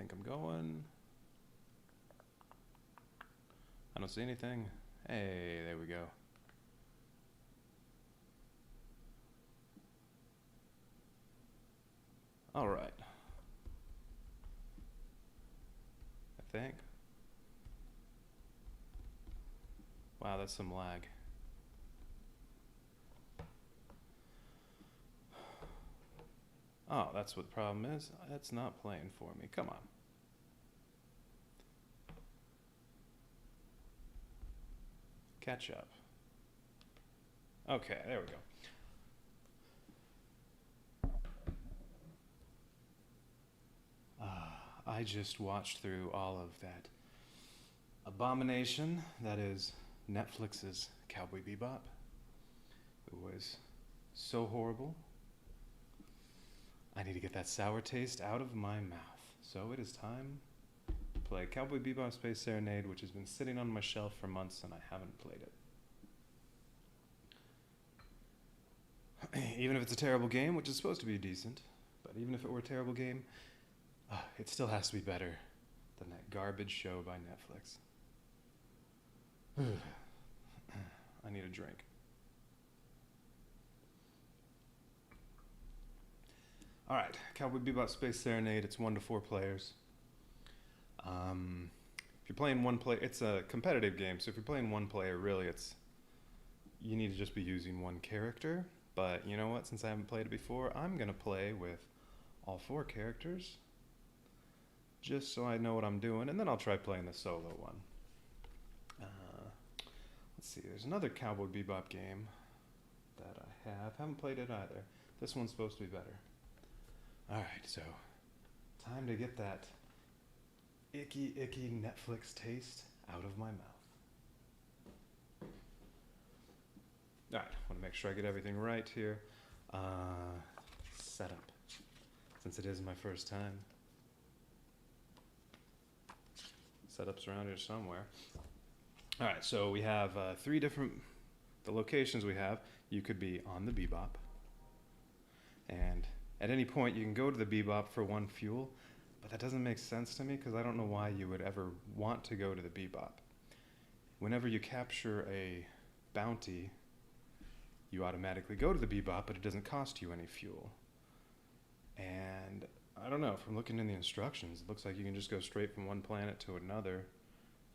think I'm going. I don't see anything. Hey, there we go. All right. I think. Wow, that's some lag. Oh, that's what the problem is. It's not playing for me. Come on. Catch up. Okay, there we go. I just watched through all of that abomination that is Netflix's Cowboy Bebop. It was so horrible. I need to get that sour taste out of my mouth. So it is time to play Cowboy Bebop Space Serenade, which has been sitting on my shelf for months and I haven't played it. Even if it's a terrible game, which is supposed to be decent, but even if it were a terrible game, it still has to be better than that garbage show by Netflix. I need a drink. Alright, Cowboy Bebop Space Serenade, it's 1 to 4 players. If you're playing one player, it's a competitive game, so if you're playing one player, really you need to just be using one character. But you know what, since I haven't played it before, I'm going to play with all 4 characters, just so I know what I'm doing, and then I'll try playing the solo one. Let's see, there's another Cowboy Bebop game that I haven't played it either. This one's supposed to be better. Alright, so time to get that icky, icky Netflix taste out of my mouth. Alright, I want to make sure I get everything right here. Setup, since it is my first time. Setup's around here somewhere. Alright, so we have 3 different, the locations we have. You could be on the Bebop, and at any point you can go to the Bebop for 1 fuel, but that doesn't make sense to me because I don't know why you would ever want to go to the Bebop. Whenever you capture a bounty, you automatically go to the Bebop, but it doesn't cost you any fuel. And I don't know, from looking in the instructions, it looks like you can just go straight from one planet to another.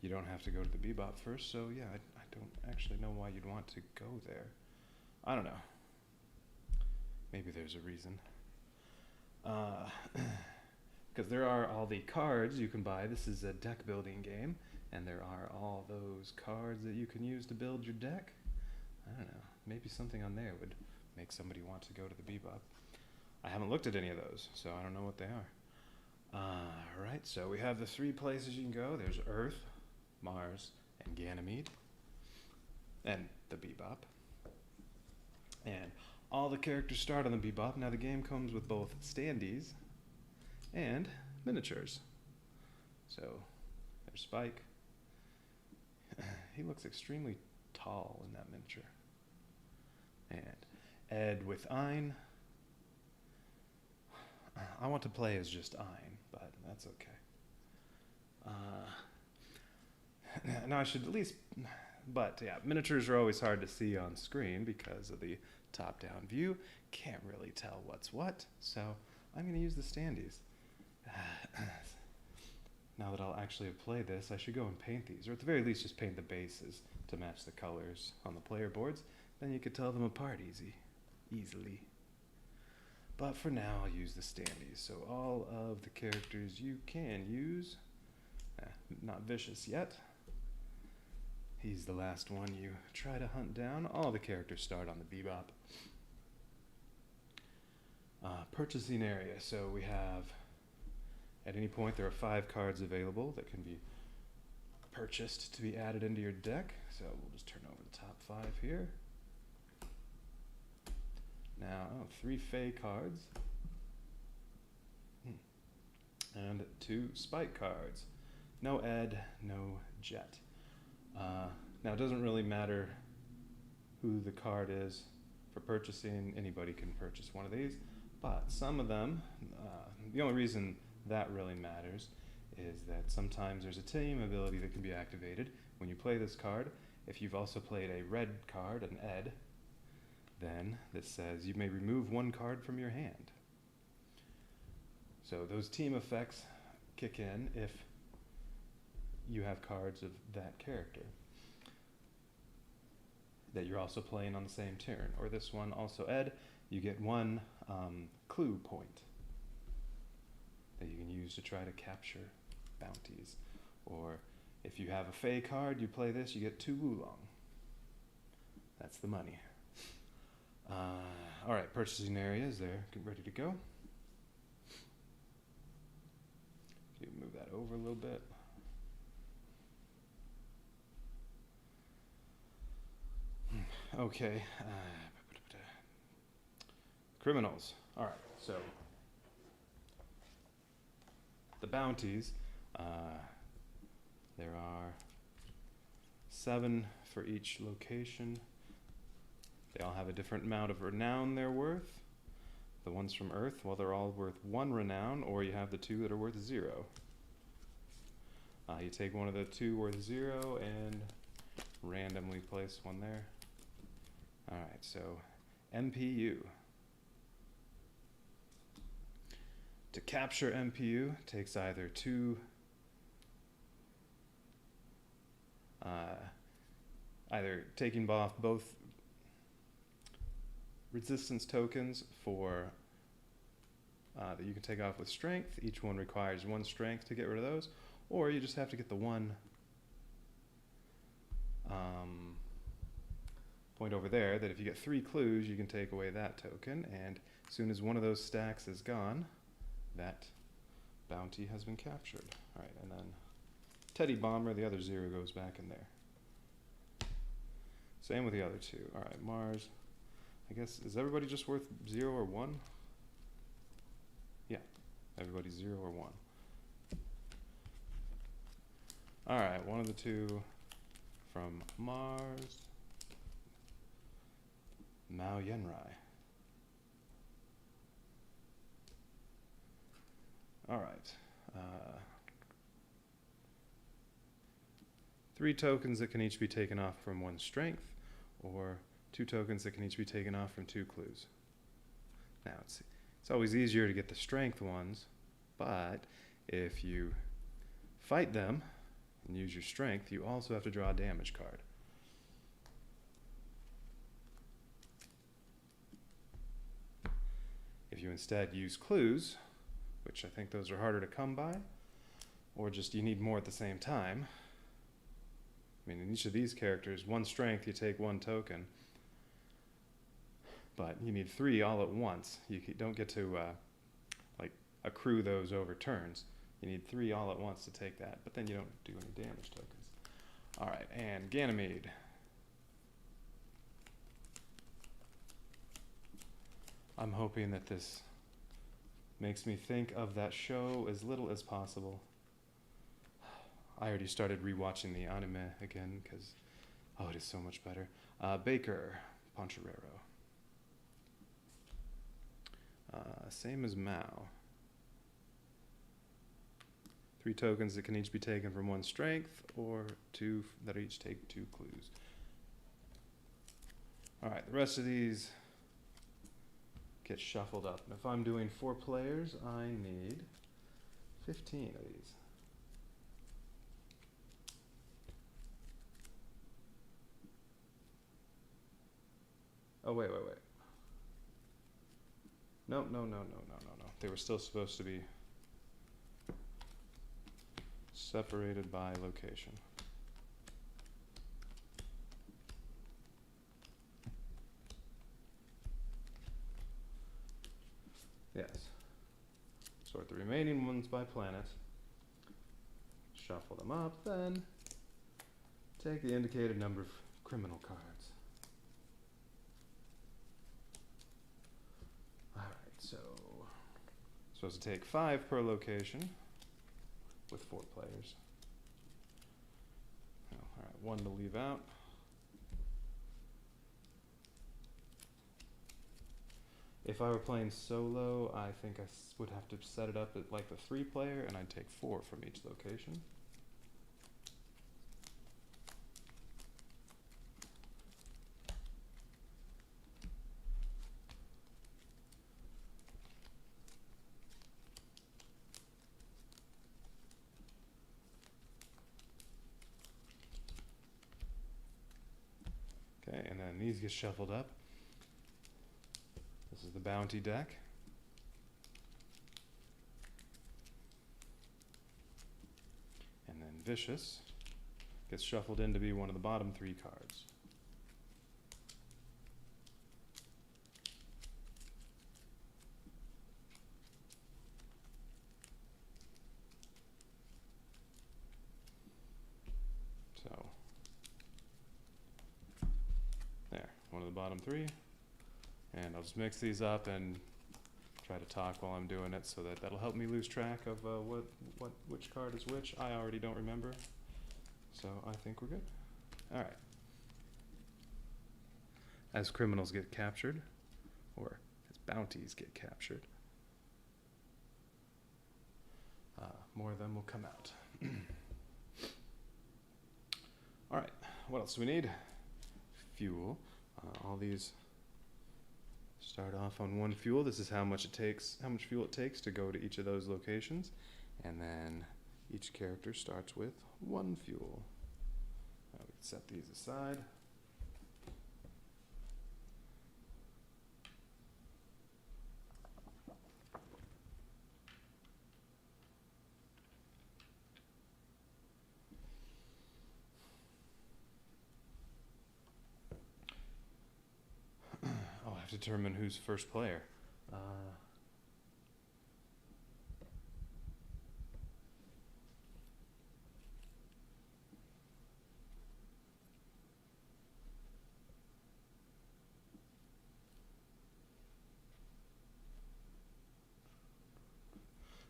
You don't have to go to the Bebop first, so yeah, I don't actually know why you'd want to go there. I don't know. Maybe there's a reason. Because there are all the cards you can buy. This is a deck building game, and there are all those cards that you can use to build your deck. I don't know. Maybe something on there would make somebody want to go to the Bebop. I haven't looked at any of those, so I don't know what they are. Alright, so we have the 3 places you can go. There's Earth, Mars, and Ganymede, and the Bebop. And all the characters start on the Bebop. Now the game comes with both standees and miniatures. So there's Spike. He looks extremely tall in that miniature. And Ed with Ein. I want to play as just Ein, but that's okay. Now I should at least, but yeah, miniatures are always hard to see on screen because of the top-down view. Can't really tell what's what, so I'm going to use the standees. Now that I'll actually have played this, I should go and paint these, or at the very least just paint the bases to match the colors on the player boards. Then you could tell them apart easily. But for now, I'll use the standees. So all of the characters you can use. Not Vicious yet. He's the last one you try to hunt down. All the characters start on the Bebop. Purchasing area. So we have, at any point, there are 5 cards available that can be purchased to be added into your deck. So we'll just turn over the top 5 here. Now, 3 Fey cards. And 2 Spike cards. No Ed, no Jet. Now, it doesn't really matter who the card is for purchasing. Anybody can purchase one of these. But some of them, the only reason that really matters is that sometimes there's a team ability that can be activated. When you play this card, if you've also played a red card, an Ed, then this says you may remove one card from your hand. So those team effects kick in if you have cards of that character that you're also playing on the same turn. Or this one, also Ed, you get one clue point that you can use to try to capture bounties. Or if you have a Fey card, you play this, you get 2 Wulong. That's the money. Alright, purchasing areas, they're ready to go. You move that over a little bit. Okay. Criminals. Alright, so the bounties, there are 7 for each location. They all have a different amount of renown they're worth. The ones from Earth, well, they're all worth 1 renown, or you have the 2 that are worth 0. You take one of the 2 worth 0 and randomly place one there. Alright, so MPU. To capture MPU takes either 2 either taking off both resistance tokens for that you can take off with strength. Each one requires 1 strength to get rid of those, or you just have to get the 1 point over there that if you get 3 clues, you can take away that token, and as soon as one of those stacks is gone, that bounty has been captured. Alright, and then Teddy Bomber, the other 0 goes back in there. Same with the other 2. Alright, Mars. I guess, is everybody just worth 0 or 1? Yeah, everybody's 0 or 1. Alright, one of the 2 from Mars. Mao Yenrai. Alright. 3 tokens that can each be taken off from 1 strength, or 2 tokens that can each be taken off from 2 clues. Now, it's always easier to get the strength ones, but if you fight them and use your strength, you also have to draw a damage card. If you instead use clues, which I think those are harder to come by, or just you need more at the same time. I mean, in each of these characters, 1 strength, you take 1 token, but you need 3 all at once. You don't get to like accrue those over turns. You need 3 all at once to take that, but then you don't do any damage tokens. All right, and Ganymede. I'm hoping that this makes me think of that show as little as possible. I already started rewatching the anime again because, oh, it is so much better. Baker, Poncherero. Same as Mao. 3 tokens that can each be taken from 1 strength, or 2 that each take 2 clues. Alright, the rest of these get shuffled up. And if I'm doing 4 players, I need 15 of these. Oh, wait. No. They were still supposed to be separated by location. Yes. Sort the remaining ones by planet. Shuffle them up, then take the indicated number of criminal cards. Alright, so supposed to take 5 per location with 4 players. Oh, alright, 1 to leave out. If I were playing solo, I think I would have to set it up at like the 3-player, and I'd take 4 from each location. Okay, and then these get shuffled up. This is the bounty deck. And then Vicious gets shuffled in to be one of the bottom 3 cards. So, there, one of the bottom 3. And I'll just mix these up and try to talk while I'm doing it, so that'll help me lose track of which card is which. I already don't remember, so I think we're good. All right. As criminals get captured, or as bounties get captured, more of them will come out. All right. What else do we need? Fuel. All these start off on 1 fuel. This is how much fuel it takes to go to each of those locations. And then each character starts with 1 fuel. We can set these aside. I'll have to determine who's first player.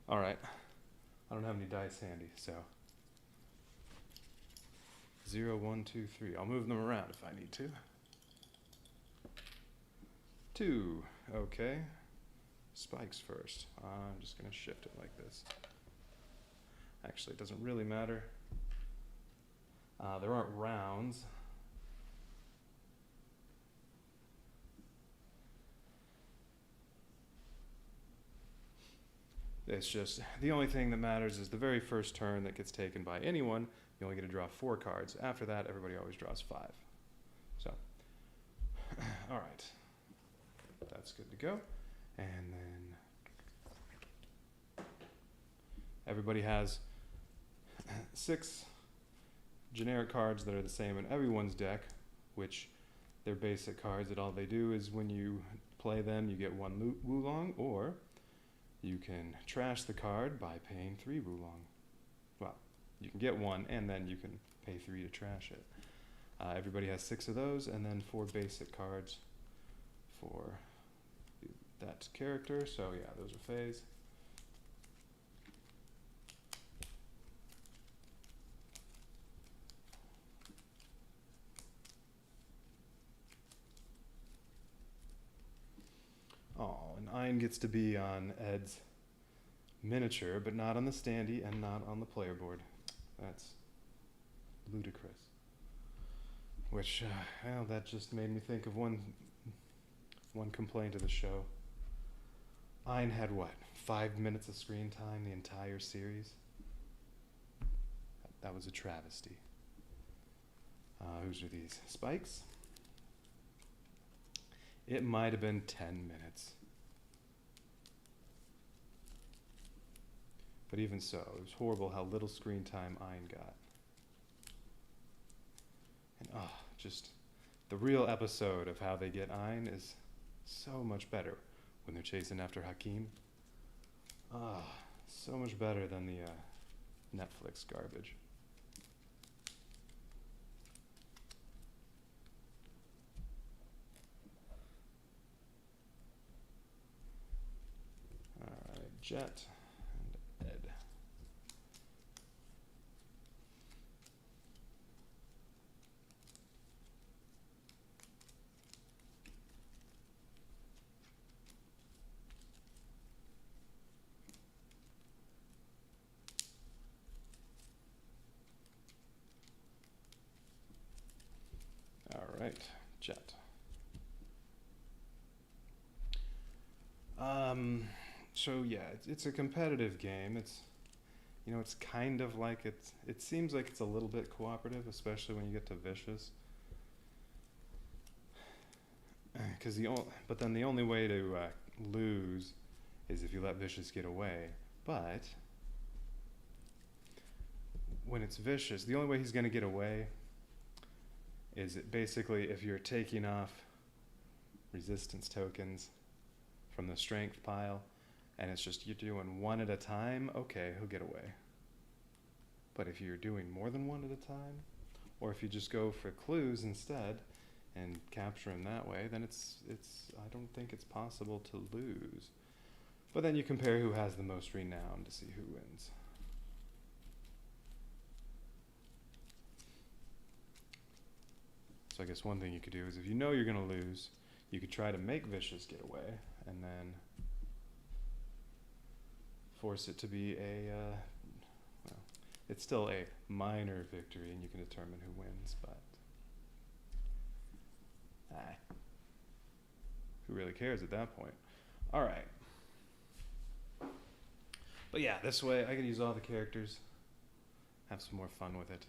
All right. I don't have any dice handy, so 0, 1, 2, 3. I'll move them around if I need to. 2. Okay. Spikes first. I'm just going to shift it like this. Actually, it doesn't really matter. There aren't rounds. It's just, the only thing that matters is the very first turn that gets taken by anyone, you only get to draw 4 cards. After that, everybody always draws 5. So, all right. That's good to go. And then everybody has 6 generic cards that are the same in everyone's deck, which they're basic cards that all they do is when you play them, you get 1 Wulong, or you can trash the card by paying 3 Wulong. Well, you can get 1, and then you can pay 3 to trash it. Everybody has 6 of those, and then 4 basic cards for that character. So yeah, those are phase. Oh, and Ein gets to be on Ed's miniature, but not on the standee and not on the player board. That's ludicrous. Which, well, that just made me think of one complaint of the show. Ein had what, 5 minutes of screen time the entire series? That was a travesty. Whose are these? Spikes? It might have been 10 minutes. But even so, it was horrible how little screen time Ein got. And just the real episode of how they get Ein is so much better when they're chasing after Hakim. So much better than the Netflix garbage. Alright, Jet and Ed. Jet. So yeah, it's a competitive game. It's, you know, it's kind of like it seems like it's a little bit cooperative, especially when you get to Vicious. But then the only way to lose is if you let Vicious get away. But when it's Vicious, the only way he's going to get away is basically if you're taking off resistance tokens from the strength pile, and it's just you're doing one at a time, okay, he'll get away. But if you're doing more than one at a time, or if you just go for clues instead and capture him that way, then I don't think it's possible to lose. But then you compare who has the most renown to see who wins. So I guess one thing you could do is if you know you're going to lose, you could try to make Vicious get away and then force it to be well, it's still a minor victory and you can determine who wins, but who really cares at that point? All right. But yeah, this way I can use all the characters, have some more fun with it.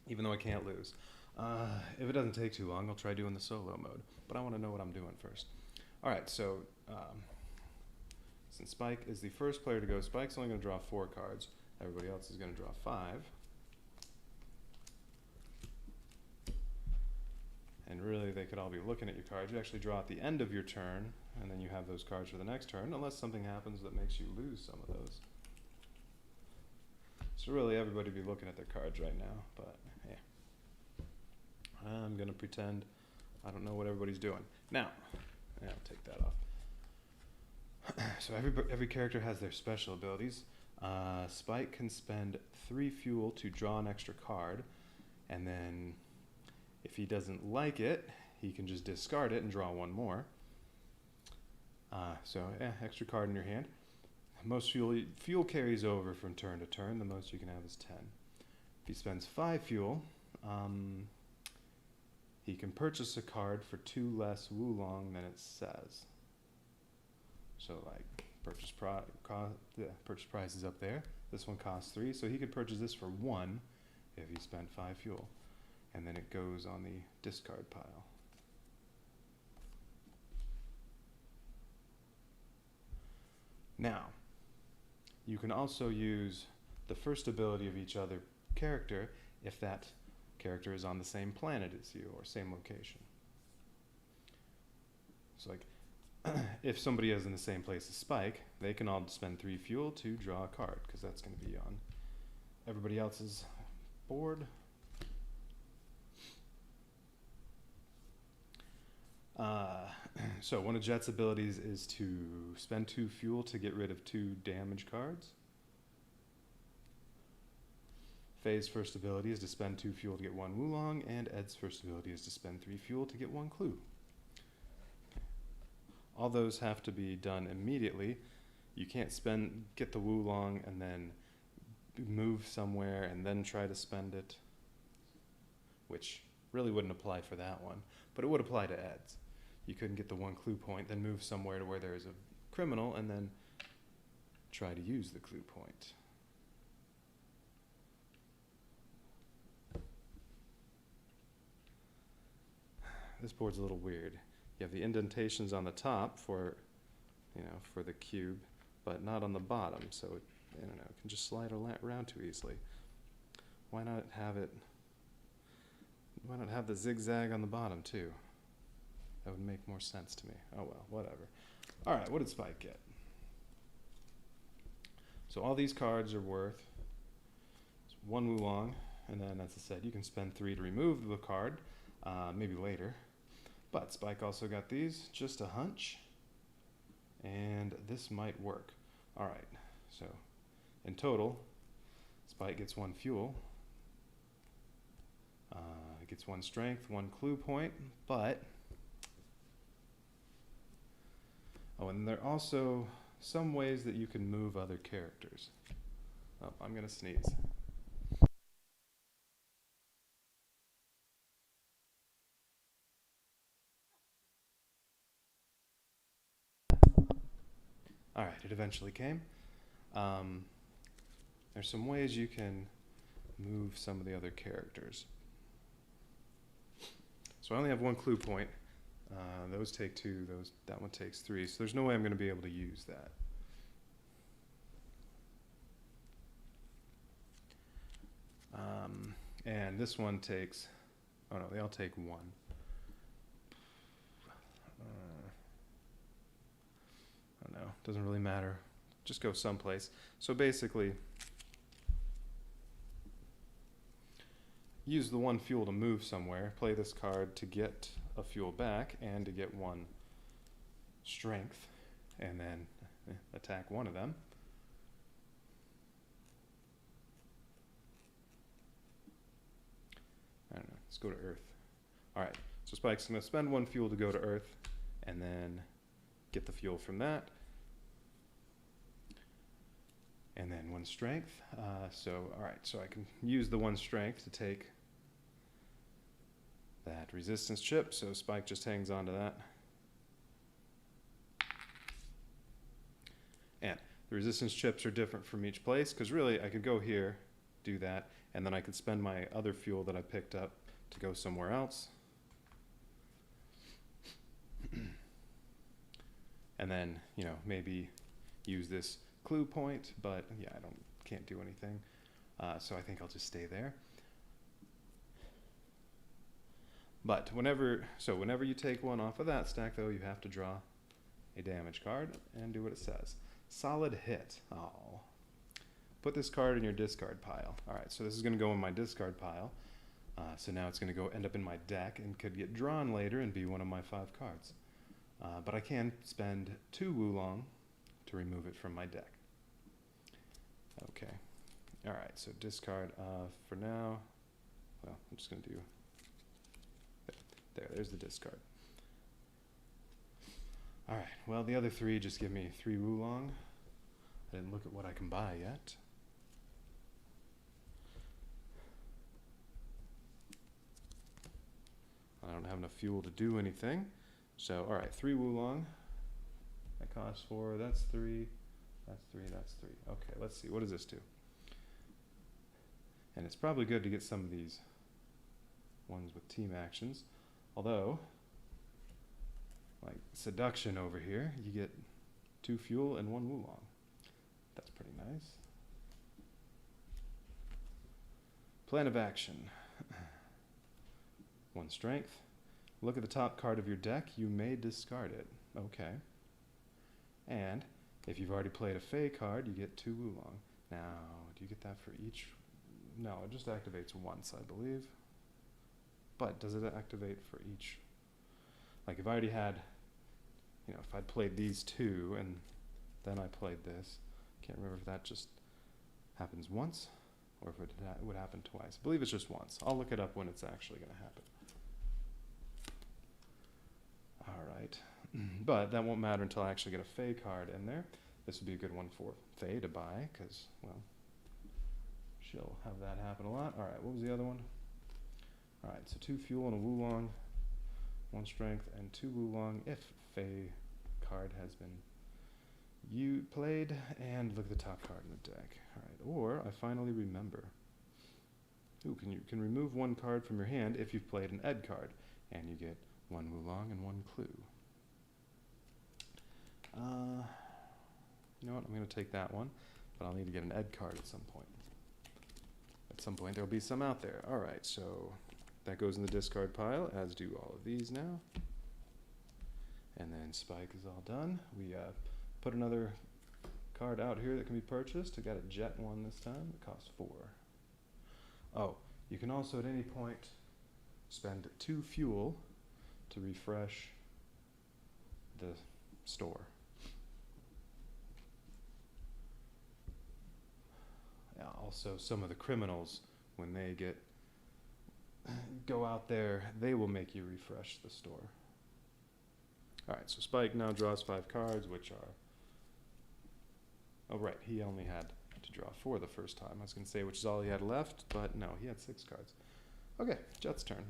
Even though I can't lose. If it doesn't take too long, I'll try doing the solo mode. But I want to know what I'm doing first. Alright, so since Spike is the first player to go, Spike's only going to draw 4 cards. Everybody else is going to draw 5. And really, they could all be looking at your cards. You actually draw at the end of your turn, and then you have those cards for the next turn, unless something happens that makes you lose some of those. So really, everybody be looking at their cards right now, but yeah. I'm going to pretend I don't know what everybody's doing. Now, I'll take that off. So every character has their special abilities. Spike can spend 3 fuel to draw an extra card, and then if he doesn't like it, he can just discard it and draw 1 more. Extra card in your hand. Most fuel carries over from turn to turn. The most you can have is 10. If he spends 5 fuel, he can purchase a card for 2 less Wulong than it says. So like purchase price is up there. This one costs 3, so he could purchase this for 1 if he spent 5 fuel. And then it goes on the discard pile. Now, you can also use the first ability of each other character if that character is on the same planet as you or same location. So like, if somebody is in the same place as Spike, they can all spend 3 fuel to draw a card, because that's going to be on everybody else's board. So one of Jet's abilities is to spend 2 fuel to get rid of 2 damage cards. Faye's first ability is to spend 2 fuel to get 1 Wulong, and Ed's first ability is to spend 3 fuel to get 1 clue. All those have to be done immediately. You can't get the Wulong and then move somewhere and then try to spend it, which really wouldn't apply for that one, but it would apply to Ed's. You couldn't get the 1 clue point, then move somewhere to where there is a criminal, and then try to use the clue point. This board's a little weird. You have the indentations on the top for the cube, but not on the bottom, so it can just slide around too easily. Why not have the zigzag on the bottom too? That would make more sense to me. Oh well, whatever. All right, what did Spike get? So all these cards are worth 1 Wulong, and then, as I said, you can spend 3 to remove the card, maybe later. But Spike also got these, just a hunch, and this might work. All right, so in total, Spike gets 1 fuel, gets 1 strength, 1 clue point, but and there are also some ways that you can move other characters. Oh, I'm gonna sneeze. Alright, it eventually came. There's some ways you can move some of the other characters. So I only have one clue point. Those take 2, that one takes 3, so there's no way I'm going to be able to use that. And this one takes, oh no, they all take 1. I don't know, doesn't really matter. Just go someplace. So basically, use the 1 fuel to move somewhere, play this card to get a fuel back and to get 1 strength, and then attack one of them. I don't know, let's go to Earth. Alright, so Spike's going to spend 1 fuel to go to Earth, and then get the fuel from that. And then 1 strength. Alright, so I can use the 1 strength to take that resistance chip, so Spike just hangs on to that. And the resistance chips are different from each place, because really I could go here, do that, and then I could spend my other fuel that I picked up to go somewhere else. And then, you know, maybe use this clue point, but yeah, can't do anything. So I think I'll just stay there. But whenever you take 1 off of that stack, though, you have to draw a damage card and do what it says. Solid hit. Oh. Put this card in your discard pile. Alright, so this is going to go in my discard pile. So now it's going to end up in my deck and could get drawn later and be one of my 5 cards. But I can spend 2 Wulong to remove it from my deck. Okay. Alright, so discard for now. Well, I'm just going to do... There's the discard. Alright, well, the other 3 just give me 3 Wulong. I didn't look at what I can buy yet. I don't have enough fuel to do anything. So, alright, 3 Wulong. That costs 4, that's 3, that's 3, that's 3. Okay, let's see, what does this do? And it's probably good to get some of these ones with team actions. Although, like Seduction over here, you get 2 fuel and 1 Wulong. That's pretty nice. Plan of action. 1 strength. Look at the top card of your deck. You may discard it. Okay. And if you've already played a Fey card, you get 2 Wulong. Now, do you get that for each? No, it just activates once, I believe. But does it activate for each? Like if I already had, you know, if I'd played these 2 and then I played this, can't remember if that just happens once or if it would happen twice. I believe it's just once. I'll look it up when it's actually going to happen. Alright, but that won't matter until I actually get a Fey card in there. This would be a good one for Fey to buy, because, well, she'll have that happen a lot. Alright, what was the other one? Alright, so 2 fuel and a Wulong, 1 strength and 2 Wulong if Fey card has been played, and look at the top card in the deck. Alright, or I finally remember. Ooh, you can remove 1 card from your hand if you've played an Ed card, and you get 1 Wulong and 1 clue. You know what, I'm going to take that one, but I'll need to get an Ed card at some point. At some point there'll be some out there. Alright, so that goes in the discard pile, as do all of these now. And then Spike is all done. We put another card out here that can be purchased. I got a jet one this time. It costs 4. Oh, you can also at any point spend 2 fuel to refresh the store. Also, some of the criminals, when they go out there, they will make you refresh the store. Alright, so Spike now draws 5 cards, which are... Oh, right, he only had to draw 4 the first time. I was going to say which is all he had left, but no, he had 6 cards. Okay, Jet's turn.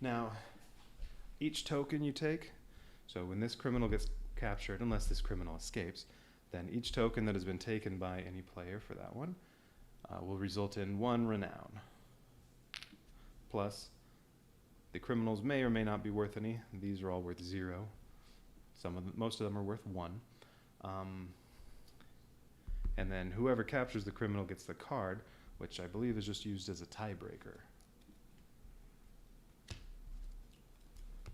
Now, each token you take So when this criminal gets captured, unless this criminal escapes, then each token that has been taken by any player for that one will result in 1 renown. Plus, the criminals may or may not be worth any. These are all worth 0. Most of them are worth 1. And then whoever captures the criminal gets the card, which I believe is just used as a tiebreaker.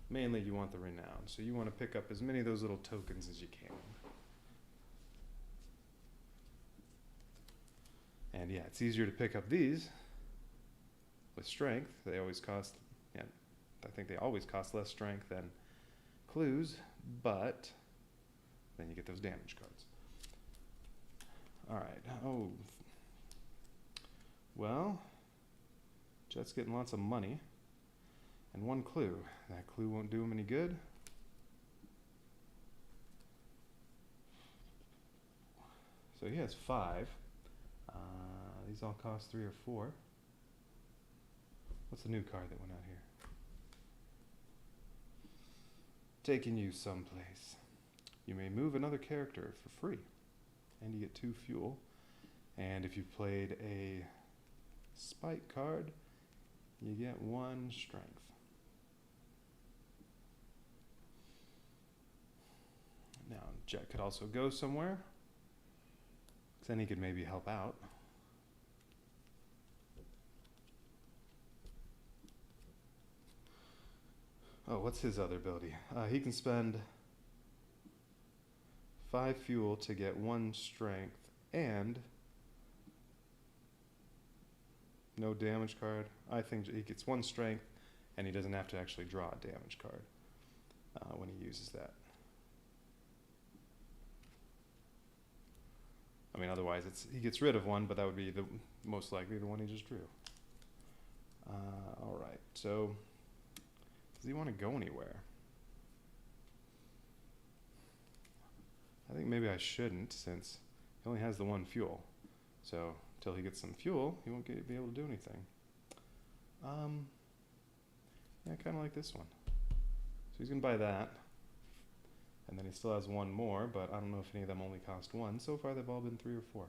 Mainly you want the renown, so you want to pick up as many of those little tokens as you can. And yeah, it's easier to pick up these with strength. They always cost, yeah, I think they always cost less strength than clues, but then you get those damage cards. All right. Oh, well, Jet's getting lots of money and 1 clue. That clue won't do him any good. So he has 5. These all cost 3 or 4. What's the new card that went out here? Taking you someplace. You may move another character for free, and you get 2 fuel. And if you played a spike card, you get 1 strength. Now, Jet could also go somewhere, because then he could maybe help out. Oh, what's his other ability? He can spend 5 fuel to get 1 strength and no damage card. I think he gets 1 strength and he doesn't have to actually draw a damage card when he uses that. I mean, otherwise he gets rid of 1, but that would be the most likely the one he just drew. All right, so does he want to go anywhere? I think maybe I shouldn't, since he only has the 1 fuel. So until he gets some fuel, he won't be able to do anything. Yeah, kind of like this one. So he's going to buy that. And then he still has 1 more, but I don't know if any of them only cost 1. So far they've all been 3 or 4.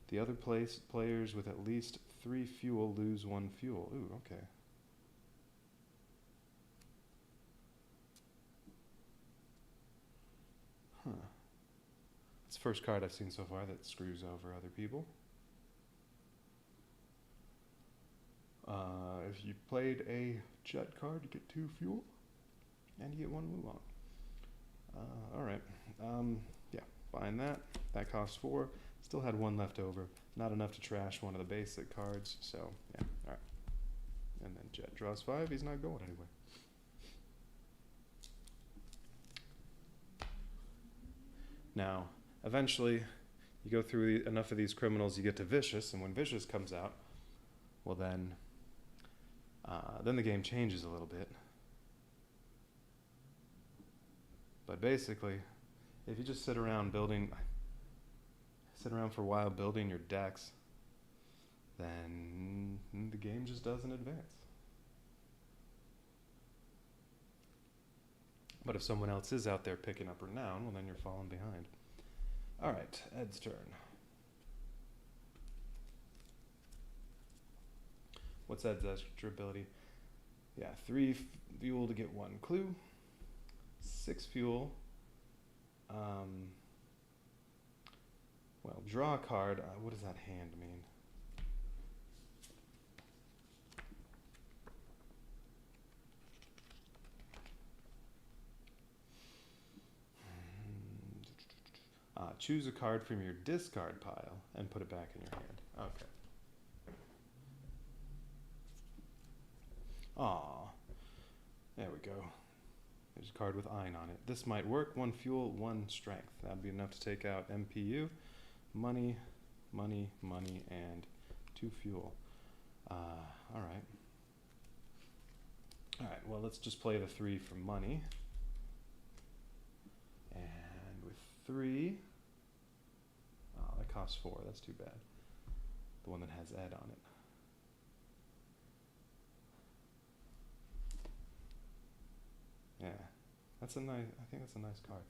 The other players with at least 3 fuel lose 1 fuel. Ooh, okay. Huh. It's the first card I've seen so far that screws over other people. If you played a Jet card, you get 2 fuel, and you get 1 Wulong. Alright, yeah, buying that. That costs 4. Still had 1 left over. Not enough to trash one of the basic cards, so yeah, alright. And then Jet draws 5, he's not going anywhere. Now, eventually, you go through enough of these criminals, you get to Vicious, and when Vicious comes out, well then the game changes a little bit. But basically, if you just sit around for a while building your decks, then the game just doesn't advance. But if someone else is out there picking up renown, well then you're falling behind. Alright, Ed's turn. What's Ed's extra ability? Yeah, 3 fuel to get 1 clue. 6 fuel. Well, draw a card. What does that hand mean? Choose a card from your discard pile and put it back in your hand. Okay. Aw. There we go. There's a card with iron on it. This might work. 1 fuel, 1 strength. That'd be enough to take out MPU. Money, money, money, and 2 fuel. Alright. Alright, well, let's just play the 3 for money. And with 3... Oh, that costs 4. That's too bad. The one that has Ed on it. That's a nice. I think that's a nice card.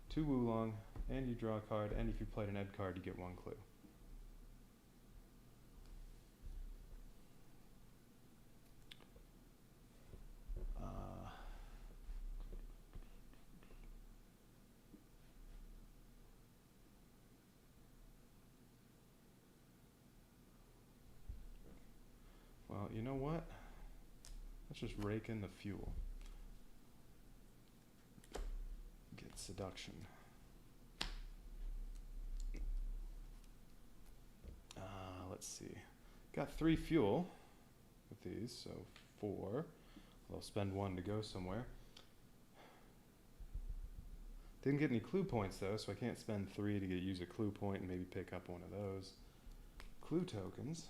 2 Wulong, and you draw a card, and if you played an Ed card, you get 1 clue. Well, you know what? Let's just rake in the fuel. Get seduction. Let's see. Got 3 fuel with these, so 4. I'll spend 1 to go somewhere. Didn't get any clue points though, so I can't spend 3 to use a clue point and maybe pick up one of those clue tokens.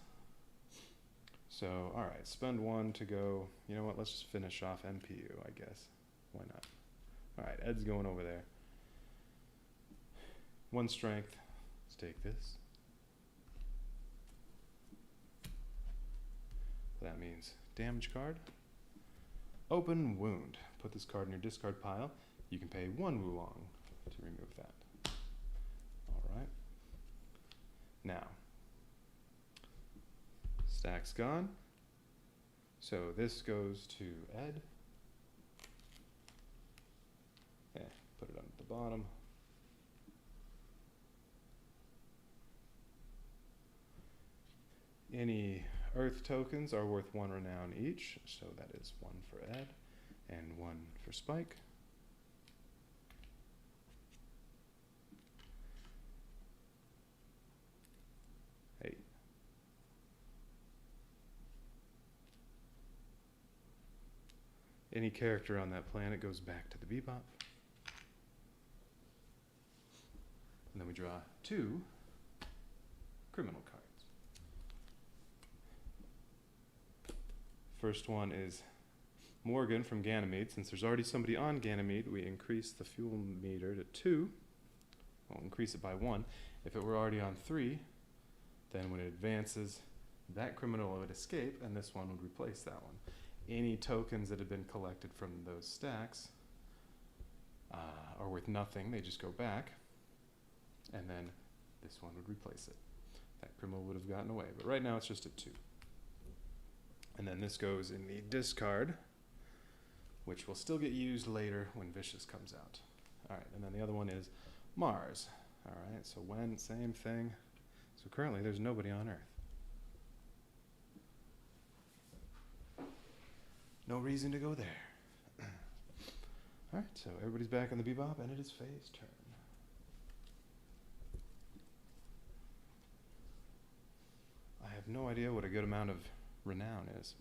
So, alright, spend 1 to go. You know what, let's just finish off MPU, I guess. Why not? Alright, Ed's going over there. 1 strength. Let's take this. That means damage card. Open wound. Put this card in your discard pile. You can pay 1 Wulong to remove that. Alright. Now, stack's gone. So this goes to Ed. Put it on at the bottom. Any Earth tokens are worth 1 renown each, so that is 1 for Ed and 1 for Spike. Hey. Any character on that planet goes back to the Bebop. And then we draw 2 criminal cards. First one is Morgan from Ganymede. Since there's already somebody on Ganymede, we increase the fuel meter to 2. We'll increase it by 1. If it were already on 3, then when it advances, that criminal would escape, and this one would replace that one. Any tokens that have been collected from those stacks are worth nothing. They just go back, and then this one would replace it. That criminal would have gotten away, but right now it's just at 2. And then this goes in the discard, which will still get used later when Vicious comes out. All right, and then the other one is Mars. All right, so when, same thing. So currently there's nobody on Earth. No reason to go there. All right, so everybody's back on the Bebop, and it is Faye's turn. I have no idea what a good amount of renown is.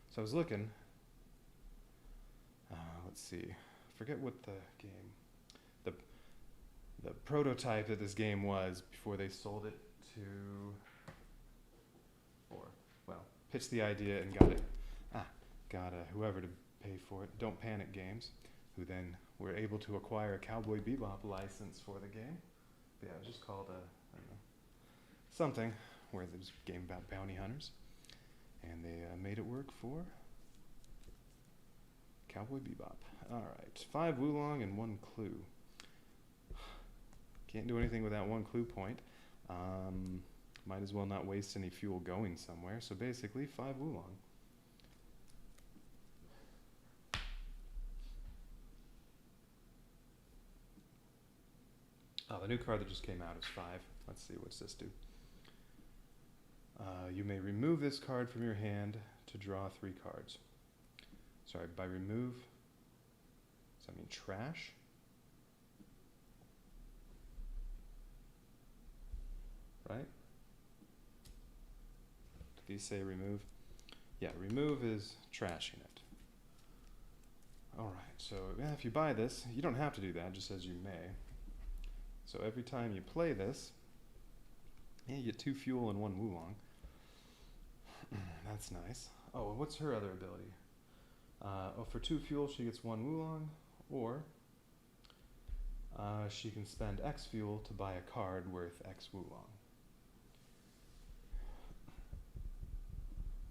So I was looking. Let's see. I forget what the game, the prototype that this game was before they sold it to, or well, pitched the idea and got whoever to pay for it. Don't Panic Games, who then were able to acquire a Cowboy Bebop license for the game. But yeah, it was just called I don't know, something where there was a game about bounty hunters. And they made it work for Cowboy Bebop. Alright, 5 Wulong and 1 clue. Can't do anything with that 1 clue point. Might as well not waste any fuel going somewhere. So basically, 5 Wulong. Oh, the new card that just came out is 5. Let's see, what's this do? You may remove this card from your hand to draw 3 cards. Sorry, by remove, does that mean trash? Right? Do these say remove? Yeah, remove is trashing it. Alright, so yeah, if you buy this, you don't have to do that, it just says you may. So every time you play this, yeah, you get 2 fuel and 1 Wulong. That's nice. Oh, and what's her other ability? For 2 fuel, she gets 1 Wulong, or she can spend X fuel to buy a card worth X Wulong.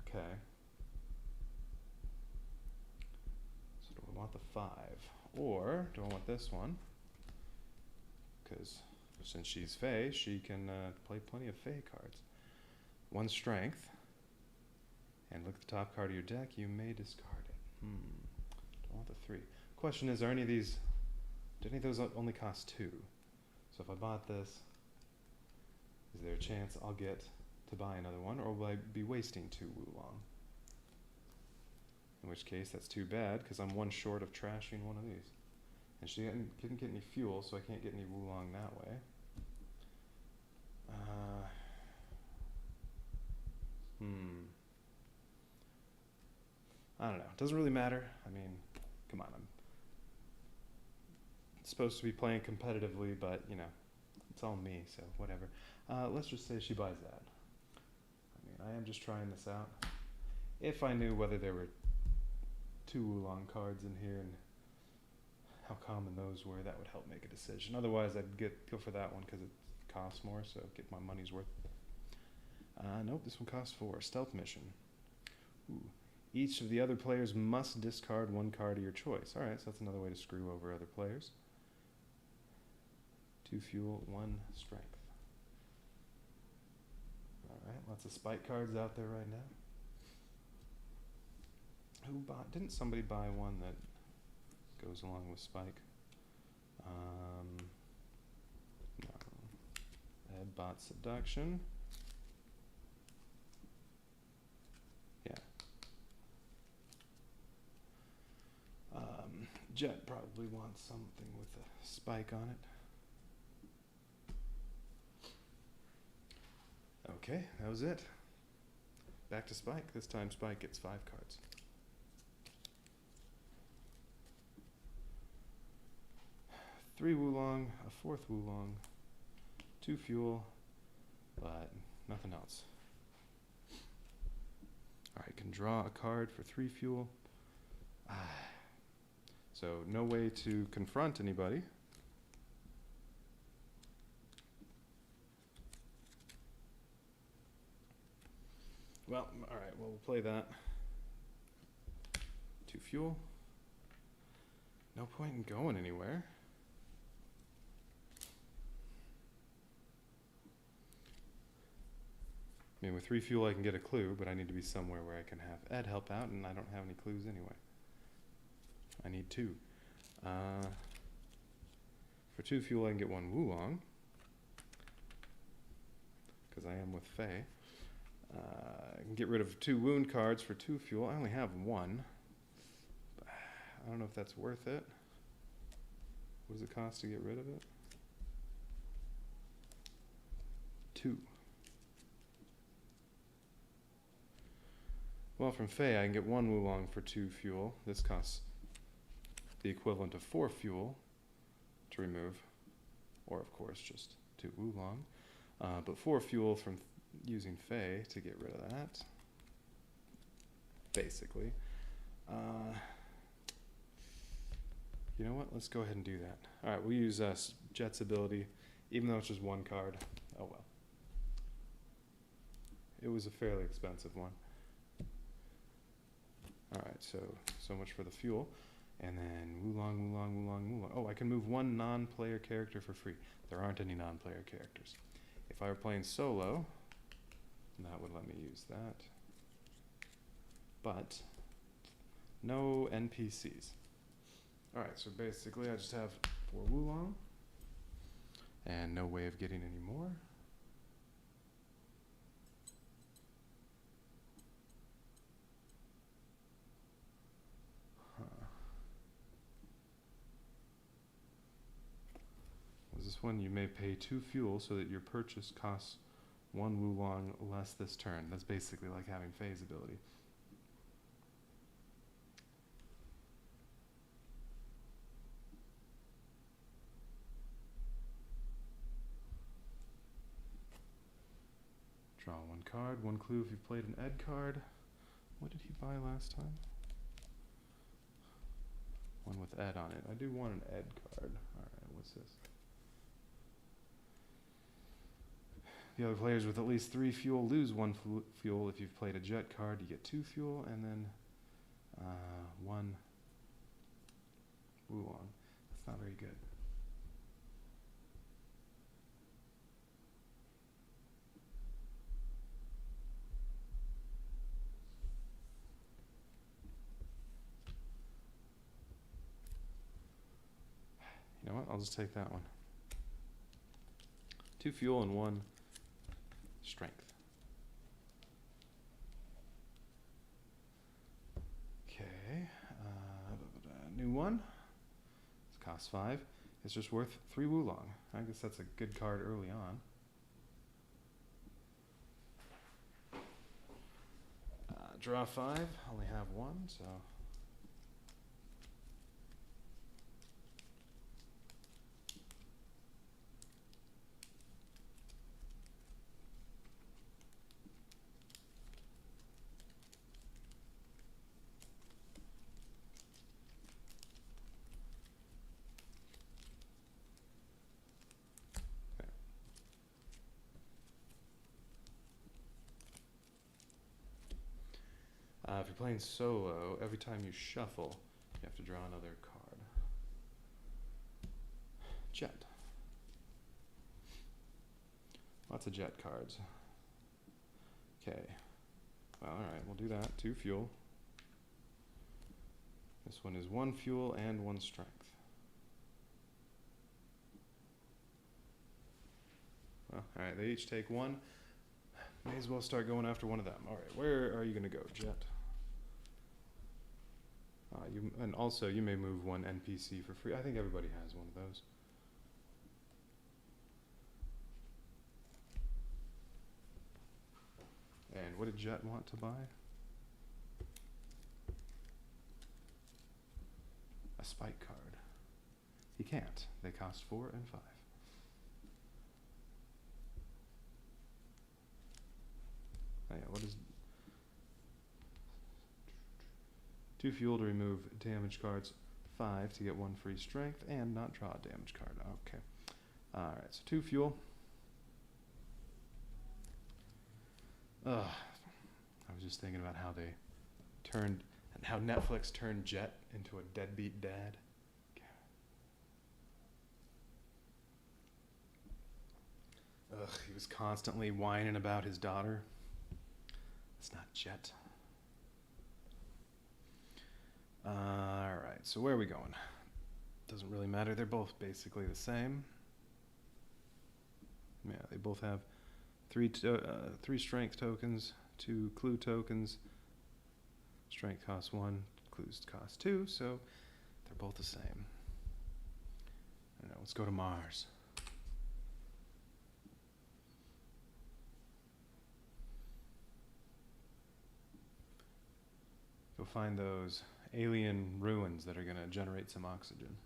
Okay. So do we want the 5? Or do I want this one? Because since she's Fey, she can play plenty of Fey cards. 1 strength. And look at the top card of your deck. You may discard it. Don't want the 3. Question is, are any of these... Do any of those only cost 2? So if I bought this, is there a chance I'll get to buy another one? Or will I be wasting 2 Wulong? In which case, that's too bad, because I'm 1 short of trashing one of these. And she didn't get any fuel, so I can't get any Wulong that way. I don't know. It doesn't really matter. I mean, come on. I'm supposed to be playing competitively, but, you know, it's all me, so whatever. Let's just say she buys that. I mean, I am just trying this out. If I knew whether there were 2 Wulong cards in here and how common those were, that would help make a decision. Otherwise, I'd go for that one because it costs more, so get my money's worth. Nope, this one costs 4. Stealth mission. Ooh. Each of the other players must discard 1 card of your choice. Alright, so that's another way to screw over other players. 2 fuel, 1 strength. Alright, lots of spike cards out there right now. Who bought? Didn't somebody buy one that goes along with spike? No. Ed bought seduction. Yeah. Jet probably wants something with a spike on it. Okay, that was it. Back to Spike. This time Spike gets 5 cards. Three Wulong, a 4th Wulong, 2 fuel, but nothing else. Alright, can draw a card for 3 fuel. So no way to confront anybody. Well, alright, well, we'll play that. 2 fuel. No point in going anywhere. I mean, with 3 fuel I can get a clue, but I need to be somewhere where I can have Ed help out, and I don't have any clues anyway. I need 2. For 2 fuel I can get 1 Wulong, because I am with Faye. I can get rid of 2 wound cards for 2 fuel. I only have 1. I don't know if that's worth it. What does it cost to get rid of it? 2. Well, from Faye, I can get 1 Wulong for 2 fuel. This costs the equivalent of 4 fuel to remove, or of course just 2 Wulong. But 4 fuel from using Faye to get rid of that, basically. You know what? Let's go ahead and do that. Alright, we'll use Jet's ability, even though it's just 1 card. Oh well. It was a fairly expensive one. Alright, so much for the fuel. And then Wulong, Wulong, Wulong, Wulong. Oh, I can move 1 non-player character for free. There aren't any non-player characters. If I were playing solo, that would let me use that. But no NPCs. Alright, so basically I just have 4 Wulong and no way of getting any more. This one, you may pay 2 fuel so that your purchase costs 1 Wulong less this turn. That's basically like having Faye's ability. Draw 1 card, 1 clue if you've played an Ed card. What did he buy last time? 1 with Ed on it. I do want an Ed card. Alright, what's this? The other players with at least 3 fuel lose 1 fuel. If you've played a Jet card, you get 2 fuel, and then 1 Wulong. That's not very good. You know what? I'll just take that one. 2 fuel and 1 strength. Okay. New one. It costs 5. It's just worth 3 Wulong. I guess that's a good card early on. Draw 5. Only have 1, so. If you're playing solo, every time you shuffle, you have to draw another card. Jet. Lots of jet cards. Okay. Well, alright, we'll do that. 2 fuel. This one is 1 fuel and 1 strength. Well, alright, they each take 1. May as well start going after one of them. Alright, where are you going to go, Jet? And also, you may move 1 NPC for free. I think everybody has one of those. And what did Jet want to buy? A spike card. He can't. They cost 4 and 5. Oh yeah, what is 2 fuel to remove damage cards, 5 to get 1 free strength, and not draw a damage card. Okay. Alright, so 2 fuel. I was just thinking about how they turned, and how Netflix turned Jet into a deadbeat dad. Ugh, he was constantly whining about his daughter. It's not Jet. Alright, so where are we going? Doesn't really matter, they're both basically the same. Yeah, they both have 3 strength tokens, 2 clue tokens. Strength costs 1, clues cost 2, so they're both the same. I don't know, let's go to Mars. Go find those alien ruins that are going to generate some oxygen.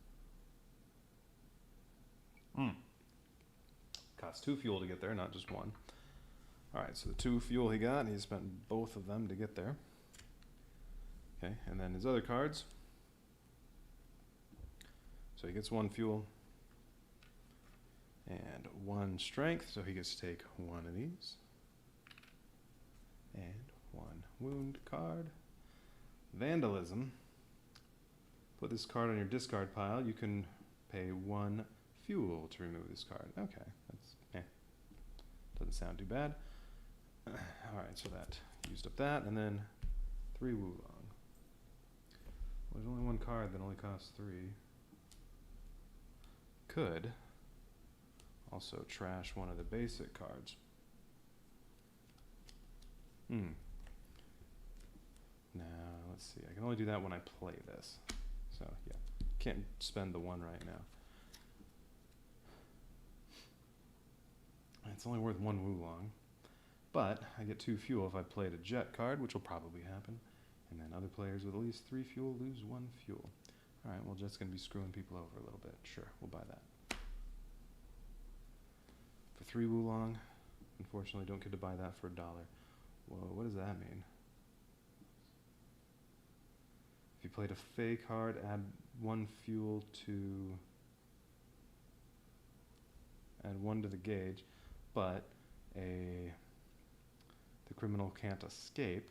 Costs 2 fuel to get there, not just 1. Alright, so the 2 fuel he got, he spent both of them to get there. Okay, and then his other cards. So he gets 1 fuel and 1 strength, so he gets to take 1 of these. And 1 wound card. Vandalism. Put this card on your discard pile. You can pay 1 fuel to remove this card. Okay, that's doesn't sound too bad. Alright, so that used up that, and then 3 Wulong. Well, there's only 1 card that only costs 3. Could also trash one of the basic cards. Now, let's see. I can only do that when I play this. So, yeah. Can't spend the 1 right now. It's only worth 1 Wulong. But I get 2 fuel if I played a jet card, which will probably happen. And then other players with at least 3 fuel lose 1 fuel. Alright, well, Jet's going to be screwing people over a little bit. Sure, we'll buy that. For 3 Wulong, unfortunately, don't get to buy that for $1. Whoa, what does that mean? If you played a Fey card, add 1 fuel to... add 1 to the gauge, but the criminal can't escape.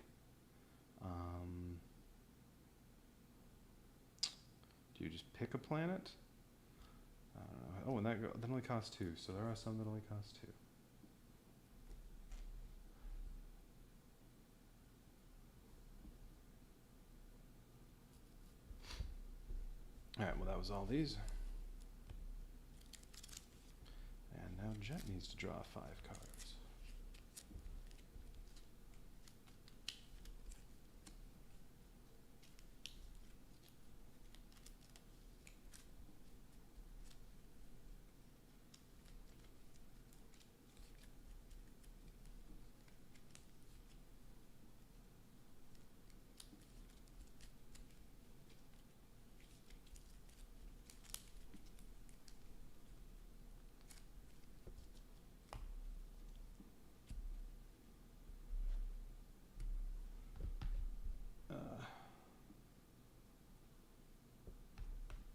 Do you just pick a planet? I don't know. Oh, and that only costs 2, so there are some that only cost 2. Alright, well that was all these. And now Jet needs to draw 5 cards.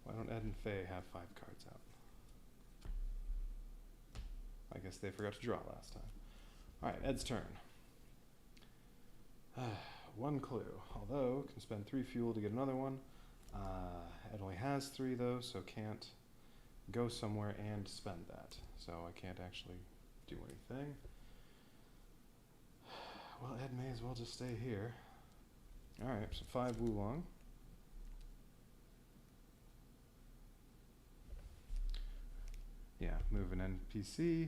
Why don't Ed and Faye have 5 cards out? I guess they forgot to draw last time. Alright, Ed's turn. 1 clue. Although, can spend 3 fuel to get another one. Ed only has 3 though, so can't go somewhere and spend that. So I can't actually do anything. Well, Ed may as well just stay here. Alright, so 5 Wulong. Yeah, move an NPC.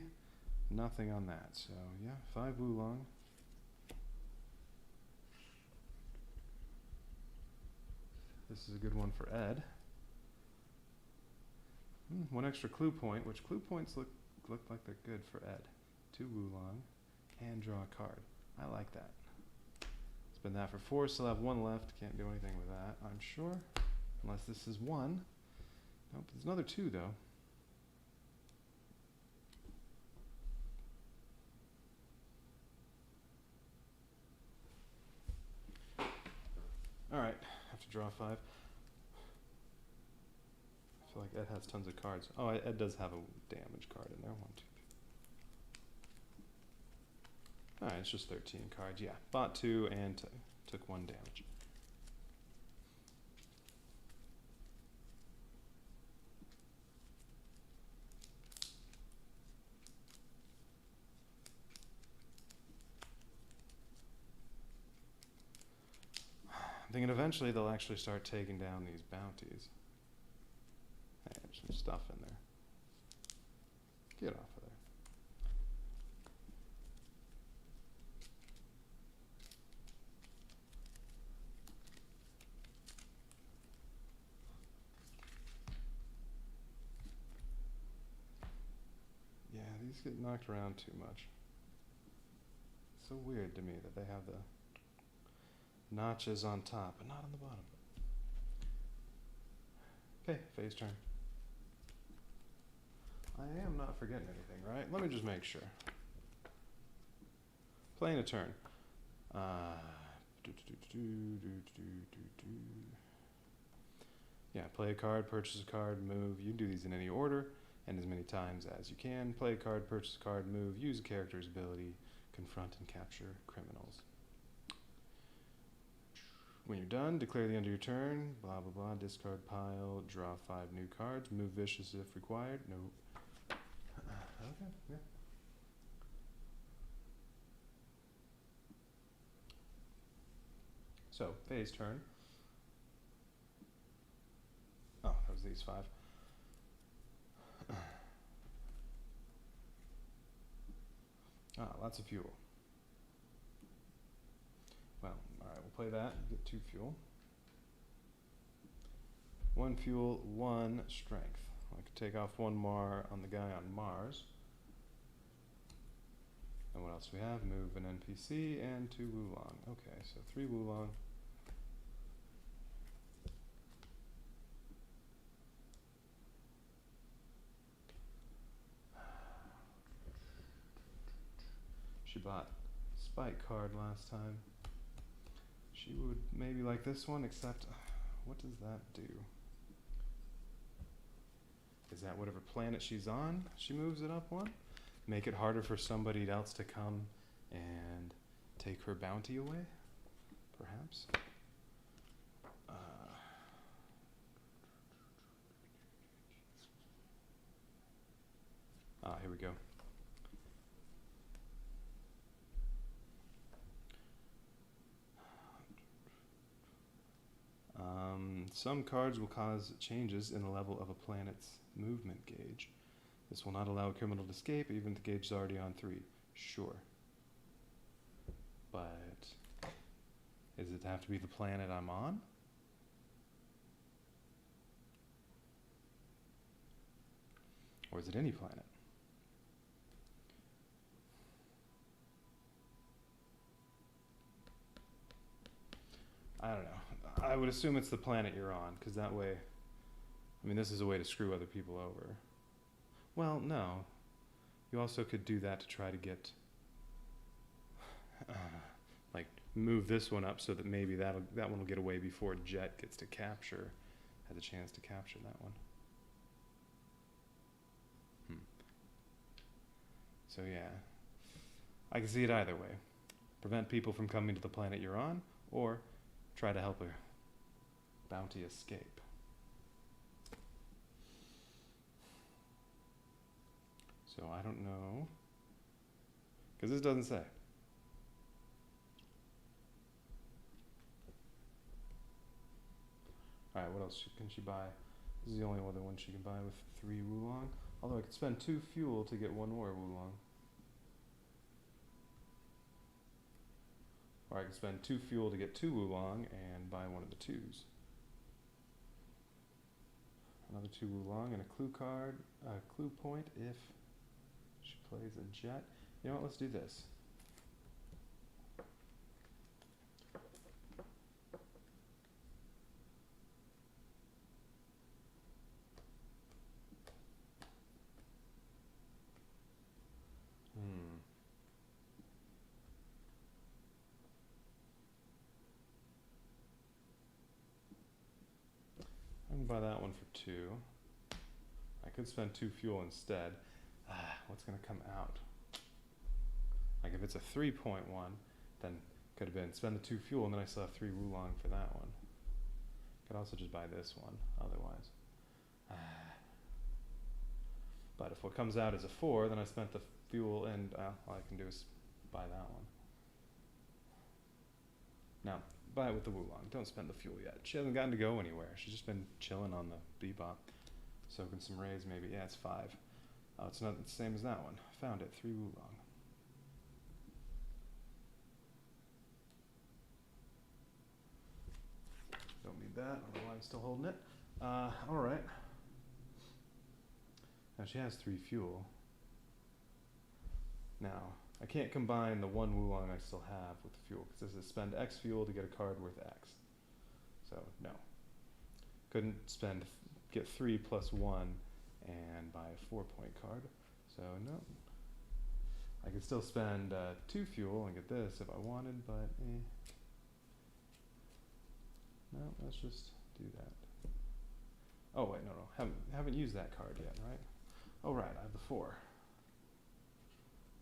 Nothing on that. So yeah, 5 Wulong. This is a good one for Ed. 1 extra clue point, which clue points look like they're good for Ed. 2 Wulong, and draw a card. I like that. Spend that for 4, still have 1 left. Can't do anything with that, I'm sure. Unless this is 1. Nope, there's another 2 though. Alright, have to draw 5. I feel like Ed has tons of cards. Oh, Ed does have a damage card in there. 1, 2, 3. Alright, it's just 13 cards. Yeah, bought 2 and took 1 damage. I'm thinking eventually they'll actually start taking down these bounties. Hey, there's some stuff in there. Get off of there. Yeah, these get knocked around too much. It's so weird to me that they have the notches on top, but not on the bottom. Okay, Faye's turn. I am not forgetting anything, right? Let me just make sure. Playing a turn. Yeah, play a card, purchase a card, move. You can do these in any order and as many times as you can. Play a card, purchase a card, move. Use a character's ability. Confront and capture criminals. When you're done, declare the end of your turn, blah, blah, blah, discard pile, draw 5 new cards, move vicious if required. Nope. Okay, yeah. So, Faye's turn. Oh, that was these 5. Lots of fuel. Well, alright, we'll play that, get 2 fuel. 1 fuel, 1 strength. I could take off 1 Mar on the guy on Mars. And what else do we have? Move an NPC and 2 Wulong. Okay, so 3 Wulong. She bought Spike card last time. She would maybe like this one, except what does that do? Is that whatever planet she's on? She moves it up 1? Make it harder for somebody else to come and take her bounty away? Perhaps? Some cards will cause changes in the level of a planet's movement gauge. This will not allow a criminal to escape, even if the gauge is already on 3. Sure. But does it have to be the planet I'm on? Or is it any planet? I don't know. I would assume it's the planet you're on, because that way, I mean, this is a way to screw other people over. Well, no. You also could do that to try to get, like, move this one up so that maybe that one will get away before Jet gets to capture, has a chance to capture that one. So yeah, I can see it either way. Prevent people from coming to the planet you're on, or try to help a bounty escape. So I don't know, because this doesn't say. Alright, what else can she buy? This is the only other one she can buy with 3 Wulong. Although I could spend 2 fuel to get 1 more Wulong. Or I could spend 2 fuel to get 2 Wulong and buy one of the 2s. Another 2 Wulong and a clue card, clue point if she plays a Jet. You know what, let's do this. I can buy that one for 2. I could spend 2 fuel instead. What's going to come out? Like if it's a 3.1, then could have been spend the 2 fuel and then I still have 3 Wulong for that one. Could also just buy this one otherwise. But if what comes out is a 4, then I spent the fuel and all I can do is buy that one. Now, buy it with the Wulong. Don't spend the fuel yet. She hasn't gotten to go anywhere. She's just been chilling on the Bebop. Soaking some rays maybe. Yeah, it's 5. Oh, it's not the same as that one. Found it. 3 Wulong. Don't need that. I don't know why I'm still holding it. Alright. Now she has 3 fuel. Now, I can't combine the 1 Wulong I still have with the fuel, because this is spend X fuel to get a card worth X. So, no. Couldn't get 3 plus 1 and buy a 4-point card. So, no. I could still spend 2 fuel and get this if I wanted, but no, let's just do that. Oh, wait, no. Haven't used that card yet, right? Oh, right, I have the 4.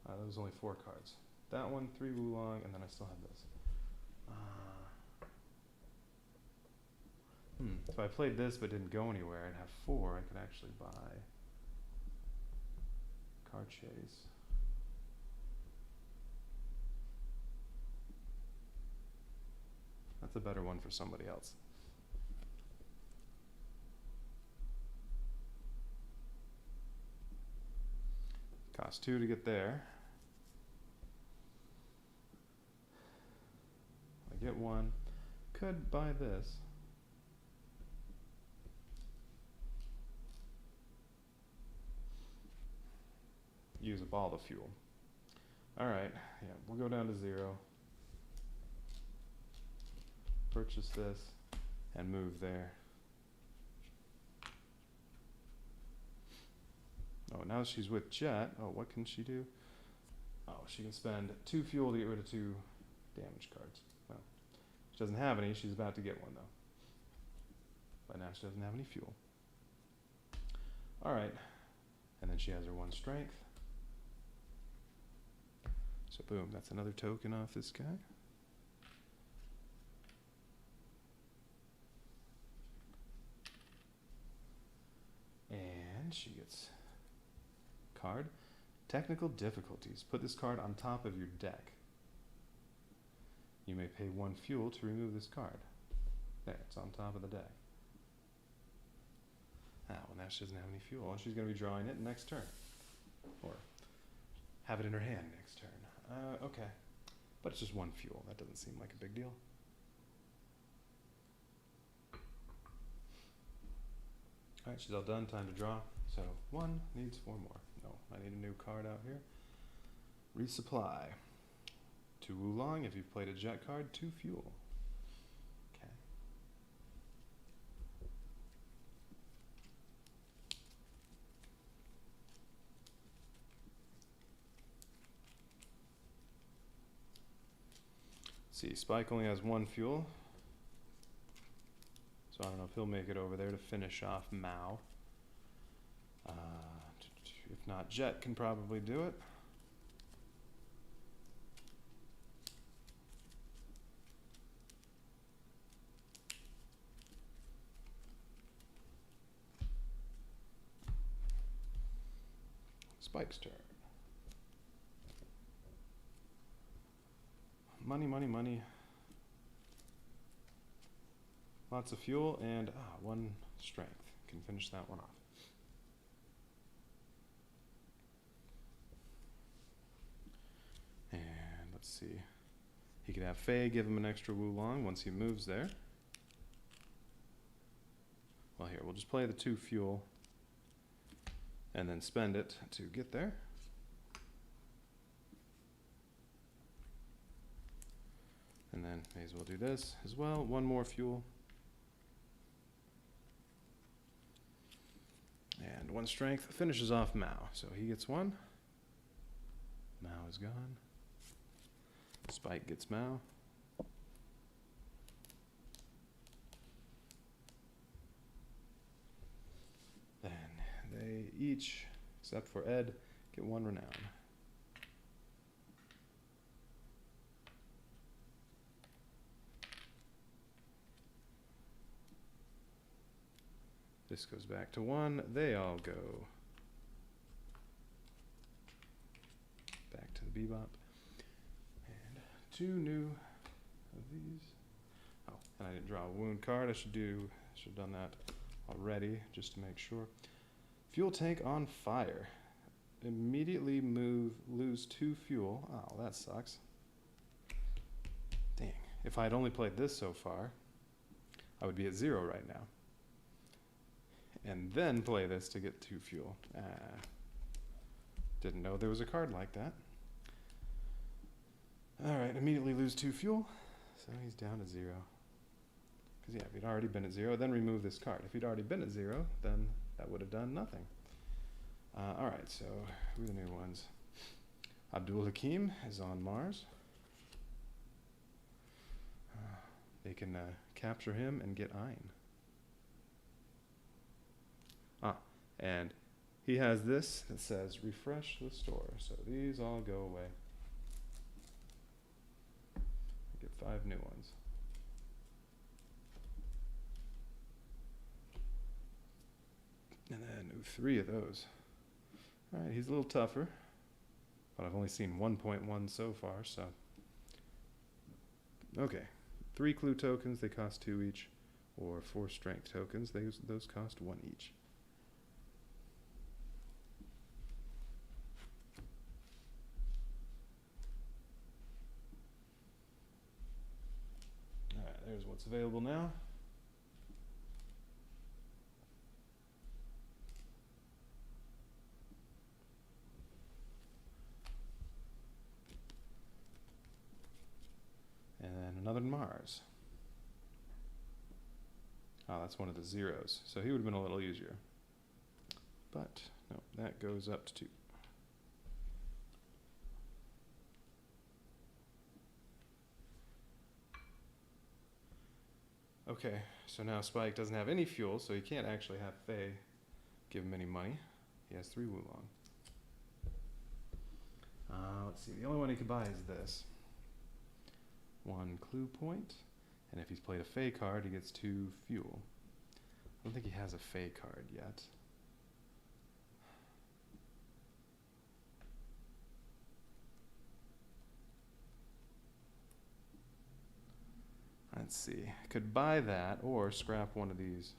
That was only 4 cards. That one, 3 Wulong, and then I still have this. If I played this but didn't go anywhere and have 4, I could actually buy Card Chase. That's a better one for somebody else. Cost 2 to get there. I get 1. Could buy this. Use a ball of fuel. Alright, yeah, we'll go down to 0. Purchase this and move there. Oh, now she's with Jet. Oh, what can she do? Oh, she can spend 2 fuel to get rid of 2 damage cards. Well, she doesn't have any. She's about to get one, though. But now she doesn't have any fuel. Alright. And then she has her 1 strength. So boom, that's another token off this guy. And she gets card. Technical difficulties. Put this card on top of your deck. You may pay 1 fuel to remove this card. There, it's on top of the deck. Ah, well, now she doesn't have any fuel, and she's going to be drawing it next turn. Or have it in her hand next turn. Okay. But it's just one fuel. That doesn't seem like a big deal. Alright, she's all done. Time to draw. So, one needs 4 more. No, I need a new card out here. Resupply. 2 Wulong. If you've played a jet card, 2 fuel. Okay. See, Spike only has 1 fuel. So I don't know if he'll make it over there to finish off Mao. If not, Jet can probably do it. Spike's turn. Money, money, money. Lots of fuel and 1 strength. Can finish that one off. And let's see. He could have Faye give him an extra Wulong once he moves there. Well, here, we'll just play the 2 fuel and then spend it to get there. And then may as well do this as well. 1 more fuel. And 1 strength finishes off Mao. So he gets 1. Mao is gone. Spike gets Mao. Then they each, except for Ed, get 1 renown. This goes back to 1. They all go back to the Bebop. And 2 new of these. Oh, and I didn't draw a wound card. I should have done that already just to make sure. Fuel tank on fire. Immediately lose 2 fuel. Oh, that sucks. Dang. If I had only played this so far, I would be at 0 right now. And then play this to get 2 fuel. Didn't know there was a card like that. Alright, immediately lose 2 fuel. So he's down to 0. Because yeah, if he'd already been at 0, then remove this card. If he'd already been at 0, then that would have done nothing. Alright, so who are the new ones? Abdul Hakim is on Mars. They can capture him and get Ein. And he has this that says refresh the store. So these all go away. Get 5 new ones. And then 3 of those. Alright, he's a little tougher. But I've only seen 1.1 so far, so. Okay. 3 clue tokens, they cost 2 each. Or 4 strength tokens, those cost 1 each. There's what's available now. And then another Mars. Oh, that's one of the zeros. So he would have been a little easier. But, no, that goes up to 2. Okay, so now Spike doesn't have any fuel, so he can't actually have Faye give him any money. He has 3 Wulong. Let's see, the only one he could buy is this. 1 clue point, and if he's played a Faye card, he gets 2 fuel. I don't think he has a Faye card yet. Let's see, could buy that or scrap one of these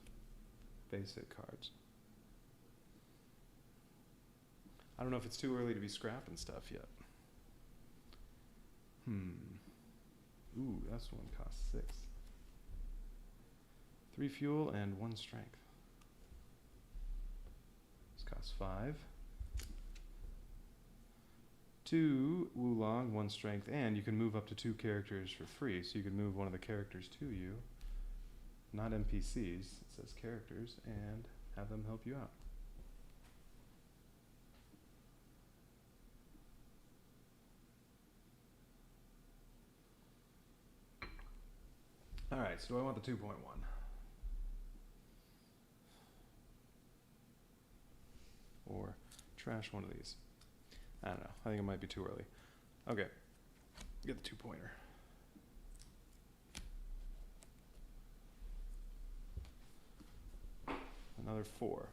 basic cards. I don't know if it's too early to be scrapping stuff yet. Ooh, this one costs 6. 3 fuel and 1 strength. This costs 5. 2 Wulong, 1 strength, and you can move up to 2 characters for free. So you can move one of the characters to you, not NPCs, it says characters, and have them help you out. Alright, so do I want the 2.1? Or trash one of these? I don't know. I think it might be too early. Okay. Get the 2-pointer. Another 4.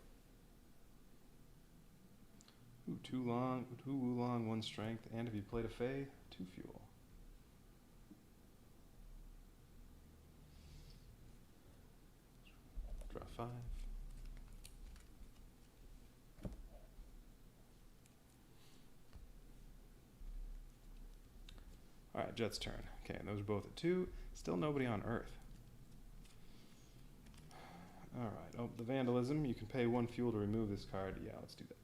Ooh, 2 Wulong, 1 strength, and if you played a Fey, 2 fuel. Draw 5. Alright, Jet's turn. Okay, and those are both at 2. Still nobody on Earth. Alright, oh, the Vandalism. You can pay 1 fuel to remove this card. Yeah, let's do that.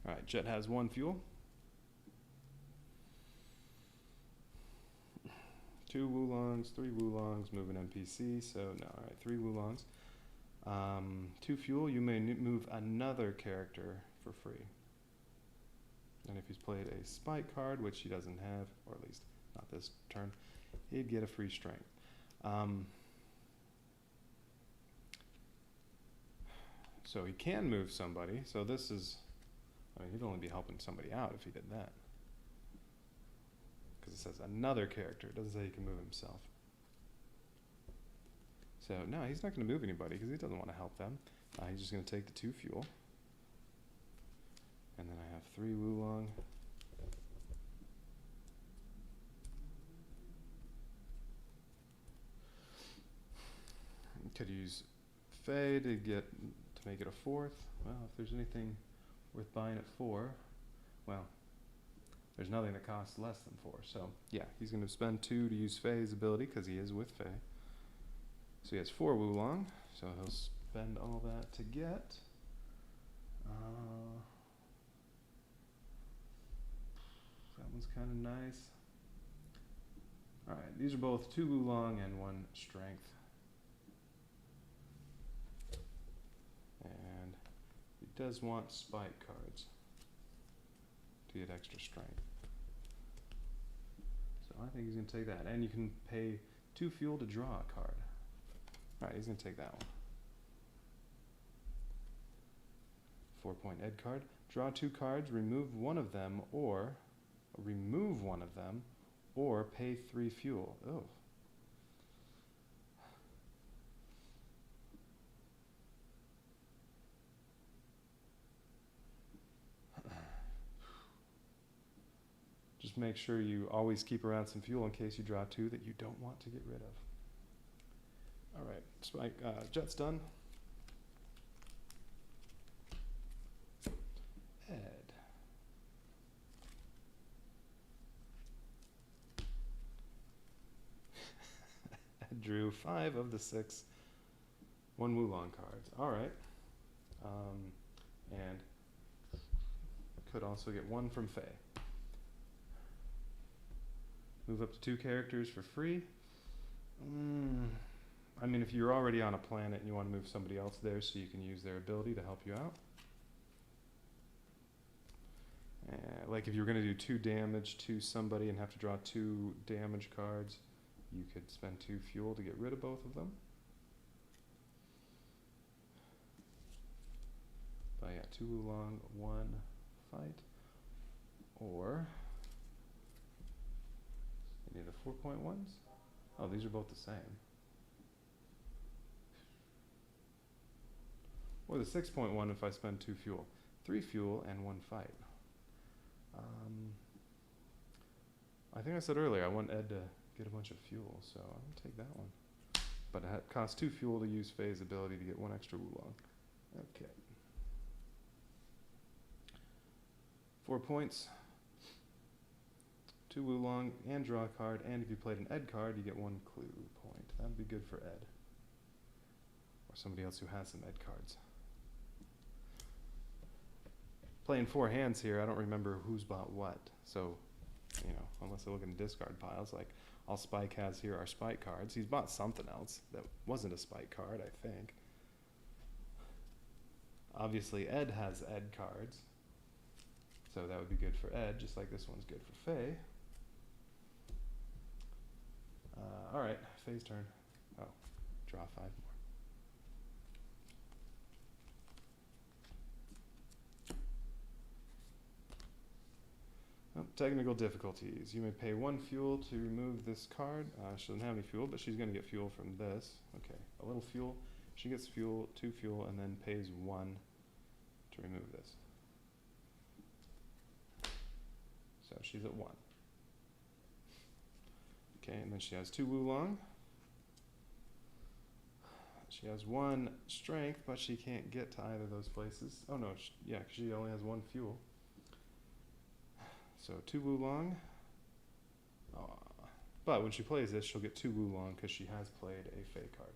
Alright, Jet has 1 fuel. 2 Wulongs, 3 Wulongs, move an NPC, so no, alright, 3 Wulongs. 2 fuel, you may move another character for free. And if he's played a spike card, which he doesn't have, or at least not this turn, he'd get a free strength. So he can move somebody, so this is, I mean, he'd only be helping somebody out if he did that. Because it says another character, it doesn't say he can move himself. So no, he's not going to move anybody because he doesn't want to help them. He's just going to take the 2 fuel. And then I have 3 Wulong. Could use Fey to make it a 4th. Well, if there's anything worth buying at 4, well, there's nothing that costs less than 4. So yeah, he's going to spend 2 to use Fey's ability because he is with Fey. So he has 4 Wulong. So he'll spend all that to get. That one's kind of nice. Alright, these are both 2 Wulong and 1 strength. And he does want spike cards to get extra strength. So I think he's going to take that. And you can pay 2 fuel to draw a card. Alright, he's going to take that one. 4-point Ed card. Draw 2 cards, remove one of them, or pay 3 fuel. Oh. Just make sure you always keep around some fuel in case you draw 2 that you don't want to get rid of. Alright, Spike, Jet's done. Ed. Ed drew 5 of the 6 1 Wulong cards. Alright. And could also get 1 from Fey. Move up to 2 characters for free. I mean, if you're already on a planet and you want to move somebody else there so you can use their ability to help you out. Like if you're going to do 2 damage to somebody and have to draw 2 damage cards, you could spend 2 fuel to get rid of both of them. But yeah, 2 Wulong, 1 fight. Or any of the 4-point-1s? Oh, these are both the same. Or the 6-point-1 if I spend 2 fuel. 3 fuel and 1 fight. I think I said earlier I want Ed to get a bunch of fuel, so I'm going to take that one. But it costs 2 fuel to use Fey's ability to get 1 extra Wulong. Okay. 4 points. 2 Wulong and draw a card, and if you played an Ed card, you get 1 clue point. That would be good for Ed. Or somebody else who has some Ed cards. Playing 4 hands here, I don't remember who's bought what. So, you know, unless I look in the discard piles, like all Spike has here are Spike cards. He's bought something else that wasn't a Spike card, I think. Obviously, Ed has Ed cards. So that would be good for Ed, just like this one's good for Faye. Alright, Faye's turn. Oh, draw 5 more. Oh, technical difficulties. You may pay 1 fuel to remove this card. She doesn't have any fuel, but she's going to get fuel from this. Okay, a little fuel. She gets fuel, 2 fuel, and then pays 1 to remove this. So she's at 1. Okay, and then she has 2 Wulong. She has 1 strength, but she can't get to either of those places. Oh no, yeah, 'cause she only has 1 fuel. So 2 Wulong. But when she plays this, she'll get 2 Wulong because she has played a Fey card.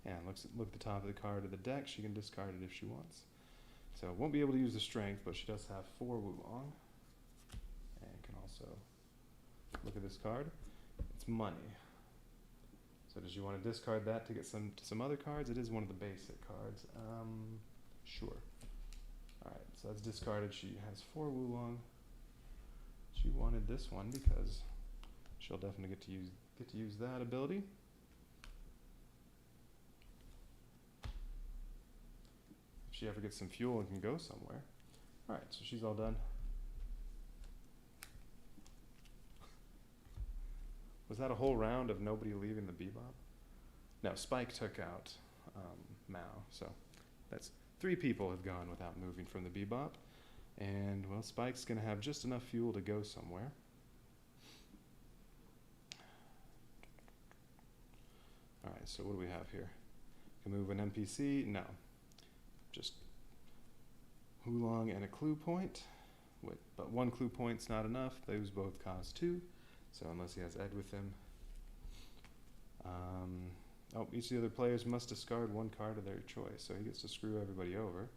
And look at the top of the card of the deck. She can discard it if she wants. So won't be able to use the strength, but she does have 4 Wulong. And can also look at this card. It's money. So does she want to discard that to get some other cards? It is one of the basic cards. Sure. Alright, so that's discarded. She has 4 Wulong. She wanted this one because she'll definitely get to use that ability. If she ever gets some fuel and can go somewhere. Alright, so she's all done. Was that a whole round of nobody leaving the Bebop? No, Spike took out Mao, so that's 3 people have gone without moving from the Bebop. And, well, Spike's going to have just enough fuel to go somewhere. Alright, so what do we have here? Can move an NPC? No. Just Wulong and a clue point. But 1 clue point's not enough. Those both cost 2. So unless he has Ed with him. Each of the other players must discard 1 card of their choice. So he gets to screw everybody over.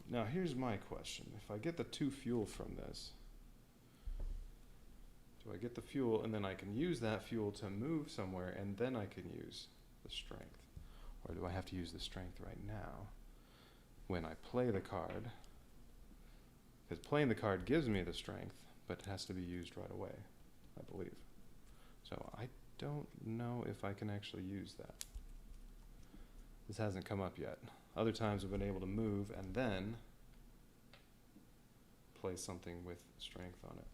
Now here's my question. If I get the 2 fuel from this, do I get the fuel and then I can use that fuel to move somewhere and then I can use the strength? Or do I have to use the strength right now when I play the card? Because playing the card gives me the strength, but it has to be used right away, I believe. So I don't know if I can actually use that. This hasn't come up yet. Other times I've been able to move and then play something with strength on it.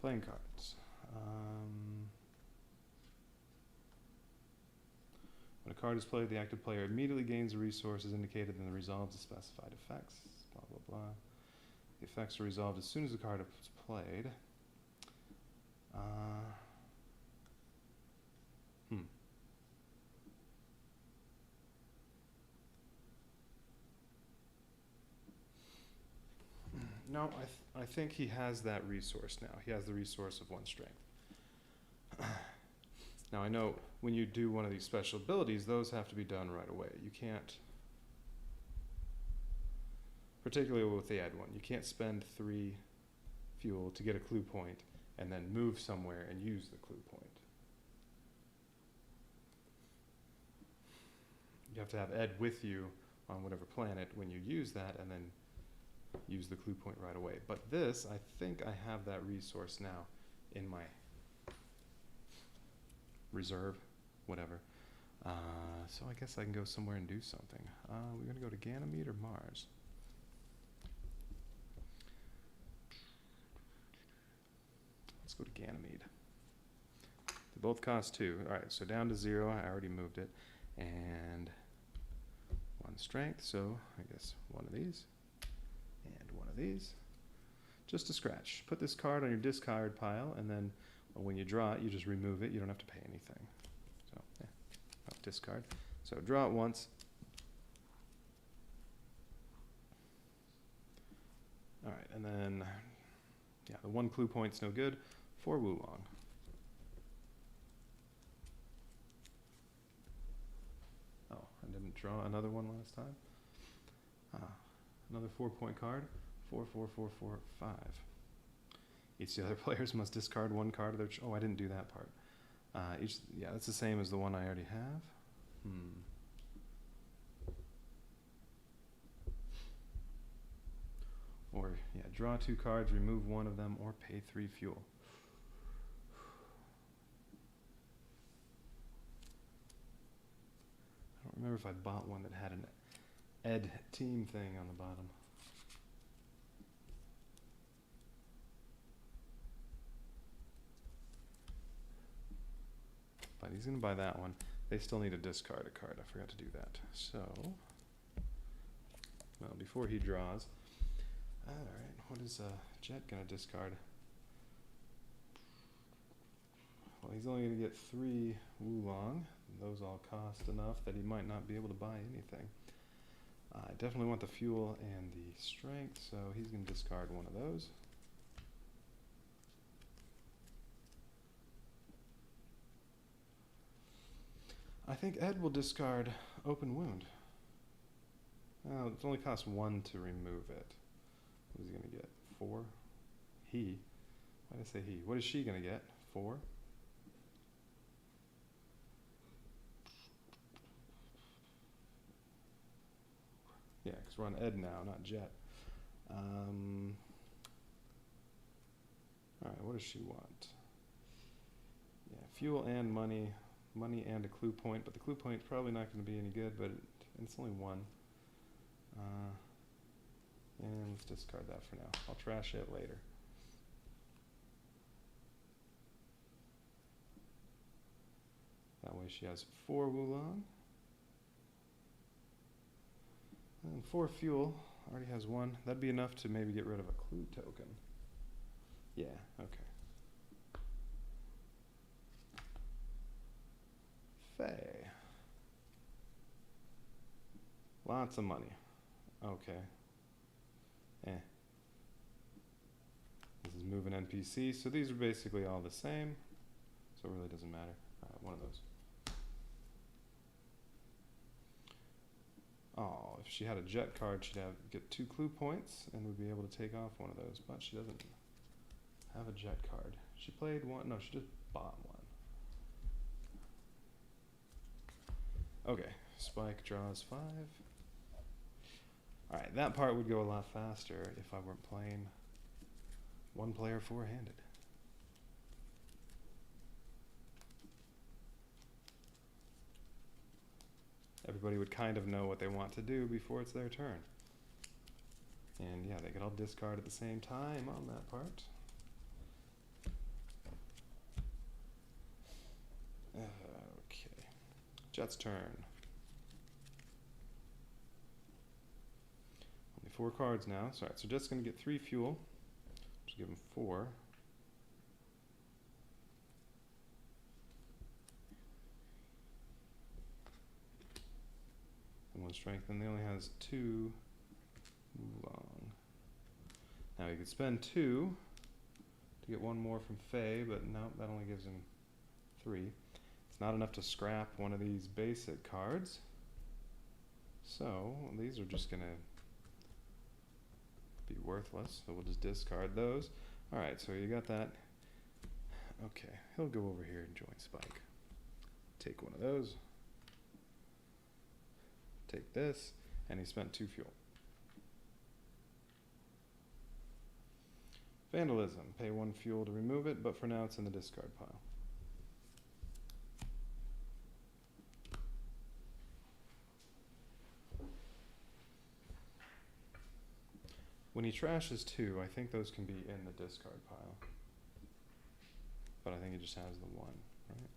Playing cards. When a card is played, the active player immediately gains the resources indicated and resolves the specified effects. Blah, blah, blah. The effects are resolved as soon as the card is played. No, I think he has that resource now. He has the resource of 1 strength. Now I know when you do one of these special abilities, those have to be done right away. You can't, particularly with the Ed one, you can't spend 3 fuel to get a clue point and then move somewhere and use the clue point. You have to have Ed with you on whatever planet when you use that and then use the clue point right away. But this, I think I have that resource now in my reserve, whatever. So I guess I can go somewhere and do something. We're going to go to Ganymede or Mars? Let's go to Ganymede. They both cost 2. Alright, so down to 0. I already moved it. And 1 strength, so I guess 1 of these. of these. Just a scratch. Put this card on your discard pile, and then when you draw it, you just remove it. You don't have to pay anything. So, yeah, discard. So draw it once. All right, and then, yeah, the 1 clue point's no good. 4 Wulong. Oh, I didn't draw another one last time. Another 4-point card. 4, 4, 4, 4, 5. Each of the other players must discard 1 card of their oh, I didn't do that part. Yeah, that's the same as the one I already have. Or, yeah, draw 2 cards, remove 1 of them, or pay 3 fuel. I don't remember if I bought one that had an Ed team thing on the bottom. But he's going to buy that one. They still need to discard a card. I forgot to do that. So, well, before he draws, alright, what is Jet going to discard? Well, he's only going to get 3 Wulong. Those all cost enough that he might not be able to buy anything. I definitely want the fuel and the strength, so he's going to discard one of those. I think Ed will discard Open Wound. Oh, it only costs 1 to remove it. What is he going to get? 4? He. Why did I say he? What is she going to get? 4? Yeah, because we're on Ed now, not Jet. Alright, what does she want? Yeah, fuel and money. Money and a clue point, but the clue point's probably not going to be any good, but it's only 1. And let's discard that for now. I'll trash it later. That way she has 4 Wulong. And 4 fuel. Already has 1. That'd be enough to maybe get rid of a clue token. Yeah, okay. Faye. Lots of money. Okay. This is moving NPC, so these are basically all the same. So it really doesn't matter. One of those. Oh, if she had a Jet card, she'd get 2 clue points and would be able to take off one of those, but she doesn't have a Jet card. She played 1, no, she just bought 1. Okay, Spike draws 5. Alright, that part would go a lot faster if I weren't playing 1 player 4-handed. Everybody would kind of know what they want to do before it's their turn. And yeah, they could all discard at the same time on that part. Okay, Jet's turn. Only 4 cards now. Sorry, so Jet's going to get 3 fuel. Just give him 4. And 1 strength, and he only has 2 Wulong. Now he could spend 2 to get 1 more from Faye, but no, that only gives him 3. It's not enough to scrap one of these basic cards. So these are just going to be worthless, so we'll just discard those. Alright, so you got that. Okay, he'll go over here and join Spike. Take one of those. Take this, and he spent 2 fuel. Vandalism. Pay 1 fuel to remove it, but for now it's in the discard pile. When he trashes 2, I think those can be in the discard pile. But I think he just has the 1, right?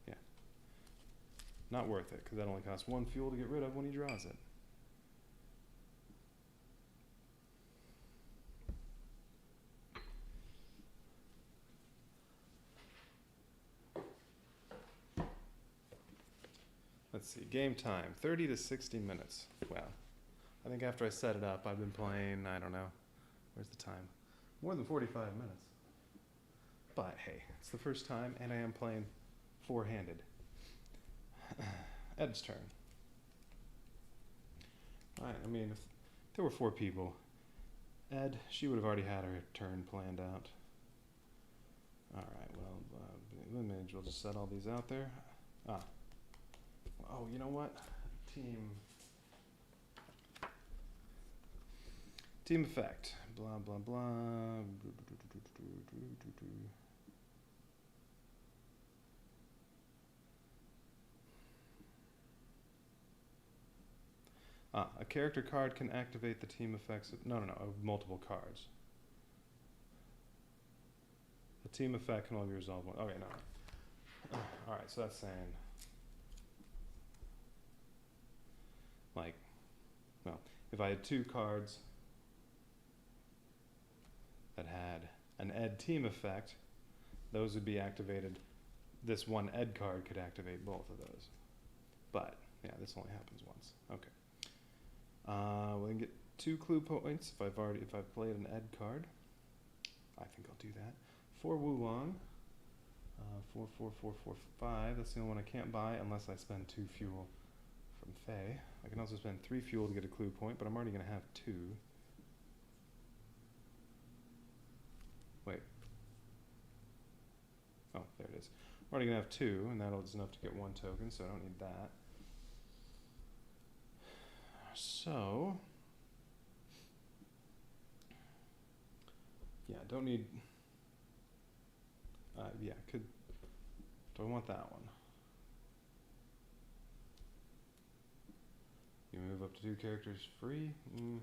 Yeah. Not worth it, because that only costs 1 fuel to get rid of when he draws it. Let's see, game time, 30 to 60 minutes. Wow. I think after I set it up, I've been playing, I don't know, where's the time? More than 45 minutes. But hey, it's the first time, and I am playing four-handed. Ed's turn. Alright, I mean, if there were 4 people, Ed, she would have already had her turn planned out. Alright, well, image, we'll just set all these out there. Oh, you know what? Team effect. Blah, blah, blah. A character card can activate the team effects of multiple cards. The team effect can only be resolved one. Okay, no. Alright, so that's saying, like, well, if I had 2 cards that had an Ed team effect, those would be activated. This one Ed card could activate both of those. But, yeah, this only happens once. Okay. We can get 2 clue points if I've played an Ed card. I think I'll do that. 4 Wulong. 4, 4, 4, 4, 5. That's the only one I can't buy unless I spend 2 fuel from Faye. I can also spend 3 fuel to get a clue point, but I'm already going to have 2. Wait. Oh, there it is. I'm already going to have 2, and that's enough to get 1 token, so I don't need that. So, yeah, don't need, yeah, do I want that one? You move up to 2 characters free. The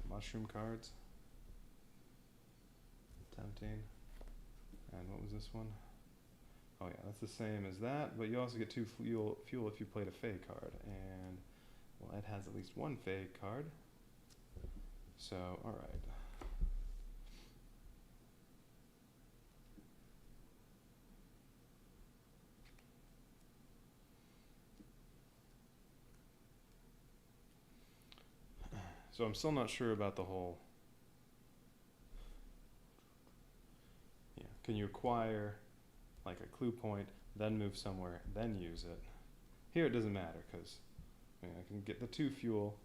mushroom cards. Tempting. And what was this one? Oh yeah, that's the same as that, but you also get 2 fuel if you played a Fae card. And, well, Ed has at least 1 Fae card. So, alright. So I'm still not sure about the whole, yeah, can you acquire like a clue point, then move somewhere, then use it? Here it doesn't matter, because I can get the 2 fuel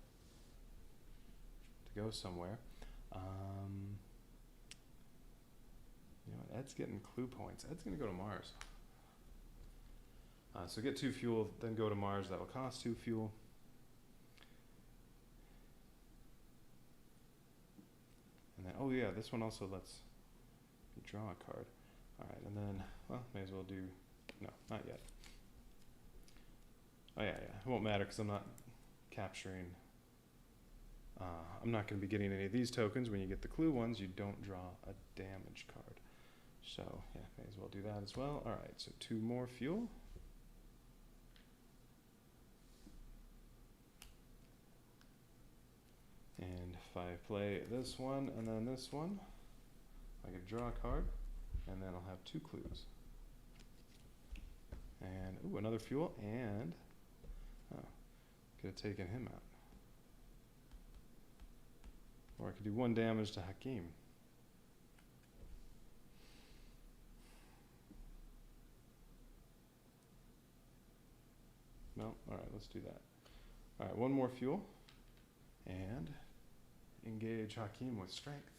to go somewhere. You know what, Ed's getting clue points. Ed's going to go to Mars. So get 2 fuel, then go to Mars. That will cost 2 fuel. And then, oh yeah, this one also lets you draw a card. Alright, and then, well, may as well do, no, not yet. Oh yeah, it won't matter because I'm not capturing, I'm not going to be getting any of these tokens. When you get the clue ones, you don't draw a damage card. So, yeah, may as well do that as well. Alright, so 2 more fuel. And if I play this one and then this one, I could draw a card, and then I'll have 2 clues. And, ooh, another fuel, and, oh, could have taken him out. Or I could do 1 damage to Hakim. No? Alright, let's do that. Alright, 1 more fuel, and engage Hakim with strength.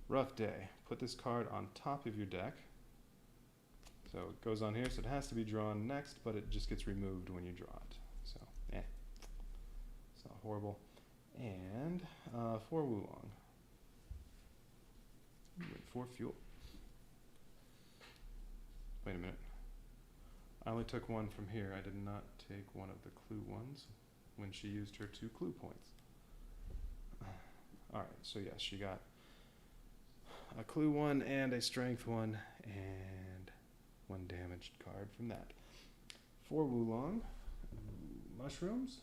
Rough day. Put this card on top of your deck. So it goes on here, so it has to be drawn next, but it just gets removed when you draw it. So, it's not horrible. And 4 Wulong. 4 fuel. Wait a minute. I only took 1 from here. I did not take one of the clue ones when she used her 2 clue points. Alright, so yes, she got a clue 1 and a strength 1 and 1 damaged card from that. 4 Wulong. Mushrooms.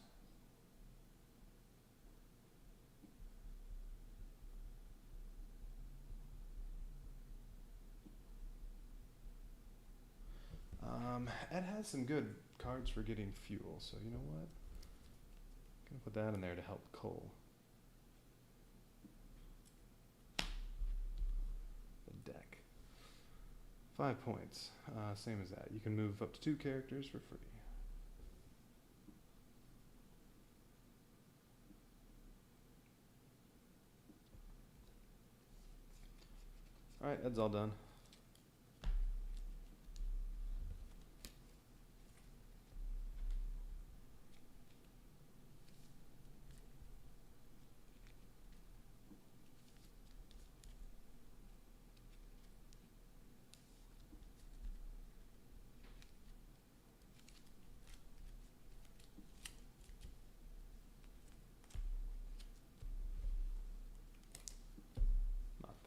has some good cards for getting fuel, so you know what? I'm gonna put that in there to help coal. The deck. 5 points. Same as that. You can move up to 2 characters for free. Alright, that's all done.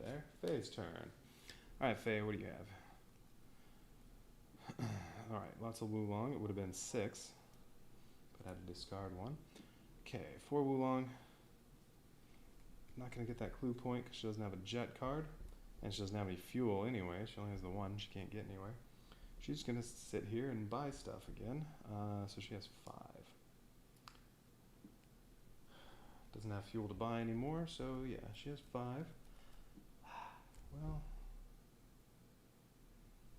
There. Faye's turn. Alright, Faye, what do you have? Alright, lots of Wulong. It would have been 6, but I had to discard 1. Okay, 4 Wulong. Not going to get that clue point because she doesn't have a jet card, and she doesn't have any fuel anyway. She only has the 1. She can't get anywhere. She's going to sit here and buy stuff again. So she has 5. Doesn't have fuel to buy anymore, so yeah, she has 5. Well,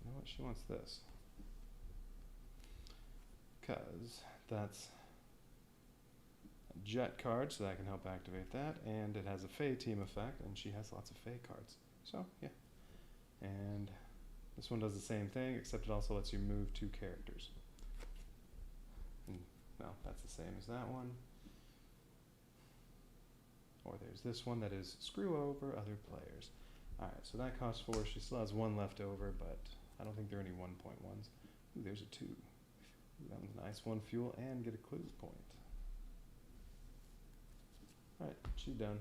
you know what? She wants this. Because that's a jet card, so that can help activate that. And it has a Fae team effect, and she has lots of Fae cards. So, yeah. And this one does the same thing, except it also lets you move 2 characters. And, no, that's the same as that one. Or there's this one that is screw over other players. Alright, so that costs 4. She still has 1 left over, but I don't think there are any 1.1s. Ooh, there's a 2. Ooh, that one's nice. 1 fuel and get a clue point. Alright, she's done.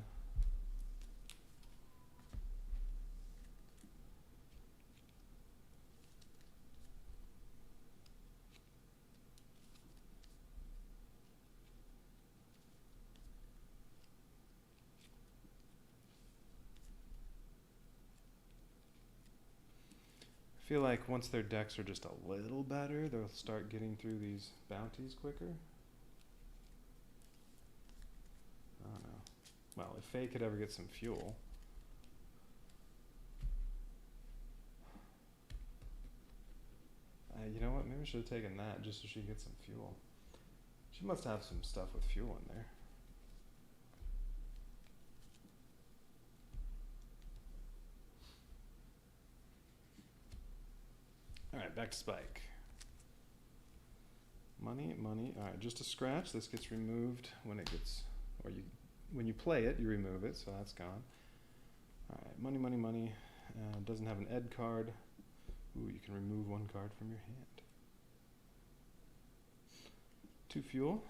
I feel like once their decks are just a little better, they'll start getting through these bounties quicker. I don't know. Well, if Faye could ever get some fuel. You know what? Maybe I should have taken that just so she gets some fuel. She must have some stuff with fuel in there. Alright, back to Spike. Money, money. Alright, just a scratch. This gets removed when it gets, or when you play it, you remove it, so that's gone. Alright, money, money, money. Doesn't have an Ed card. Ooh, you can remove 1 card from your hand. 2 fuel.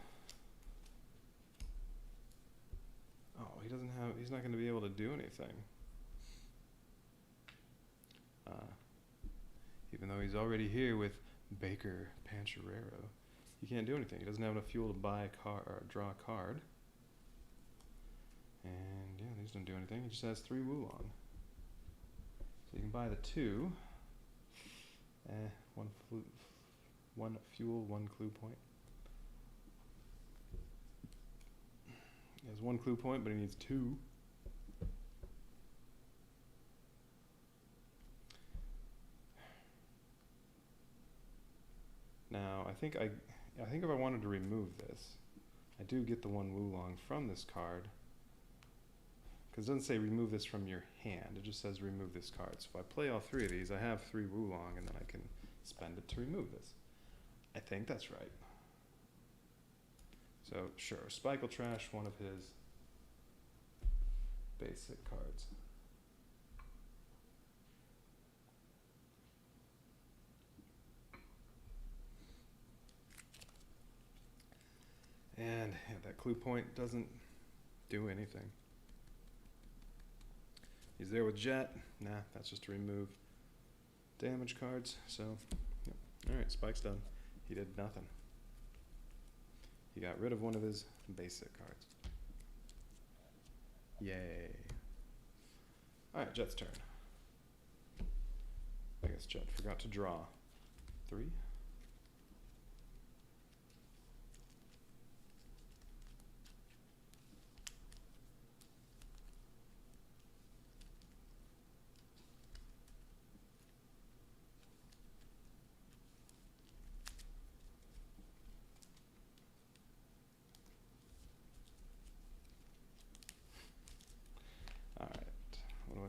Oh, he's not going to be able to do anything. Even though he's already here with Baker Pancherero. He can't do anything. He doesn't have enough fuel to buy a card or draw a card. And yeah, these don't do anything. He just has 3 Wulong. So you can buy the 2. 1 fuel, 1 clue point. He has 1 clue point, but he needs 2. Now, I think if I wanted to remove this, I do get the 1 Wulong from this card. Because it doesn't say remove this from your hand, it just says remove this card. So if I play all 3 of these, I have 3 Wulong, and then I can spend it to remove this. I think that's right. So, sure, Spike will trash one of his basic cards. And yeah, that clue point doesn't do anything. He's there with Jet. Nah, that's just to remove damage cards. So, yep. Alright, Spike's done. He did nothing. He got rid of one of his basic cards. Yay. Alright, Jet's turn. I guess Jet forgot to draw. 3.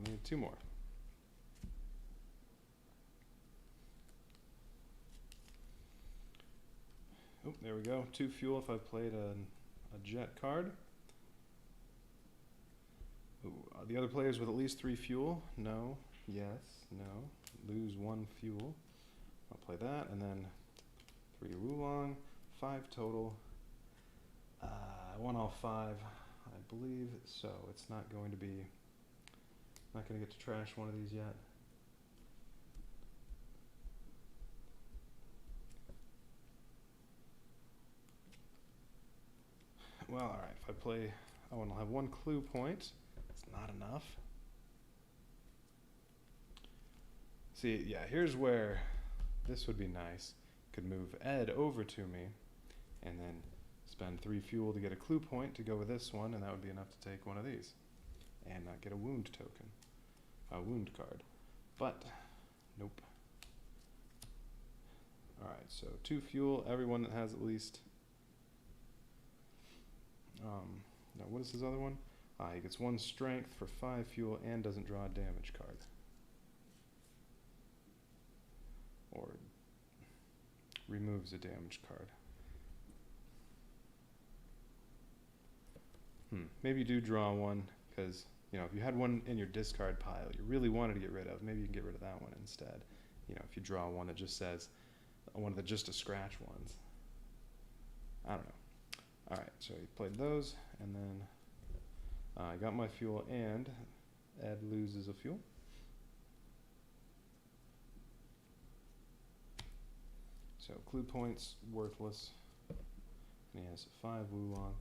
I need 2 more. Oh, there we go. 2 fuel if I've played a jet card. Ooh, the other players with at least 3 fuel? No. Yes. No. Lose 1 fuel. I'll play that, and then 3 Wulong, 5 total. I won all 5, I believe, so it's not going to be. Not going to get to trash one of these yet. Well, alright, if I play, I want to have 1 clue point. It's not enough. See, yeah, here's where this would be nice. Could move Ed over to me, and then spend 3 fuel to get a clue point to go with this one, and that would be enough to take one of these. And not get a wound token. A wound card. But, nope. Alright, so 2 fuel, everyone that has at least... now what is his other one? He gets 1 strength for 5 fuel and doesn't draw a damage card. Or removes a damage card. Maybe you do draw one, because, you know, if you had one in your discard pile you really wanted to get rid of, maybe you can get rid of that one instead. You know, if you draw one that just says, one of the just a scratch ones. I don't know. Alright, so he played those, and then I got my fuel, and Ed loses a fuel. So clue points, worthless. And he has 5 Wulong.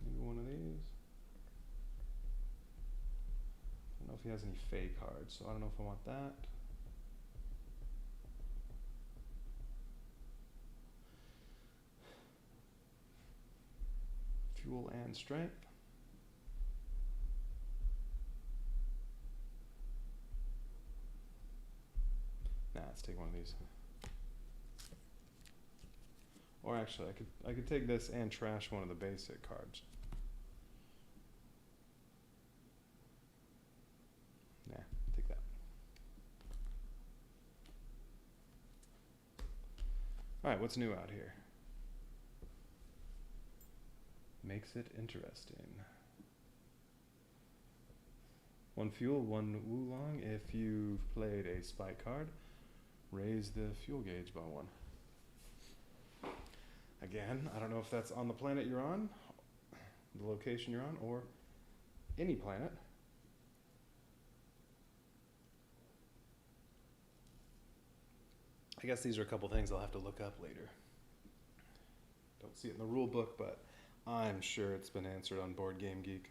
Maybe one of these. I don't know if he has any Fey cards, so I don't know if I want that. Fuel and strength. Nah, let's take one of these. Or actually, I could take this and trash one of the basic cards. Nah, take that. Alright, what's new out here? Makes it interesting. 1 fuel, 1 Wulong. If you've played a spike card, raise the fuel gauge by 1. Again, I don't know if that's on the planet you're on, the location you're on, or any planet. I guess these are a couple things I'll have to look up later. Don't see it in the rule book, but I'm sure it's been answered on Board Game Geek.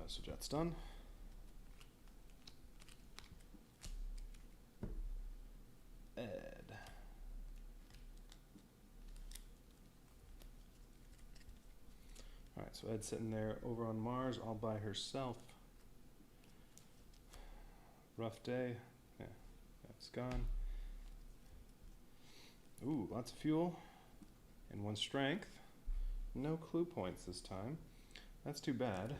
So Jet's done. Ed. Alright, so Ed's sitting there over on Mars all by herself. Rough day. Yeah, that's gone. Ooh, lots of fuel and 1 strength. No clue points this time. That's too bad.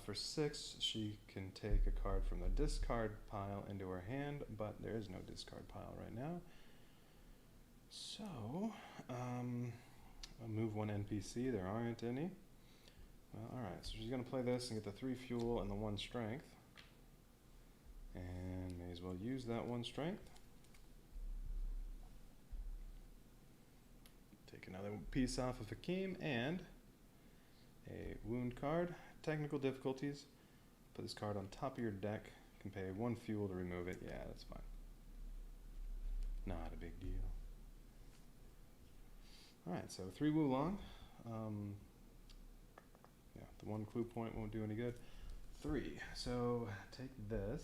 For 6, she can take a card from the discard pile into her hand, but there is no discard pile right now. So, I'll move 1 NPC. There aren't any. Well, alright, so she's going to play this and get the 3 fuel and the 1 strength. And may as well use that 1 strength. Take another piece off of Hakeem and a wound card. Technical difficulties. Put this card on top of your deck. Can pay 1 fuel to remove it. Yeah, that's fine. Not a big deal. Alright, so 3 Wulong. Yeah, the 1 clue point won't do any good. 3. So take this.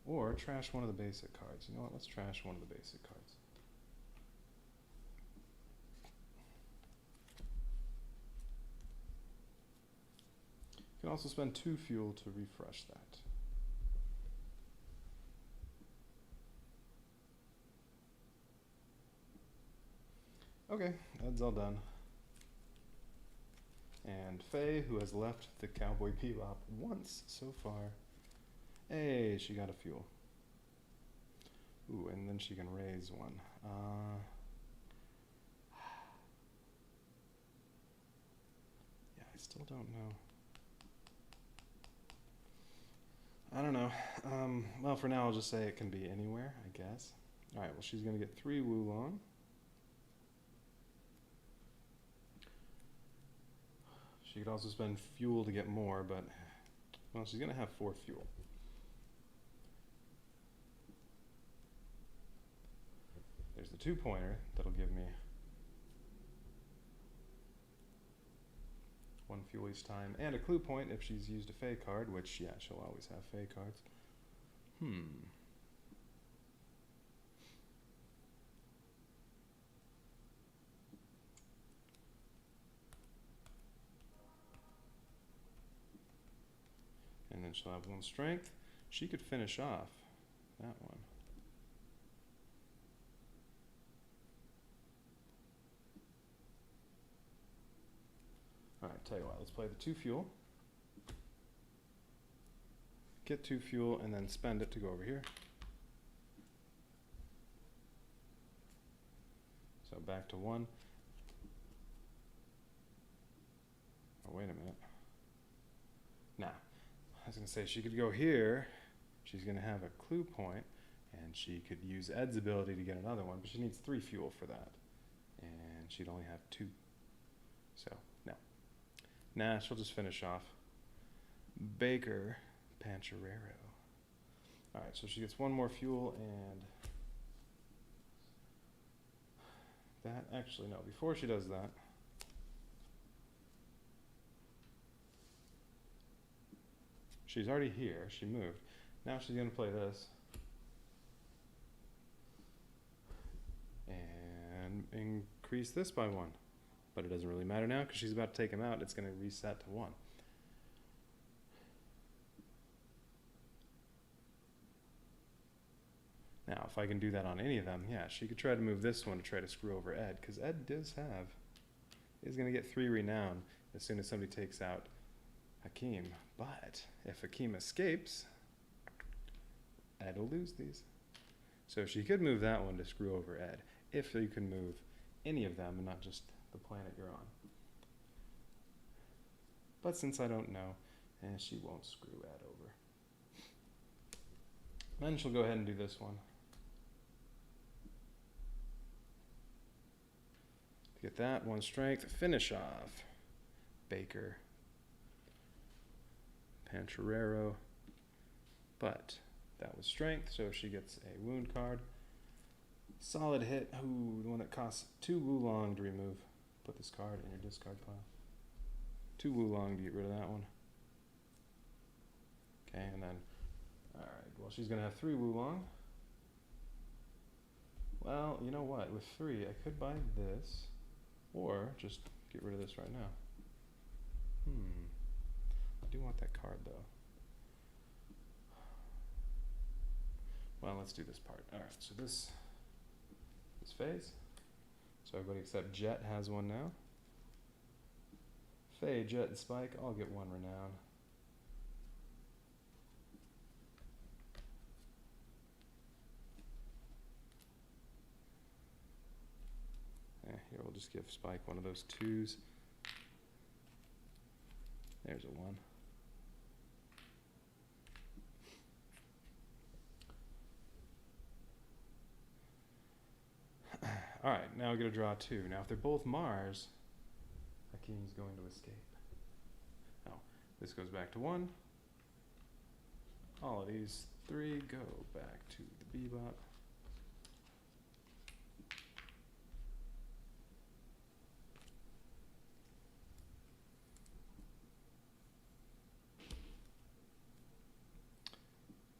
Or trash one of the basic cards. You know what? Let's trash one of the basic cards. You can also spend 2 fuel to refresh that. Okay, that's all done. And Faye, who has left the Cowboy Bebop once so far. Hey, she got a fuel. Ooh, and then she can raise one. Yeah, I still don't know. I don't know. Well, for now, I'll just say it can be anywhere, I guess. Alright, well, she's going to get 3 Wulong. She could also spend fuel to get more, but, well, she's going to have 4 fuel. There's the 2-pointer that'll give me 1 fuel each time, and a clue point if she's used a Fey card, which, yeah, she'll always have Fey cards. And then she'll have 1 strength. She could finish off that one. Alright, tell you what, let's play the 2 fuel. Get 2 fuel and then spend it to go over here. So back to 1. Oh, wait a minute. Now, I was going to say she could go here. She's going to have a clue point, and she could use Ed's ability to get another one, but she needs 3 fuel for that. And she'd only have 2. So, no. Nah, she'll just finish off. Baker Pancherero. Alright, so she gets 1 more fuel, and that, actually, no, before she does that, she's already here, she moved. Now she's going to play this. And increase this by 1. But it doesn't really matter now because she's about to take him out. It's going to reset to 1. Now, if I can do that on any of them, yeah, she could try to move this one to try to screw over Ed, because Ed is going to get 3 renown as soon as somebody takes out Hakeem. But if Hakeem escapes, Ed will lose these. So she could move that one to screw over Ed, if you can move any of them and not just the planet you're on. But since I don't know, she won't screw Ed over. Then she'll go ahead and do this one. To get that, 1 strength, finish off. Baker Pancherero. But that was strength, so she gets a wound card. Solid hit. Ooh, the one that costs 2 Wulong to remove. Put this card in your discard pile. 2 Wulong to get rid of that one. Okay, and then, alright, well, she's going to have 3 Wulong. Well, you know what? With 3, I could buy this, or just get rid of this right now. I do want that card, though. Well, let's do this part. Alright, so this phase. So everybody except Jet has 1 now. Faye, Jet, and Spike all get 1 renown. Here we'll just give Spike one of those 2s. There's a 1. Alright, now we get to draw 2. Now if they're both Mars, Hakeem's going to escape. Now, this goes back to 1. All of these 3 go back to the Bebop.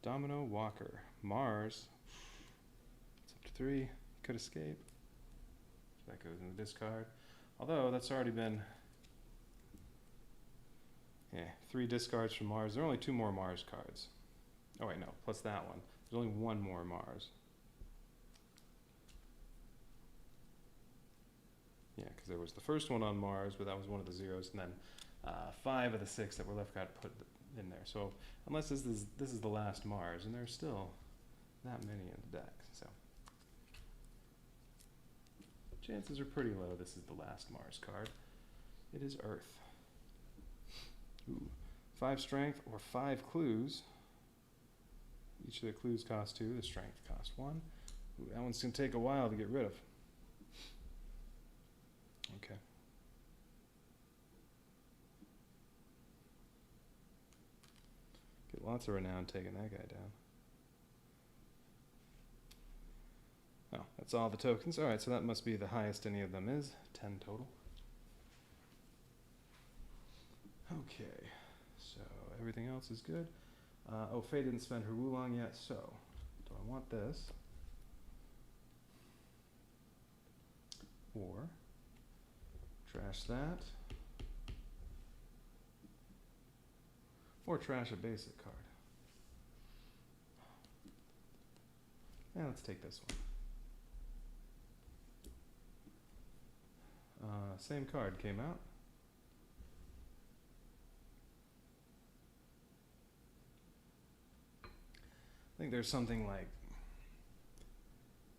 Domino Walker. Mars. It's up to 3. Could escape. So that goes in the discard. Although that's already been 3 discards from Mars. There are only 2 more Mars cards. Oh wait, no, plus that one. There's only 1 more Mars. there was the first one on Mars, but that was one of the zeros, and then 5 of the 6 that were left got put in there. So unless this is the last Mars, and there's still that many in the deck, so chances are pretty low this is the last Mars card. It is Earth. Ooh. 5 strength or 5 clues. Each of the clues cost 2, the strength cost 1. Ooh, that one's going to take a while to get rid of. Okay. Get lots of renown taking that guy down. Oh, that's all the tokens. Alright, so that must be the highest any of them is. 10 total. Okay, so everything else is good. Oh, Faye didn't spend her Wulong yet, so do I want this? Or trash that? Or trash a basic card? Yeah, let's take this one. Same card came out. I think there's something like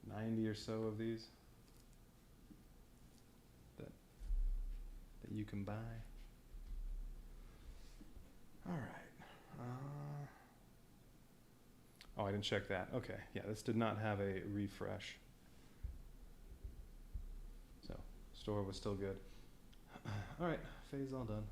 90 or so of these that you can buy. All right. Oh, I didn't check that. Okay, yeah, this did not have a refresh. So, store was still good. All right, phase all done.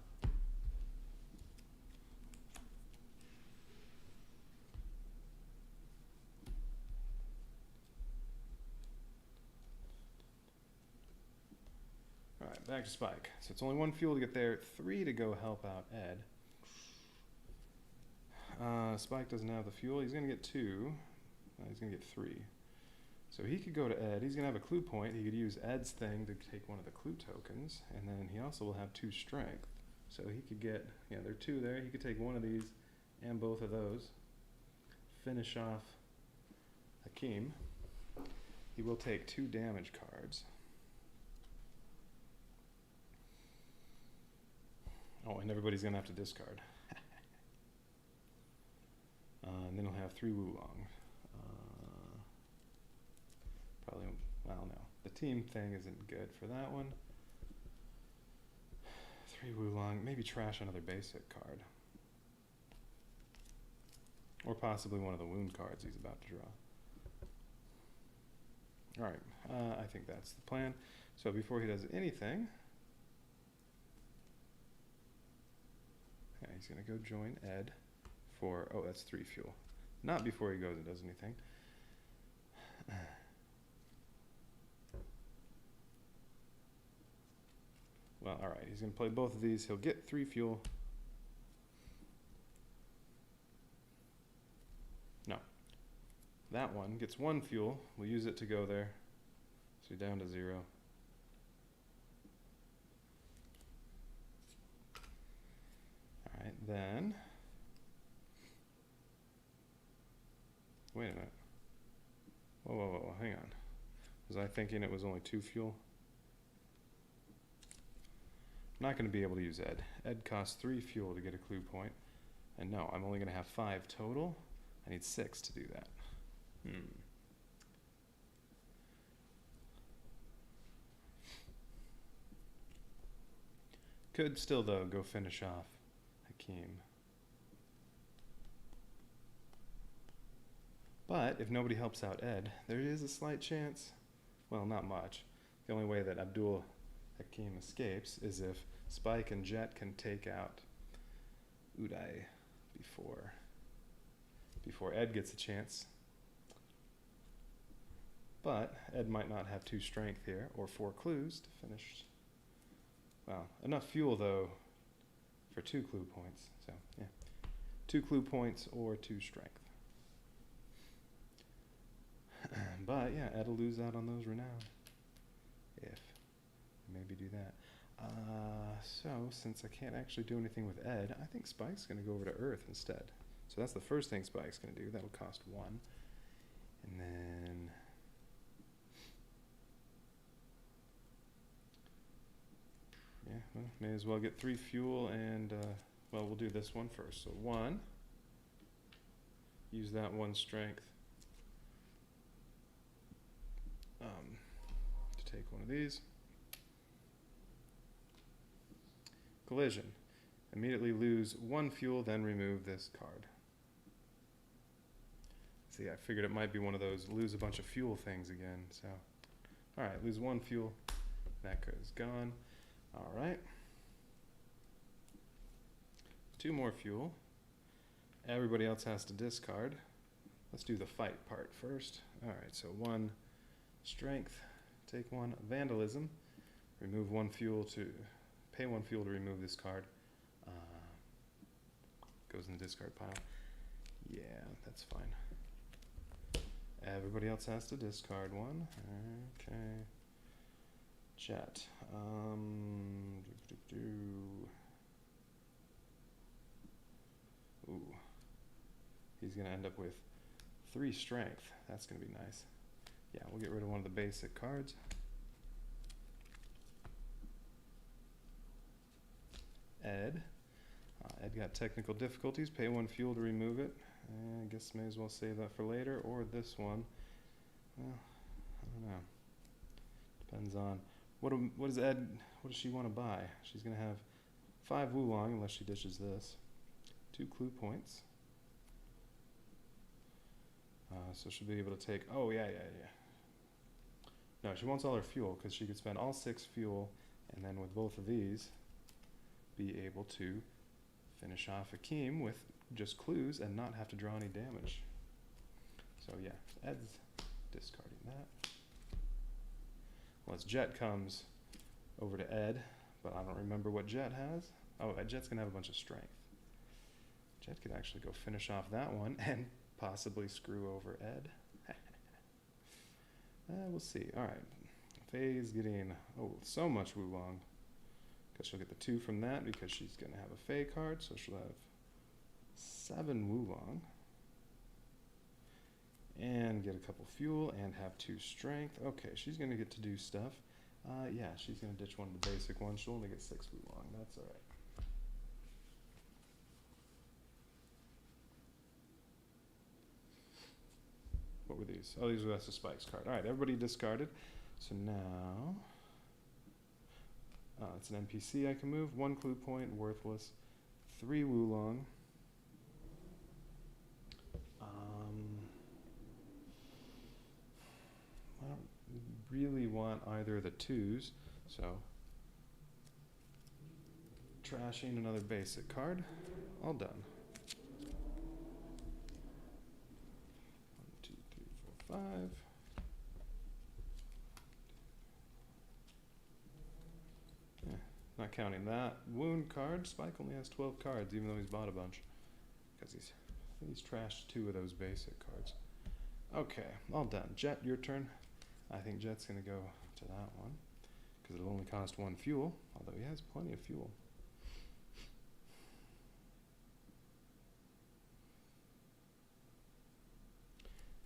All right, back to Spike. So it's only 1 fuel to get there, 3 to go help out Ed. Spike doesn't have the fuel. He's going to get 2. He's going to get 3. So he could go to Ed. He's going to have a clue point. He could use Ed's thing to take one of the clue tokens. And then he also will have 2 strength. So he could get, yeah, there are 2 there. He could take one of these and both of those. Finish off Hakeem. He will take 2 damage cards. Oh, and everybody's going to have to discard. And then he'll have 3 Wulong. Probably, well, no. The team thing isn't good for that one. 3 Wulong. Maybe trash another basic card. Or possibly one of the wound cards he's about to draw. Alright, I think that's the plan. So before he does anything, he's going to go join Ed for, oh, that's 3 fuel. Not before he goes and does anything. Well, alright, he's going to play both of these. He'll get 3 fuel. No. That one gets 1 fuel. We'll use it to go there. So down to 0. Alright, then wait a minute. Whoa, hang on. Was I thinking it was only 2 fuel? I'm not going to be able to use Ed. Ed costs 3 fuel to get a clue point. And no, I'm only going to have 5 total. I need 6 to do that. Could still, though, go finish off Hakeem. But if nobody helps out Ed, there is a slight chance, well, not much. The only way that Abdul Hakim escapes is if Spike and Jet can take out Uday before Ed gets a chance. But Ed might not have 2 strength here, or 4 clues to finish. Well, enough fuel, though, for 2 clue points. So, yeah. 2 clue points or 2 strength. But, yeah, Ed will lose out on those renown. If. Maybe do that. So, since I can't actually do anything with Ed, I think Spike's going to go over to Earth instead. So that's the first thing Spike's going to do. That'll cost 1. And then Well, may as well get 3 fuel and, well, we'll do this one first. So 1, use that 1 strength to take one of these. Collision. Immediately lose 1 fuel, then remove this card. See, I figured it might be one of those lose a bunch of fuel things again. So, alright, lose 1 fuel. That card is gone. Alright. 2 more fuel. Everybody else has to discard. Let's do the fight part first. Alright, so 1 strength, take 1 vandalism, remove 1 fuel to, pay 1 fuel to remove this card. Goes in the discard pile. Yeah, that's fine. Everybody else has to discard 1. Okay. Jet. Ooh. He's going to end up with 3 strength. That's going to be nice. Yeah, we'll get rid of one of the basic cards. Ed. Ed got technical difficulties. Pay 1 fuel to remove it. I guess may as well save that for later. Or this one. Well, I don't know. Depends on what does Ed? What does she want to buy? She's gonna have 5 Wulong unless she dishes this. 2 clue points. So she'll be able to take. Oh yeah. No, she wants all her fuel because she could spend all 6 fuel, and then with both of these, be able to finish off Akeem with just clues and not have to draw any damage. So yeah, Ed's discarding that. Well, as Jet comes over to Ed, but I don't remember what Jet has. Oh, Jet's gonna have a bunch of strength. Jet could actually go finish off that one and possibly screw over Ed. We'll see. Alright. Faye's getting, so much Wulong. Because she'll get the 2 from that because she's going to have a Faye card, so she'll have 7 Wulong. And get a couple fuel and have 2 strength. Okay, she's going to get to do stuff. Yeah, she's going to ditch one of the basic ones. She'll only get 6 Wulong. That's alright. What were these? Oh, these were that's a Spikes card. Alright, everybody discarded. So now, it's an NPC I can move. 1 clue point, worthless. 3 Wulong. I don't really want either of the 2s, so trashing another basic card. All done. 1, 2, 3, 4, 5. Not counting that wound card. Spike only has 12 cards, even though he's bought a bunch. Because he's trashed 2 of those basic cards. Okay, all done. Jet, your turn. I think Jet's going to go to that one. Because it'll only cost 1 fuel, although he has plenty of fuel.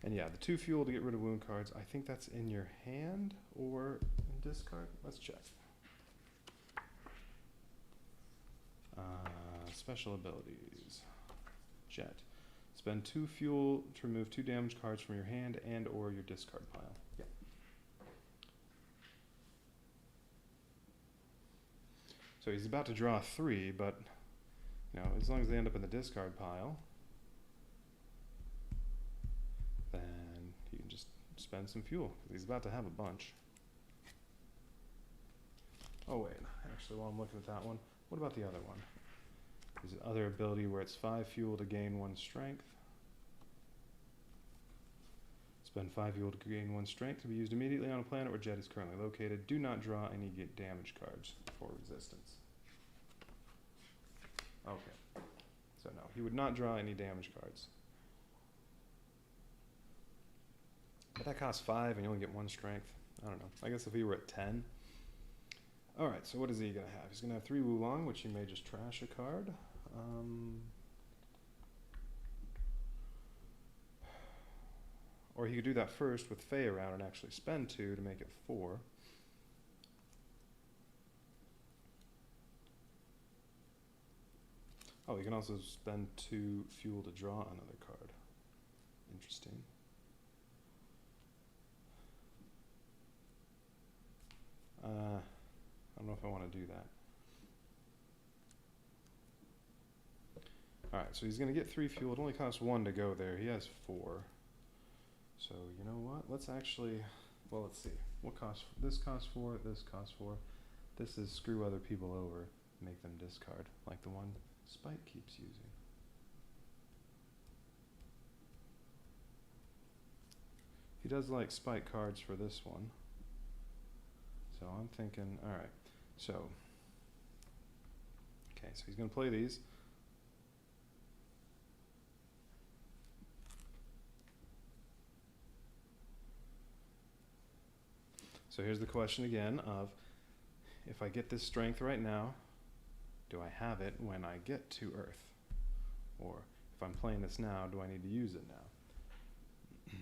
And yeah, the 2 fuel to get rid of wound cards. I think that's in your hand or in discard. Let's check. Special abilities. Jet. Spend 2 fuel to remove 2 damage cards from your hand and or your discard pile. Yeah. So he's about to draw 3, but as long as they end up in the discard pile, then he can just spend some fuel. He's about to have a bunch. Oh wait, actually while I'm looking at that one, what about the other one? There's the other ability where it's 5 fuel to gain 1 strength. Spend 5 fuel to gain 1 strength to be used immediately on a planet where Jet is currently located. Do not draw any damage cards for resistance. Okay. So no, he would not draw any damage cards. But that costs 5 and you only get 1 strength. I don't know. I guess if he were at 10. Alright, so what is he going to have? He's going to have 3 Wulong, which he may just trash a card. Or he could do that first with Faye around and actually spend 2 to make it 4. Oh, you can also spend 2 fuel to draw another card. Interesting. I don't know if I want to do that. Alright, so he's going to get 3 fuel. It only costs 1 to go there. He has 4. So, you know what? Let's actually... Well, let's see. What costs... This costs 4. This costs 4. This is screw other people over. Make them discard. Like the one Spike keeps using. He does like Spike cards for this one. So I'm thinking... Alright. So... Okay, so he's going to play these. So here's the question again of, if I get this strength right now, do I have it when I get to Earth? Or if I'm playing this now, do I need to use it now?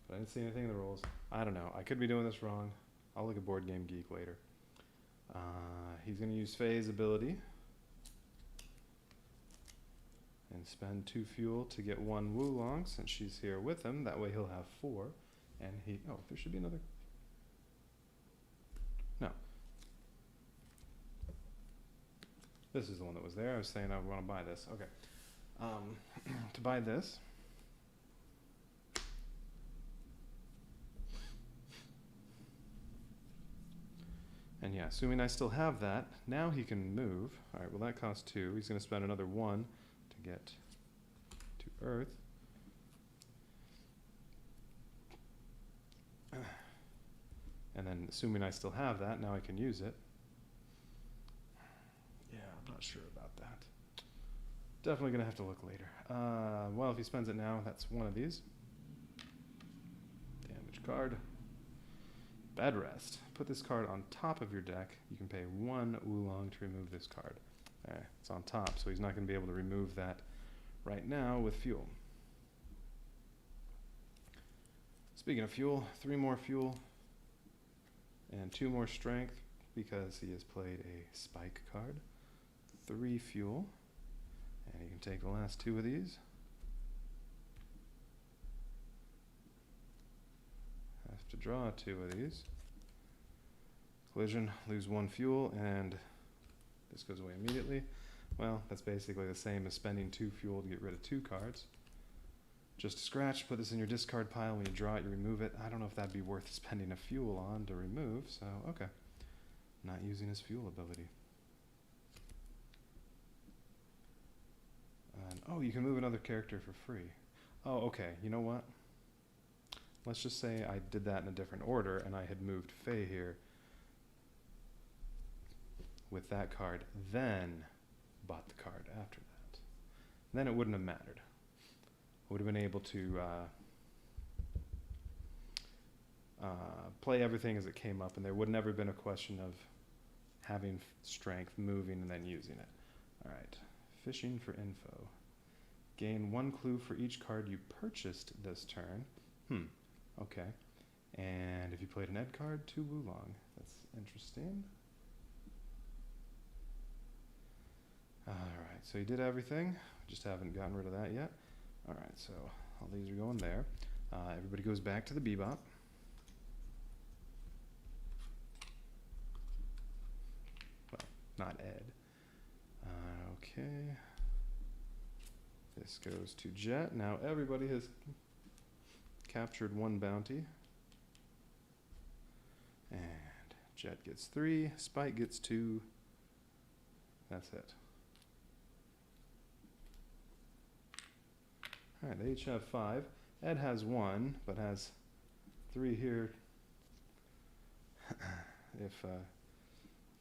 But I didn't see anything in the rules. I don't know. I could be doing this wrong. I'll look at Board Game Geek later. He's going to use Faye's ability. And spend 2 fuel to get 1 Wulong since she's here with him. That way he'll have 4. And he... Oh, there should be another... No. This is the one that was there. I was saying I want to buy this. Okay. To buy this... And yeah, assuming I still have that, now he can move. Alright, well that costs 2. He's going to spend another 1 to get to Earth. And then assuming I still have that, now I can use it. Yeah, I'm not sure about that. Definitely going to have to look later. Well, if he spends it now, that's one of these. Damage card. Bed Rest. Put this card on top of your deck. You can pay 1 Wulong to remove this card. It's on top, so he's not going to be able to remove that right now with fuel. Speaking of fuel, 3 more fuel and 2 more strength because he has played a Spike card. 3 fuel, and you can take the last 2 of these. Have to draw 2 of these. Collision, lose 1 fuel, and this goes away immediately. Well, that's basically the same as spending 2 fuel to get rid of 2 cards. Just a scratch, put this in your discard pile. When you draw it, you remove it. I don't know if that'd be worth spending a fuel on to remove, so okay. Not using his fuel ability. And, oh, you can move another character for free. Oh, okay, you know what? Let's just say I did that in a different order and I had moved Faye here with that card, then bought the card after that. Then it wouldn't have mattered. I would have been able to play everything as it came up, and there would never have been a question of having strength, moving, and then using it. Alright, fishing for info. Gain 1 clue for each card you purchased this turn. Okay. And if you played an Ed card, 2 Wulong. That's interesting. Alright, so you did everything. Just haven't gotten rid of that yet. Alright, so all these are going there. Everybody goes back to the Bebop. Well, not Ed. Okay. This goes to Jet. Now everybody has captured 1 bounty. And Jet gets 3. Spike gets 2. That's it. Alright, they each have 5. Ed has 1, but has 3 here.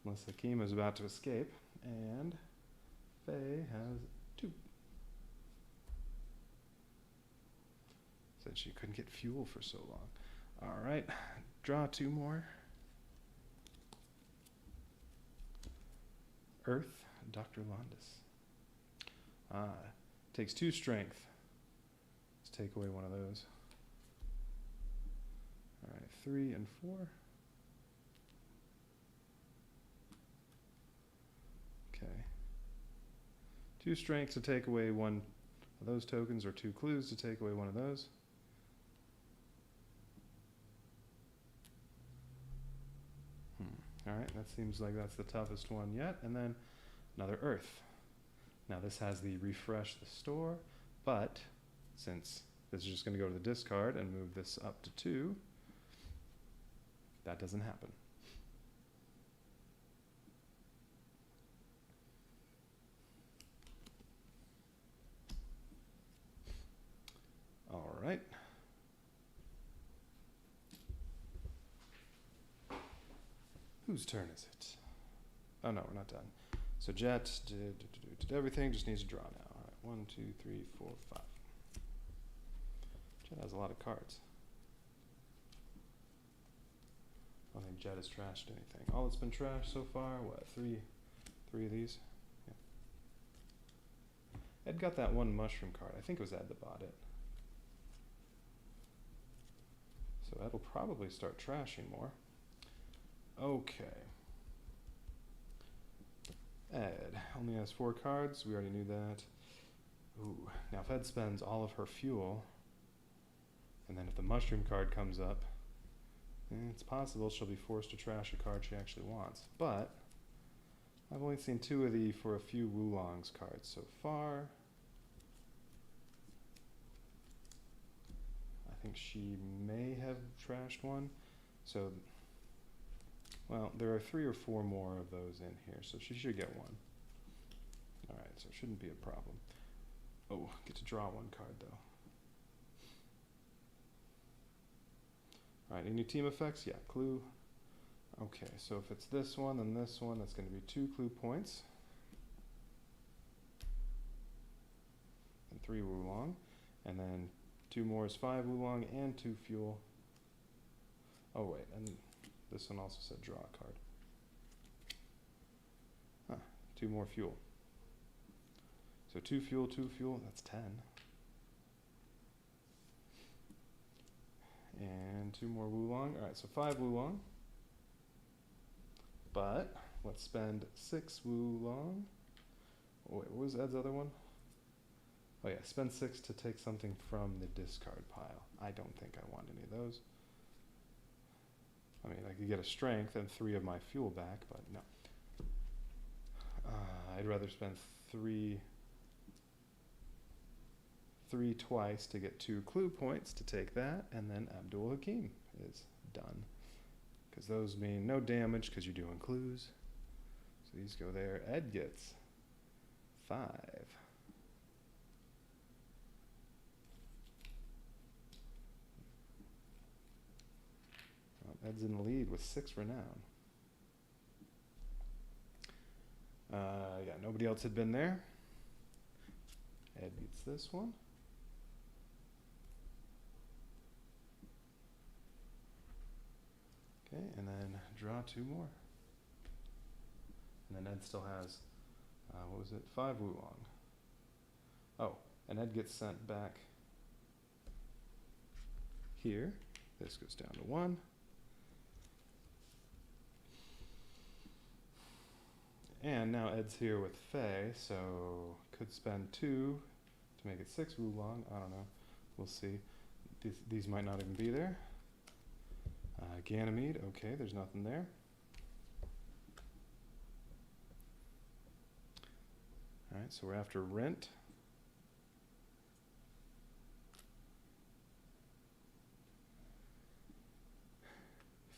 Unless Hakeem is about to escape. And Faye has 2. Said she couldn't get fuel for so long. Alright, draw 2 more. Earth, Dr. Landis. Takes 2 strength. Let's take away one of those. Alright, 3 and 4. 2 strength to take away one of those tokens, or 2 clues to take away one of those. Alright, that seems like that's the toughest one yet. And then another earth. Now this has the refresh the store, but since this is just going to go to the discard and move this up to 2, that doesn't happen. All right. Whose turn is it? Oh no, we're not done. So Jet did everything, just needs to draw now. All right, 1, 2, 3, 4, 5. Jet has a lot of cards. I don't think Jet has trashed anything. All that's been trashed so far, what, 3 of these? Yeah. Ed got that one mushroom card. I think it was Ed that bought it. So Ed will probably start trashing more. Okay. Ed only has 4 cards. We already knew that. Ooh. Now if Ed spends all of her fuel, and then if the mushroom card comes up, it's possible she'll be forced to trash a card she actually wants. But I've only seen 2 of the for a few Wulong's cards so far. I think she may have trashed one. So, well, there are 3 or 4 more of those in here, so she should get one. Alright, so it shouldn't be a problem. Oh, get to draw 1 card though. Alright, any team effects? Yeah, clue. Okay, so if it's this one and this one, that's going to be 2 clue points. And 3 Wulong. And then 2 more is 5 Wulong and 2 fuel. Oh wait, and this one also said draw a card. Huh, 2 more fuel. So 2 fuel, that's 10. And 2 more Wulong. Alright, so 5 Wulong. But let's spend 6 Wulong. Oh, wait, what was Ed's other one? Oh yeah, spend 6 to take something from the discard pile. I don't think I want any of those. I mean, I could get a strength and 3 of my fuel back, but no. I'd rather spend 3 twice to get 2 clue points to take that, and then Abdul Hakim is done. Because those mean no damage because you're doing clues. So these go there. Ed gets 5. Ed's in the lead with 6 renown. Yeah, nobody else had been there. Ed gets this one. Okay, and then draw 2 more. And then Ed still has, what was it, 5 Wulong. Oh, and Ed gets sent back here. This goes down to 1. And now Ed's here with Faye, so could spend 2 to make it 6 Wulong. I don't know. We'll see. These might not even be there. Ganymede, okay, there's nothing there. Alright, so we're after rent.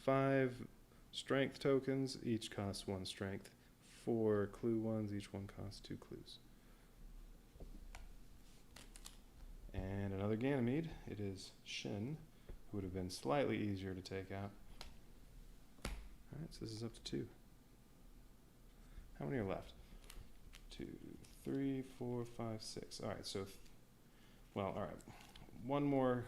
Five strength tokens, each cost 1 strength. 4 clue ones, each one costs 2 clues. And another Ganymede. It is Shin, who would have been slightly easier to take out. Alright, so this is up to 2. How many are left? 2, 3, 4, 5, 6. Alright, so, well, alright. One more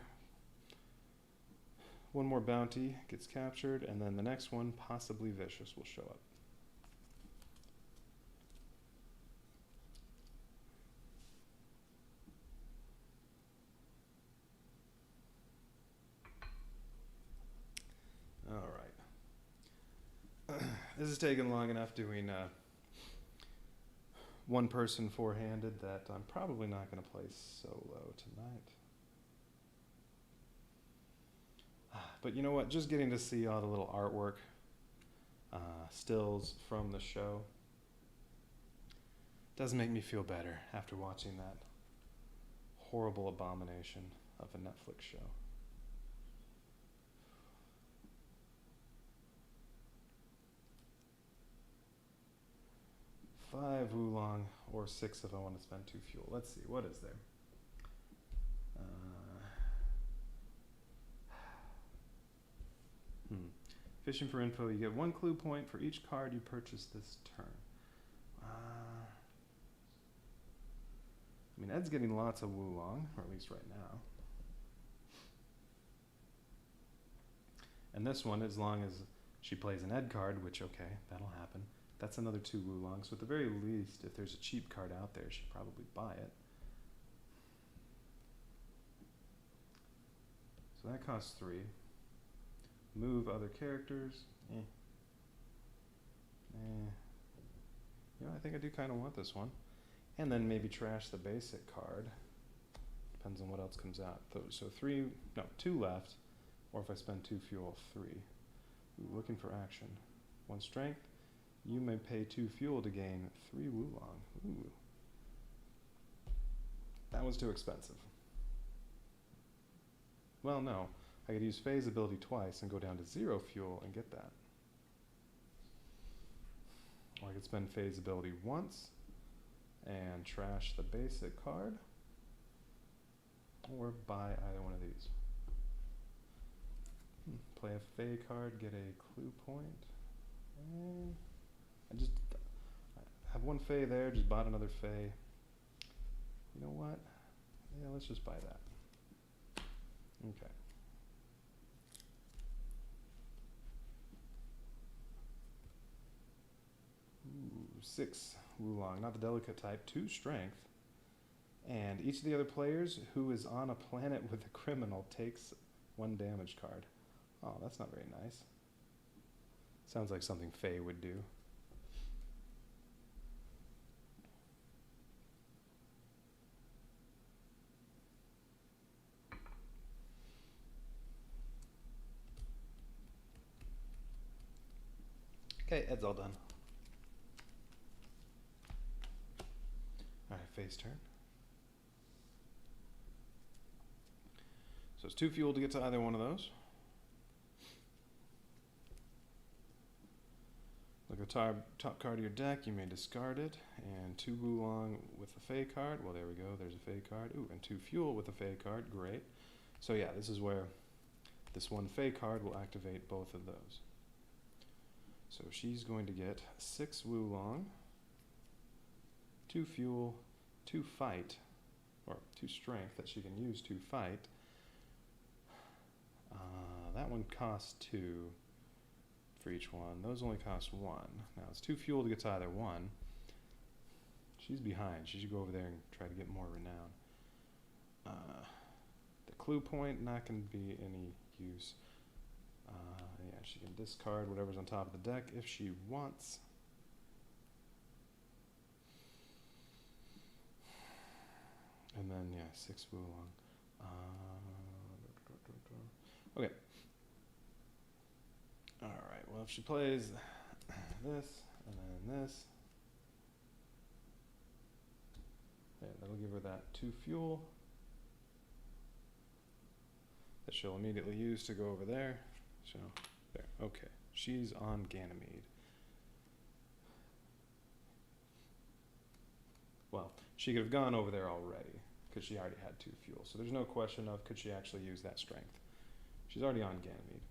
bounty gets captured, and then the next one, possibly Vicious, will show up. This is taking long enough doing one person four-handed that I'm probably not going to play solo tonight. But you know what? Just getting to see all the little artwork, stills from the show, does make me feel better after watching that horrible abomination of a Netflix show. Five Wulong or 6 if I want to spend 2 fuel. Let's see, what is there? Fishing for info, you get 1 clue point for each card you purchase this turn. I mean, Ed's getting lots of Wulong, or at least right now. And this one, as long as she plays an Ed card, which, okay, that'll happen, that's another 2 Wulong. So at the very least, if there's a cheap card out there, she'd probably buy it. So that costs 3. Move other characters. You know, I think I do kind of want this one. And then maybe trash the basic card. Depends on what else comes out. So 2 left. Or if I spend 2 fuel, 3. Ooh, looking for action. 1 strength. You may pay 2 fuel to gain 3 Wulong. Ooh. That was too expensive. Well, no. I could use Faye's ability twice and go down to 0 fuel and get that. Or I could spend Faye's ability once and trash the basic card. Or buy either one of these. Play a Faye card, get a clue point. I have 1 Faye there, just bought another Faye. You know what? Yeah, let's just buy that. Okay. Ooh, 6 Wulong, not the delicate type, 2 strength. And each of the other players who is on a planet with a criminal takes 1 damage card. Oh, that's not very nice. Sounds like something Faye would do. Okay, Ed's all done. Alright, Faye's turn. So it's 2 fuel to get to either one of those. Look at the top card of your deck, you may discard it, and 2 Wulong with a Faye card. Well, there we go, there's a Faye card. Ooh, and 2 fuel with a Faye card, great. So yeah, this is where this 1 Faye card will activate both of those. So she's going to get 6 Wulong, 2 fuel, 2 fight, or 2 strength that she can use to fight. That one costs 2 for each one. Those only cost 1. Now it's 2 fuel to get to either one. She's behind. She should go over there and try to get more renown. The clue point, not going to be any use. Yeah, she can discard whatever's on top of the deck if she wants. And then, yeah, 6 Wulong. Okay. Alright, well, if she plays this, and then this, yeah, that'll give her that 2 fuel that she'll immediately use to go over there. So, there, okay. She's on Ganymede. Well, she could have gone over there already, because she already had 2 fuel. So there's no question of could she actually use that strength. She's already on Ganymede.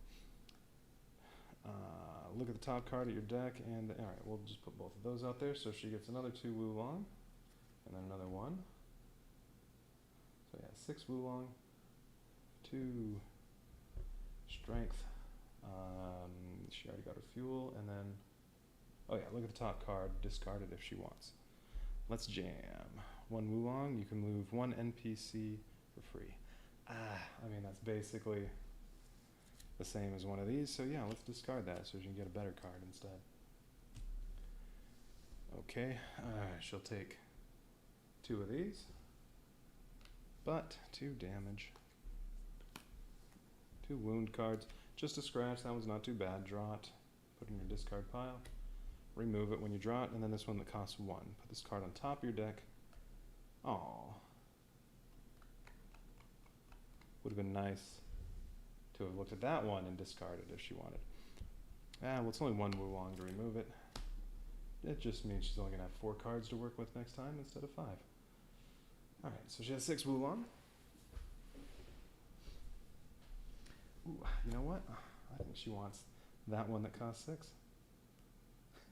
Look at the top card of your deck, and alright, we'll just put both of those out there. So she gets another 2 Wulong, and then another 1. So yeah, 6 Wulong, 2 strength. She already got her fuel, and then, oh yeah, look at the top card, discard it if she wants. Let's jam. 1 Wulong, you can move 1 NPC for free. I mean, that's basically the same as one of these, so yeah, let's discard that so you can get a better card instead. Okay, she'll take 2 of these, but 2 damage. 2 wound cards. Just a scratch, that one's not too bad. Draw it, put it in your discard pile, remove it when you draw it, and then this one that costs 1. Put this card on top of your deck. Aww. Would have been nice to have looked at that one and discarded if she wanted. Well, it's only 1 Wulong to remove it. It just means she's only going to have 4 cards to work with next time instead of 5. Alright, so she has 6 Wulong. Ooh, you know what? I think she wants that one that costs 6.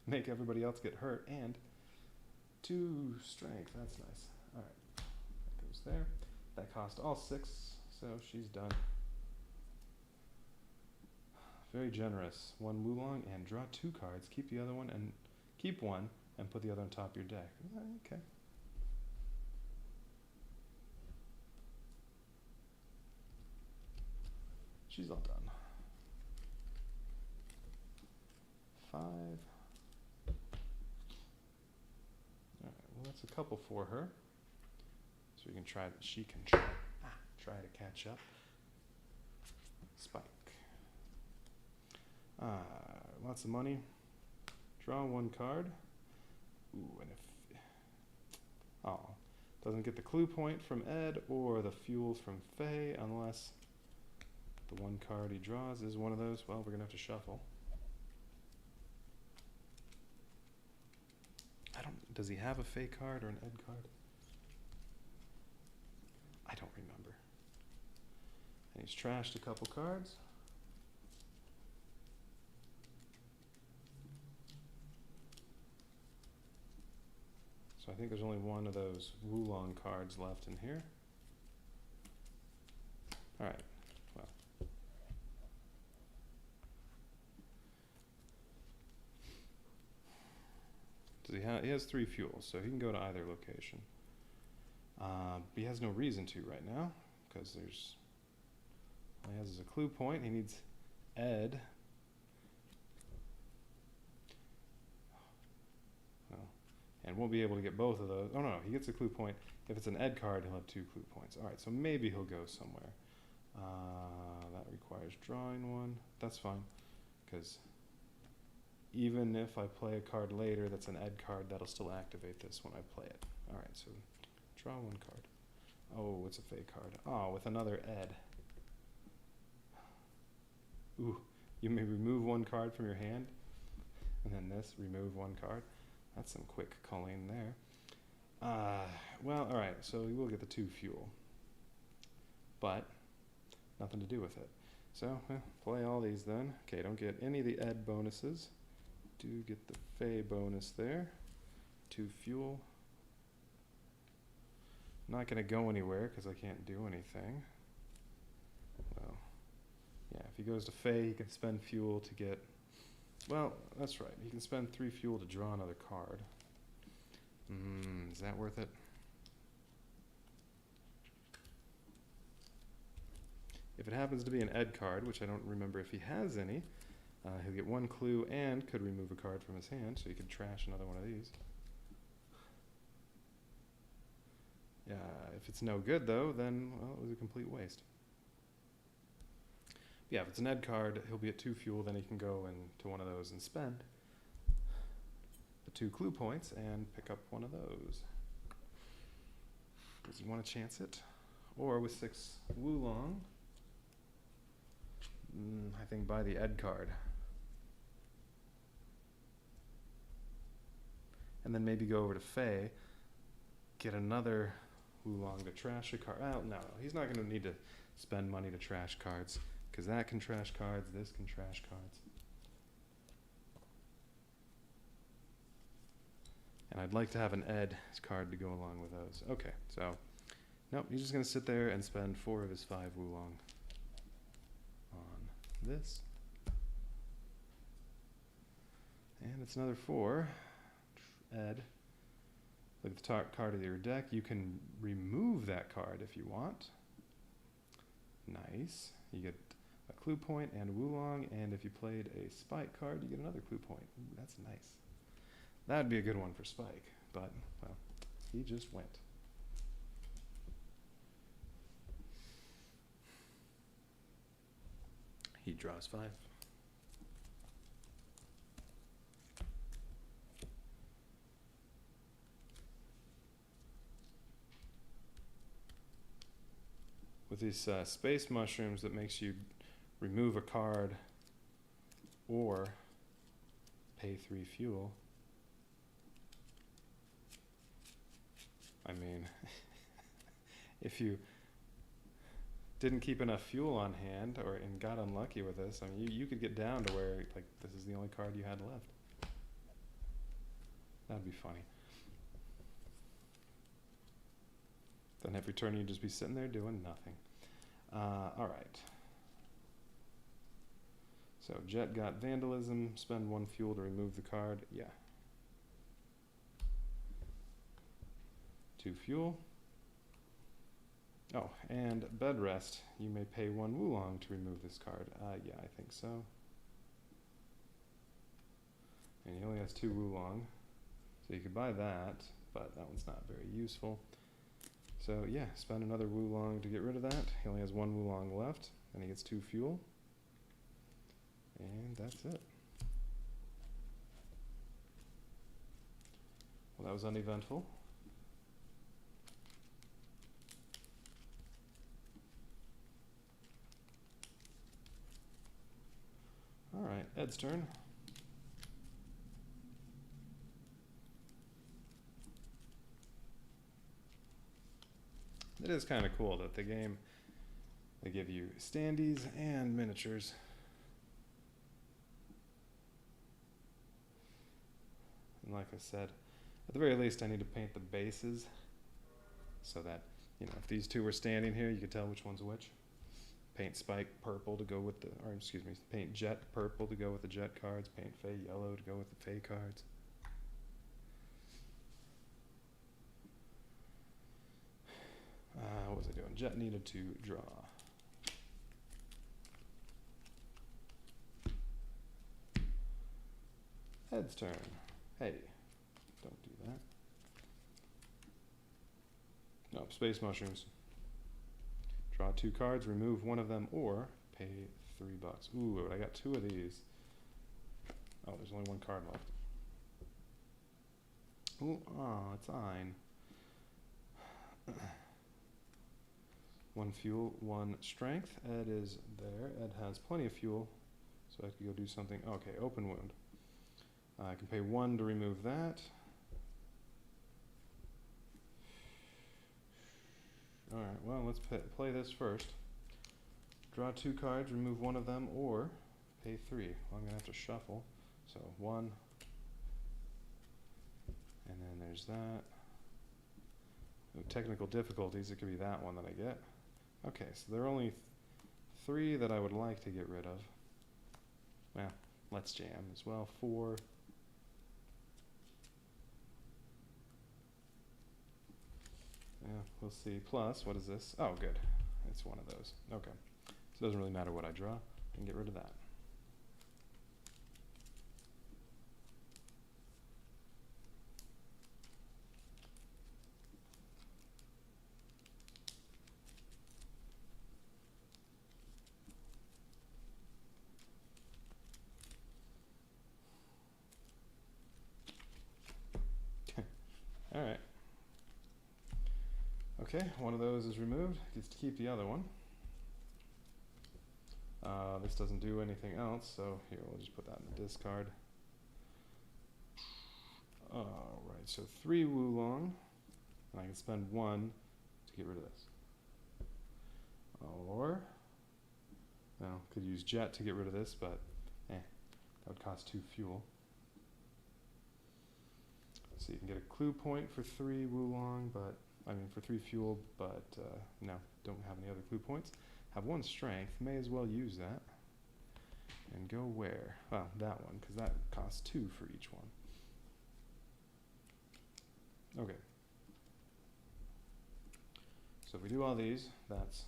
Make everybody else get hurt, and 2 strength. That's nice. Alright, that goes there. That cost all 6, so she's done. Very generous. 1 Wulong and draw 2 cards. Keep the other one and keep 1 and put the other on top of your deck. Okay. She's all done. 5. Alright, well that's a couple for her. So you can try that. She can try to catch up. Spike. Lots of money. Draw 1 card. Ooh, and if... Oh. Doesn't get the clue point from Ed or the fuel from Faye unless the 1 card he draws is one of those. Well, we're going to have to shuffle. Does he have a Faye card or an Ed card? I don't remember. And he's trashed a couple cards. So I think there's only 1 of those Wulong cards left in here. Alright, well. Does he has 3 fuels, so he can go to either location. He has no reason to right now, because all he has is a clue point. He needs Ed. And won't be able to get both of those. Oh no, he gets a clue point. If it's an Ed card, he'll have 2 clue points. Alright, so maybe he'll go somewhere. That requires drawing 1. That's fine, because even if I play a card later that's an Ed card, that'll still activate this when I play it. Alright, so draw 1 card. Oh, it's a Faye card. Oh, with another Ed. Ooh, you may remove 1 card from your hand, and then this, remove 1 card. That's some quick culling there. Well, alright, so we will get the 2 fuel. But, nothing to do with it. So, well, play all these then. Okay, don't get any of the Ed bonuses. Do get the Faye bonus there. 2 fuel. Not going to go anywhere because I can't do anything. Well, yeah, if he goes to Faye, he can spend fuel to get... Well, that's right. He can spend 3 fuel to draw another card. Is that worth it? If it happens to be an Ed card, which I don't remember if he has any, he'll get 1 clue and could remove a card from his hand, so he could trash another one of these. Yeah, if it's no good though, then, well, it was a complete waste. Yeah, if it's an Ed card, he'll be at 2 fuel, then he can go into one of those and spend the 2 clue points and pick up one of those. Does he want to chance it? Or with 6 Wulong, I think buy the Ed card. And then maybe go over to Faye, get another Wulong to trash a card. Well, no, he's not going to need to spend money to trash cards, because that can trash cards, this can trash cards. And I'd like to have an Ed card to go along with those. Okay, so, nope, he's just going to sit there and spend 4 of his 5 Wulong on this. And it's another 4. Ed. Look at the top card of your deck. You can remove that card if you want. Nice. You get a clue point and Wulong, and if you played a spike card, you get another clue point. Ooh, that's nice. That would be a good one for Spike, but, well, he just went. He draws 5. With these space mushrooms, that makes you remove a card or pay 3 fuel. I mean, if you didn't keep enough fuel on hand and got unlucky with this, I mean, you could get down to where, like, this is the only card you had left. That'd be funny. Then every turn you'd just be sitting there doing nothing. All right. So Jet got Vandalism, spend 1 fuel to remove the card. Yeah. 2 fuel. Oh, and Bed Rest. You may pay 1 Wulong to remove this card. Yeah, I think so. And he only has 2 Wulong. So you could buy that, but that one's not very useful. So yeah, spend another Wulong to get rid of that. He only has 1 Wulong left, and he gets 2 fuel. And that's it. Well, that was uneventful. All right, Ed's turn. It is kind of cool that the game, they give you standees and miniatures. And like I said, at the very least I need to paint the bases so that, you know, if these two were standing here, you could tell which one's which. Paint Spike purple to go with the, or excuse me, paint Jet purple to go with the Jet cards, paint Faye yellow to go with the Faye cards. What was I doing? Jet needed to draw. Ed's turn. Hey, don't do that. No, Space Mushrooms. Draw 2 cards, remove 1 of them, or pay $3. Ooh, I got 2 of these. Oh, there's only 1 card left. Ooh, oh, it's Ein. 1 fuel, 1 strength. Ed is there. Ed has plenty of fuel, so I could go do something. Okay, open wound. I can pay 1 to remove that. Alright, well, let's play this first. Draw 2 cards, remove 1 of them, or pay 3. Well, I'm going to have to shuffle. So 1. And then there's that. No technical difficulties, it could be that one that I get. Okay, so there are only 3 that I would like to get rid of. Well, let's jam as well. 4. Yeah, we'll see. Plus, what is this? Oh, good. It's one of those. Okay. So it doesn't really matter what I draw. I can get rid of that. All right. Okay, one of those is removed. Gets to keep the other one. This doesn't do anything else, so here, we'll just put that in the discard. Alright, so 3 Wulong, and I can spend 1 to get rid of this. Or, well, could use Jet to get rid of this, but that would cost 2 fuel. So you can get a clue point for 3 Wulong, but I mean for 3 fuel, but no, don't have any other clue points. Have 1 strength, may as well use that. And go where? Well, that one, because that costs 2 for each one. Okay. So if we do all these, that's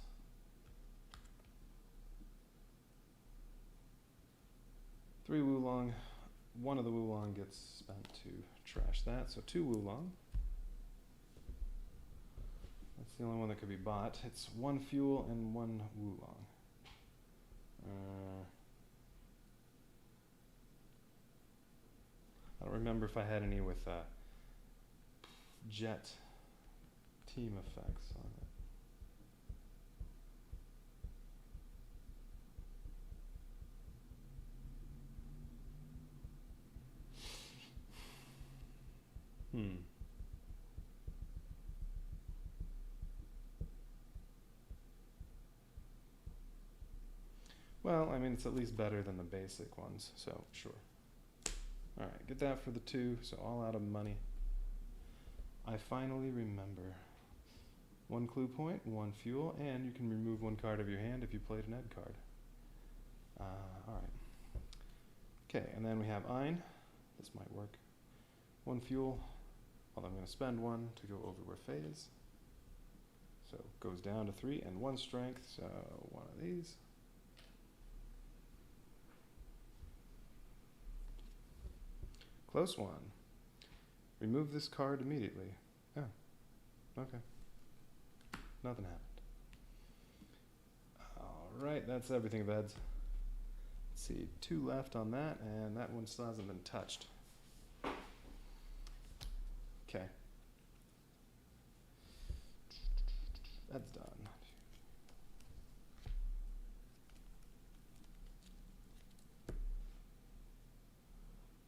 3 Wulong, one of the Wulong gets spent to trash that, so 2 Wulong. That's the only one that could be bought. It's 1 fuel and 1 Wulong. I don't remember if I had any with jet team effects on it. Well, I mean, it's at least better than the basic ones, so sure. Alright, get that for the 2, so all out of money. I finally remember. 1 clue point, 1 fuel, and you can remove 1 card of your hand if you played an Ed card. Alright. Okay, and then we have Ein. This might work. 1 fuel. Well, I'm going to spend 1 to go over where Faye is. So goes down to 3 and 1 strength, so 1 of these. Close one. Remove this card immediately. Oh, okay. Nothing happened. Alright, that's everything, Veds. Let's see, 2 left on that, and that one still hasn't been touched. Okay. That's done.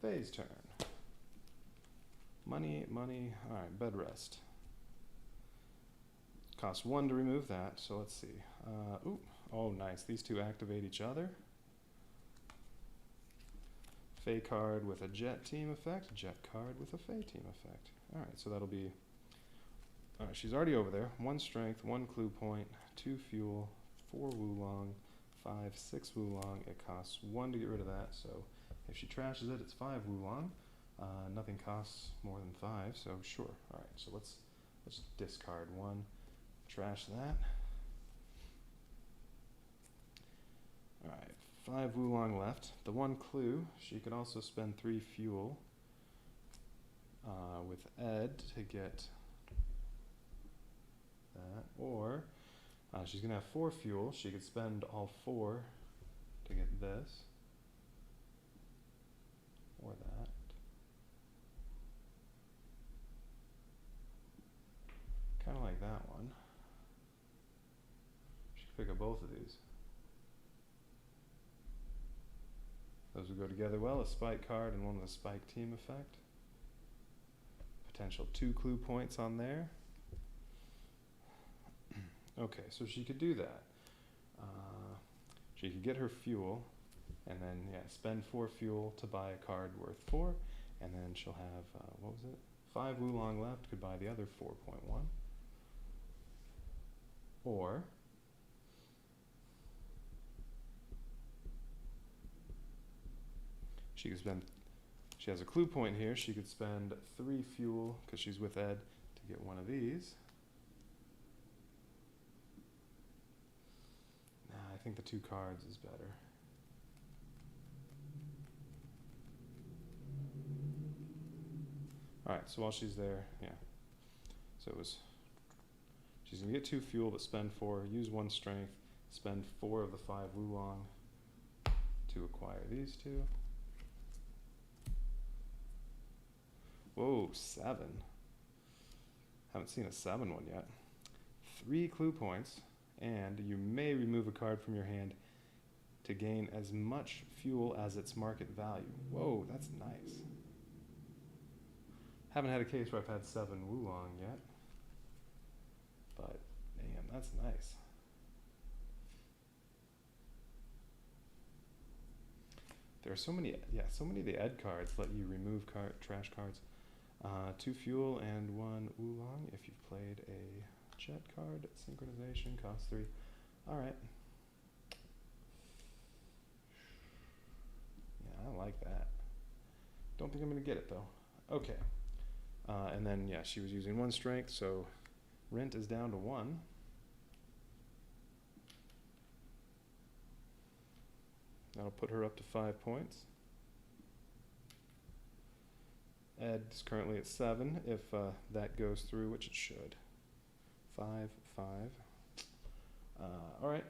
Faye's turn. Money, money. Alright, bed rest. Costs 1 to remove that, so let's see. Oh, nice. These 2 activate each other. Faye card with a jet team effect, jet card with a Faye team effect. Alright, so that'll be... Alright, she's already over there. 1 strength, 1 clue point, 2 fuel, 4 Wulong, 5, 6 Wulong. It costs 1 to get rid of that, so if she trashes it, it's 5 Wulong. Nothing costs more than 5, so sure. Alright, so let's discard 1, trash that. Alright, 5 Wulong left. The 1 clue, she could also spend 3 fuel with Ed to get that, or she's going to have 4 fuel. She could spend all 4 to get this, or that. Kind of like that one. She could pick up both of these. Those would go together well, a spike card and one with a spike team effect. Potential 2 clue points on there. Okay, so she could do that. She could get her fuel, and then spend 4 fuel to buy a card worth 4, and then she'll have, what was it? 5 Wulong left, could buy the other 4.1. Or she could spend, she has a clue point here, she could spend 3 fuel, because she's with Ed, to get one of these. Nah, I think the 2 cards is better. Alright, so while she's there, so it was, she's going to get 2 fuel, but spend 4, use 1 strength, spend 4 of the 5 Wulong to acquire these 2. Whoa, 7. Haven't seen a 7 one yet. 3 clue points, and you may remove a card from your hand to gain as much fuel as its market value. Whoa, that's nice. Haven't had a case where I've had 7 Wulong yet, but man, that's nice. There are so many, so many of the Ed cards let you remove trash cards. 2 fuel and 1 Wulong if you've played a jet card. Synchronization costs 3. Alright. Yeah, I like that. Don't think I'm going to get it though. Okay. And then, she was using 1 strength, so rent is down to 1. That'll put her up to 5 points. Ed is currently at 7. If that goes through, which it should. 5, 5. Alright.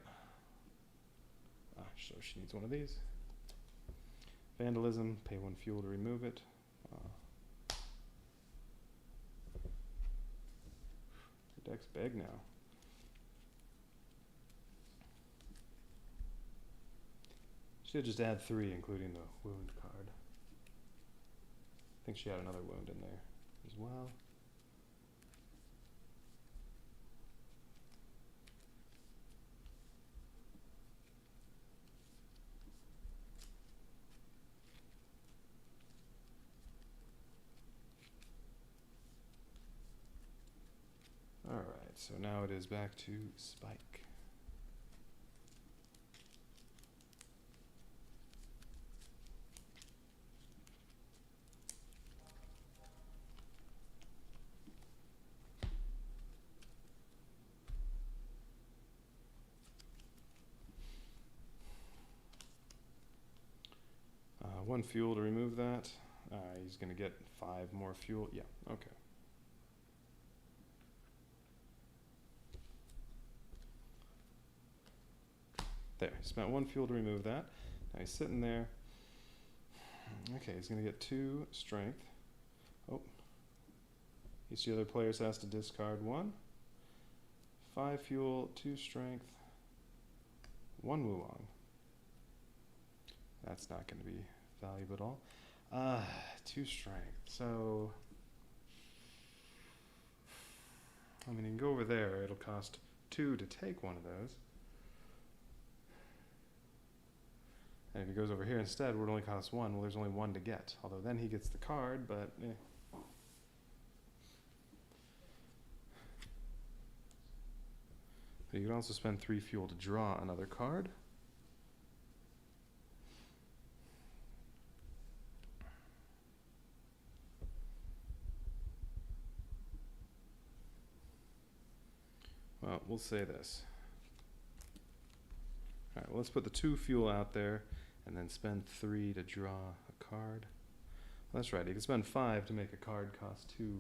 So she needs one of these. Vandalism, pay 1 fuel to remove it. Her deck's big now. She'll just add 3, including the wound card. I think she had another wound in there as well. Alright, so now it is back to Spike. One fuel to remove that. He's going to get 5 more fuel. Yeah, okay. There, spent 1 fuel to remove that. Now he's sitting there. Okay, he's going to get 2 strength. Oh. Each of the other players has to discard 1. 5 fuel, 2 strength, 1 Wulong. That's not going to be valuable at all. 2 strength. So, I mean, you can go over there. It'll cost 2 to take one of those. And if he goes over here instead, where it only costs 1, well, there's only 1 to get. Although then he gets the card, but But you can also spend 3 fuel to draw another card. Well, we'll say this. Alright, well, let's put the 2 fuel out there and then spend 3 to draw a card. Well, that's right, you can spend 5 to make a card cost 2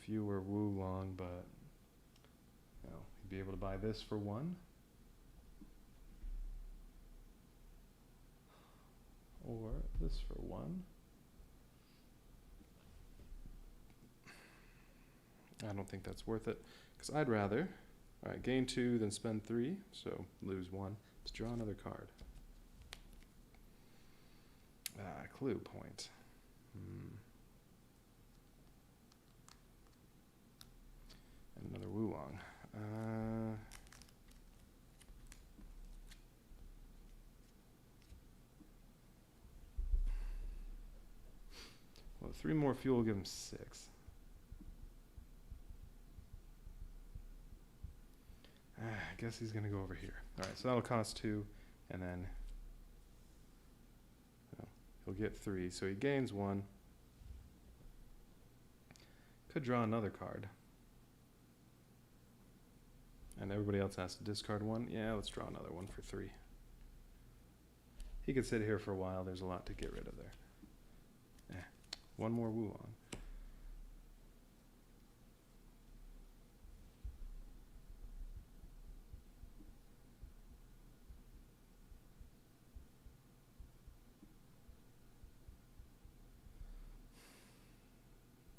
fewer Wulong, but you know, you'd be able to buy this for 1. Or this for 1. I don't think that's worth it, because I'd rather, alright, gain 2, then spend 3, so lose 1, to draw another card. Clue point. And another Wulong. Well, 3 more fuel will give him 6. I guess he's going to go over here. Alright, so that'll cost 2, and then he'll get 3. So he gains 1. Could draw another card. And everybody else has to discard 1. Yeah, let's draw another one for 3. He could sit here for a while. There's a lot to get rid of there. 1 more Wulong.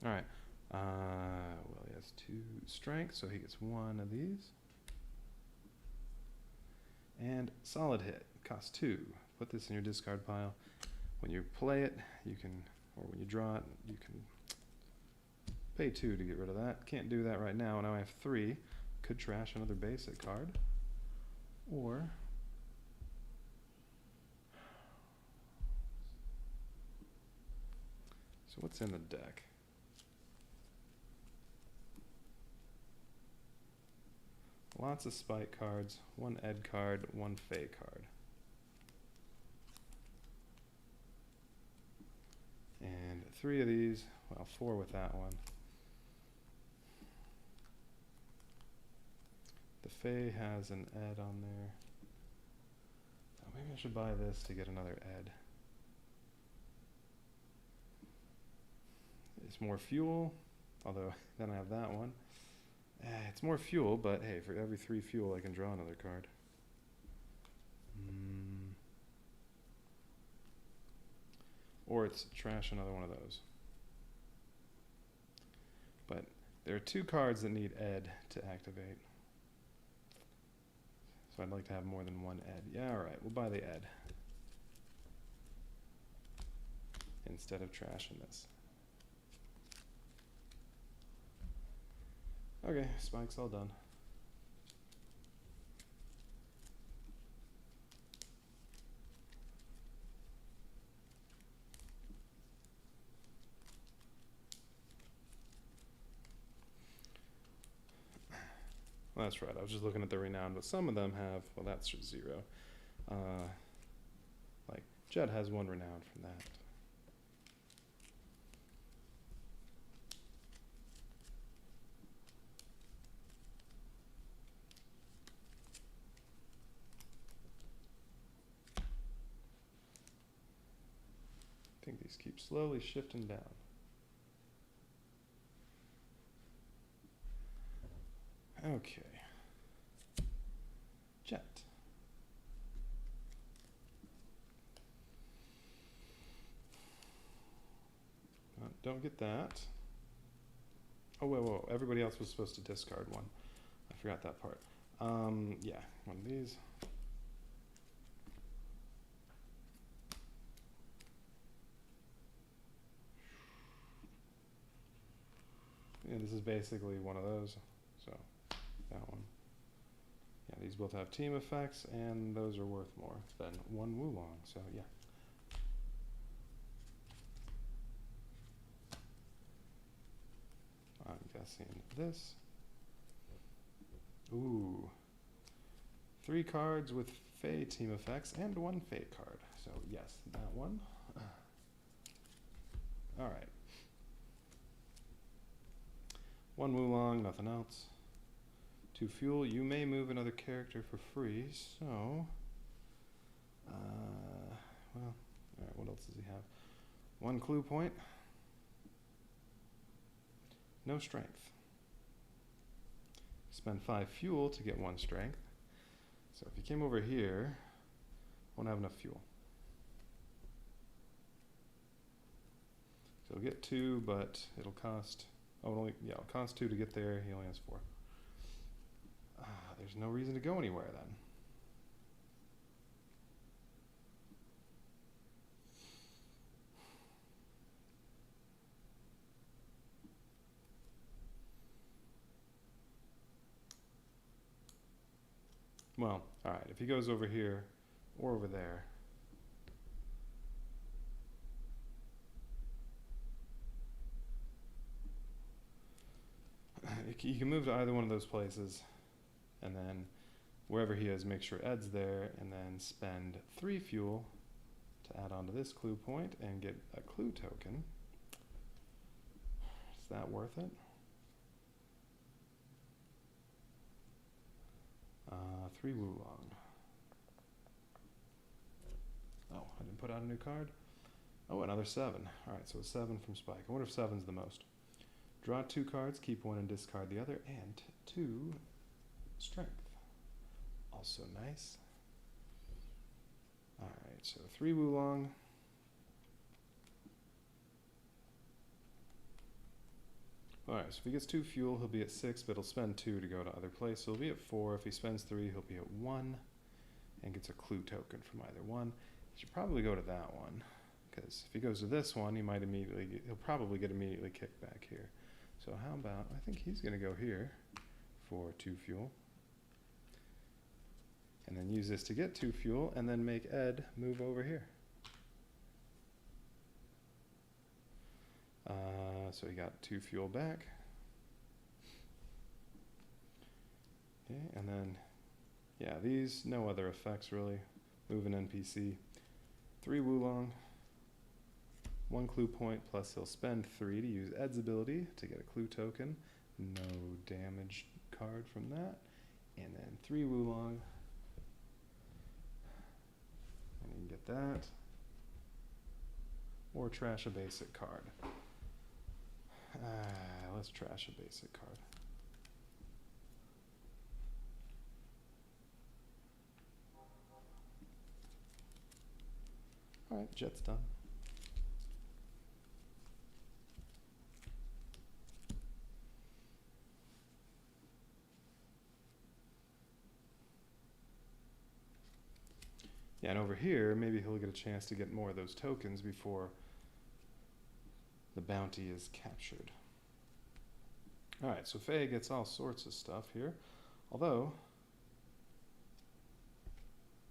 Alright, well, he has 2 strength, so he gets 1 of these. And solid hit, costs 2. Put this in your discard pile. When you play it, you can, or when you draw it, you can pay 2 to get rid of that. Can't do that right now. Now I have 3. Could trash another basic card. Or so what's in the deck? Lots of Spike cards, 1 Ed card, 1 Fae card. And 3 of these, well, 4 with that one. The Fae has an Ed on there. Oh, maybe I should buy this to get another Ed. It's more fuel, although then I have that one. It's more fuel, but hey, for every 3 fuel I can draw another card. Or it's trash another one of those. But there are 2 cards that need Ed to activate. So I'd like to have more than 1 Ed. Yeah, alright, we'll buy the Ed. Instead of trashing this. Okay, Spike's all done. Well, that's right, I was just looking at the renown, but some of them have, well, that's just 0. Like, Jet has 1 renown from that. I think these keep slowly shifting down. Okay. Jet. Don't get that. Oh, whoa. Everybody else was supposed to discard 1. I forgot that part. Yeah, 1 of these. Yeah, this is basically one of those. So, that one. Yeah, these both have team effects, and those are worth more than 1 Wulong. So, yeah. I'm guessing this. Ooh. 3 cards with Fey team effects and 1 Fey card. So, yes, that one. Alright. 1 Wulong, nothing else. 2 fuel. You may move another character for free, so... well, alright, what else does he have? 1 clue point. No strength. Spend 5 fuel to get 1 strength. So if you came over here, won't have enough fuel. So he'll get 2, but it'll cost... Oh, it'll cost 2 to get there. He only has 4. There's no reason to go anywhere then. Well, alright, if he goes over here or over there, you can move to either one of those places, and then wherever he is, make sure Ed's there, and then spend 3 fuel to add on to this clue point and get a clue token. Is that worth it? 3 Wulong. Oh, I didn't put out a new card. Oh, another 7. Alright, so a 7 from Spike. I wonder if 7's the most. Draw 2 cards, keep 1 and discard the other, and 2 strength. Also nice. Alright, so 3 Wulong. Alright, so if he gets 2 fuel, he'll be at 6, but he'll spend 2 to go to other place. So he'll be at 4. If he spends 3, he'll be at 1 and gets a clue token from either one. He should probably go to that one, because if he goes to this one, he'll probably get immediately kicked back here. So how about, I think he's going to go here for 2 fuel. And then use this to get 2 fuel, and then make Ed move over here. So he got 2 fuel back. Okay, and then, yeah, these, no other effects really. Move an NPC. 3 Wulong. 1 clue point, plus he'll spend 3 to use Ed's ability to get a clue token. No damage card from that. And then 3 Wulong. And you can get that. Or trash a basic card. Let's trash a basic card. Alright, Jet's done. Yeah, and over here, maybe he'll get a chance to get more of those tokens before the bounty is captured. Alright, so Faye gets all sorts of stuff here. Although,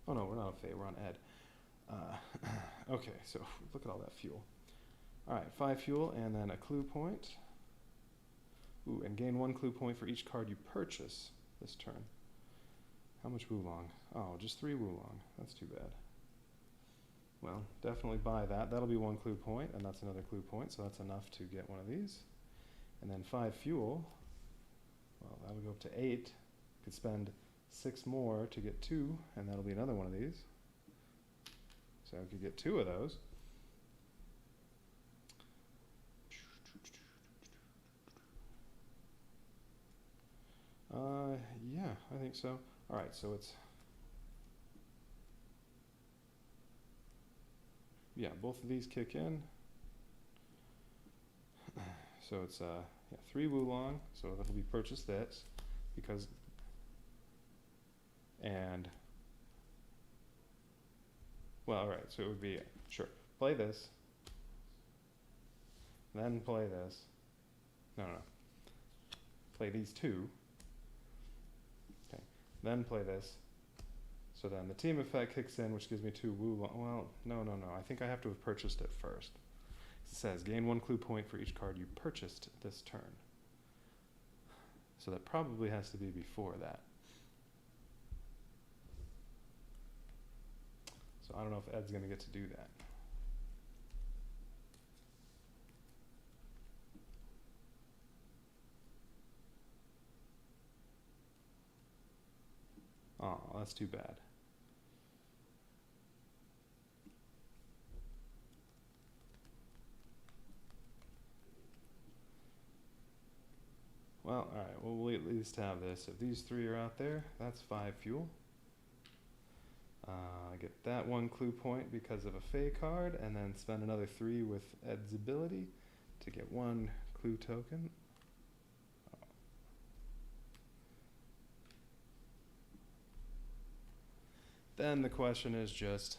oh no, we're not on Faye, we're on Ed. Okay, so look at all that fuel. Alright, 5 fuel and then a clue point. Ooh, and gain 1 clue point for each card you purchase this turn. How much Wulong? Oh, just 3 Wulong. That's too bad. Well, definitely buy that. That'll be 1 clue point, and that's another clue point, so that's enough to get one of these. And then 5 fuel. Well, that'll go up to 8. Could spend 6 more to get 2, and that'll be another one of these. So I could get 2 of those. Yeah, I think so. Alright, so it's... Yeah, both of these kick in. So it's 3 Wulong, so that'll be purchased this, because... And... Well, alright, so it would be, sure, play this, then play this. No. Play these 2. Okay, then play this. So then the team effect kicks in, which gives me 2 Wulong. Well, no. I think I have to have purchased it first. It says, gain 1 clue point for each card you purchased this turn. So that probably has to be before that. So I don't know if Ed's going to get to do that. Oh, that's too bad. Well, alright, well, we'll at least have this. If these 3 are out there, that's 5 fuel. I get that 1 clue point because of a Fey card, and then spend another 3 with Ed's ability to get 1 clue token. Then the question is just,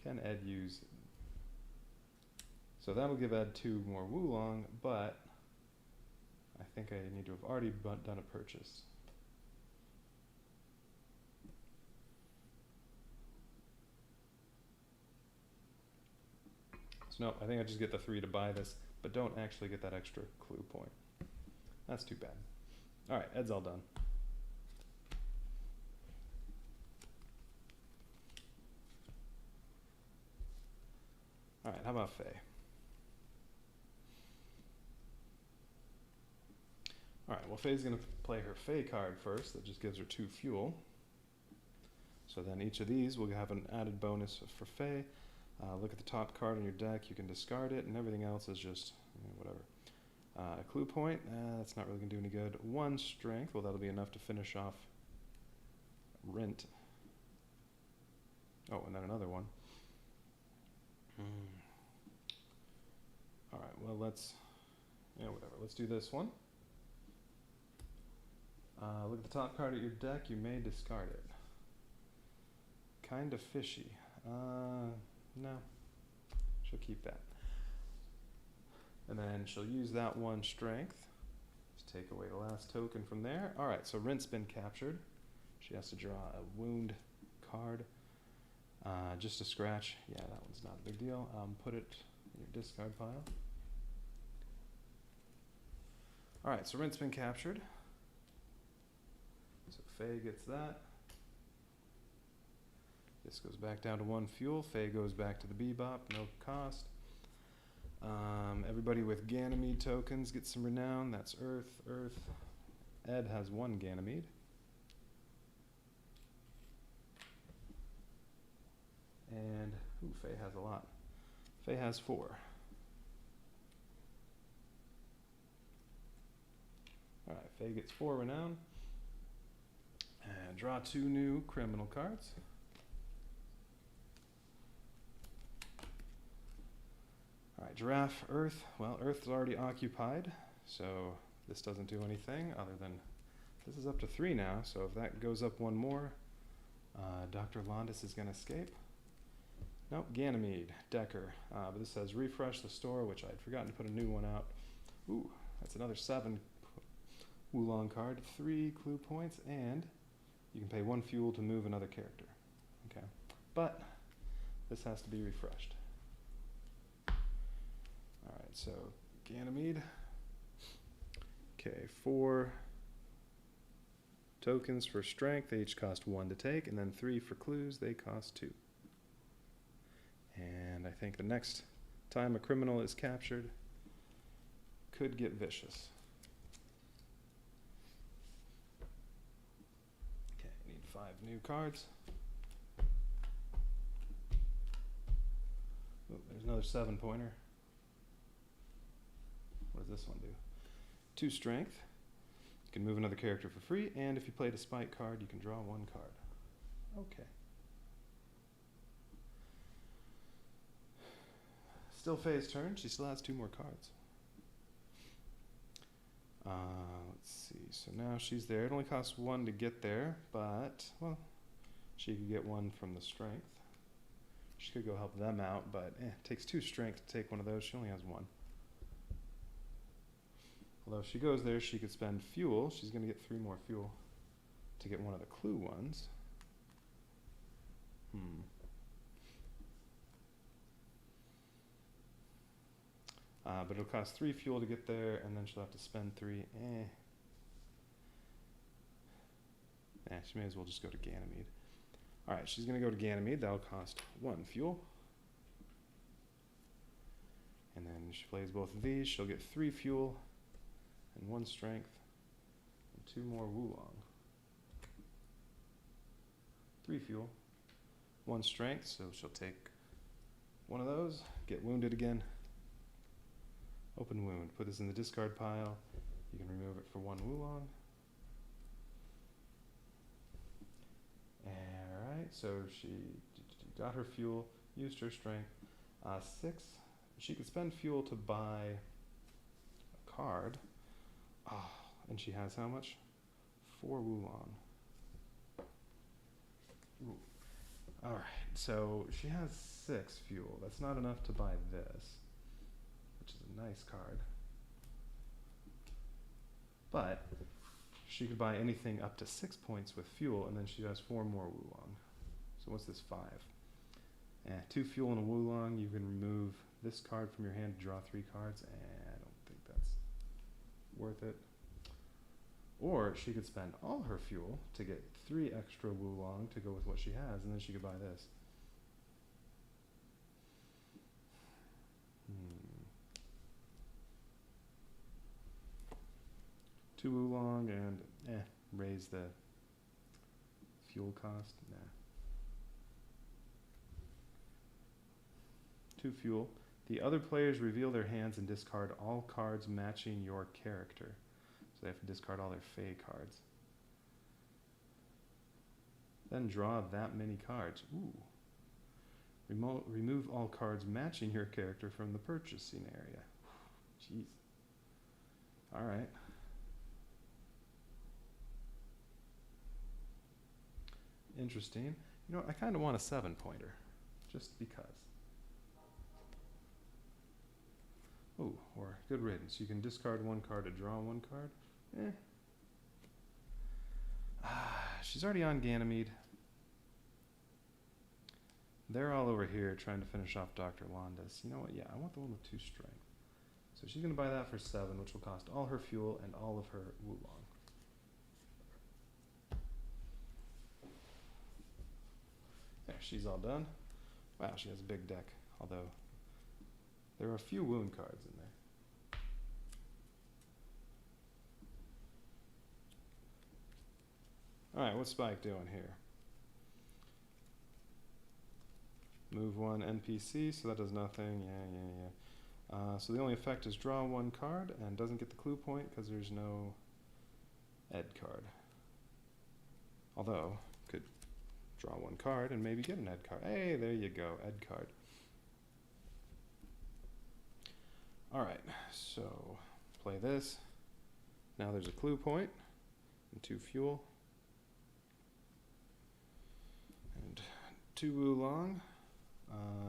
can Ed use... So that'll give Ed 2 more Wulong, but I think I need to have already done a purchase. So no, I think I just get the 3 to buy this, but don't actually get that extra clue point. That's too bad. Alright, Ed's all done. Alright, how about Faye? Alright, well Faye's going to play her Faye card first. That just gives her 2 fuel. So then each of these will have an added bonus for Faye. Look at the top card on your deck, you can discard it, and everything else is just, whatever. A clue point, that's not really going to do any good. 1 strength, well that'll be enough to finish off Rent. Oh, and then another one. Alright, well let's, whatever, let's do this one. Look at the top card of your deck, you may discard it. Kind of fishy. No, she'll keep that. And then she'll use that 1 strength. Just take away the last token from there. Alright, so Rent's been captured. She has to draw a wound card. Just a scratch. Yeah, that one's not a big deal. Put it in your discard pile. Alright, so Rent's been captured. So Faye gets that. This goes back down to 1 fuel. Faye goes back to the Bebop, no cost. Everybody with Ganymede tokens gets some renown. That's Earth. Ed has 1 Ganymede. And, Faye has a lot. Faye has 4. Faye gets 4 renown. And draw 2 new criminal cards. Alright, Giraffe, Earth. Well, Earth's already occupied, so this doesn't do anything other than this is up to 3 now, so if that goes up 1 more, Dr. Londis is going to escape. Nope, Ganymede, Decker. But this says refresh the store, which I'd forgotten to put a new one out. Ooh, that's another 7 Wulong card, 3 clue points, and you can pay 1 fuel to move another character. Okay, but this has to be refreshed. Alright, so Ganymede. Okay, 4 tokens for strength, they each cost 1 to take, and then 3 for clues, they cost 2. And I think the next time a criminal is captured could get vicious. Okay, I need 5 new cards. Oh, there's another 7-pointer. What does this one do? 2 strength. You can move another character for free, and if you played a spike card, you can draw 1 card. Okay. Still Faye's turn. She still has 2 more cards. Let's see. So now she's there. It only costs 1 to get there, but, well, she could get 1 from the strength. She could go help them out, but it takes 2 strength to take one of those. She only has 1. Although if she goes there, she could spend fuel. She's going to get 3 more fuel to get one of the clue ones. But it'll cost 3 fuel to get there, and then she'll have to spend 3. She may as well just go to Ganymede. Alright, she's going to go to Ganymede. That'll cost 1 fuel. And then she plays both of these. She'll get 3 fuel and 1 strength and 2 more Wulong. 3 fuel, 1 strength, so she'll take one of those, get wounded again. Open wound. Put this in the discard pile. You can remove it for 1 Wulong. Alright, so she got her fuel, used her strength. 6. She could spend fuel to buy a card. And she has how much? 4 Wulong. Alright, so she has 6 fuel. That's not enough to buy this, which is a nice card. But she could buy anything up to 6 points with fuel, and then she has 4 more Wulong. So what's this 5? 2 fuel and a Wulong. You can remove this card from your hand to draw 3 cards. I don't think that's worth it. Or she could spend all her fuel to get 3 extra Wulong to go with what she has, and then she could buy this. 2 Wulong and raise the fuel cost. 2 fuel. The other players reveal their hands and discard all cards matching your character. So they have to discard all their Fae cards. Then draw that many cards. Ooh. Remove all cards matching your character from the purchasing area. Jeez. Alright. Interesting. You know, I kind of want a 7-pointer. Just because. Ooh, or good riddance. You can discard 1 card to draw 1 card. She's already on Ganymede. They're all over here trying to finish off Dr. Londis. You know what? Yeah, I want the one with 2 strength. So she's going to buy that for 7, which will cost all her fuel and all of her Wulong. There, she's all done. Wow, she has a big deck, although there are a few wound cards in there. Alright, what's Spike doing here? Move 1 NPC, so that does nothing. So the only effect is draw 1 card and doesn't get the clue point because there's no Ed card. Although, could draw one card and maybe get an Ed card. Hey, there you go, Ed card. Alright, so play this. Now there's a clue point and 2 fuel. And 2 Wulong.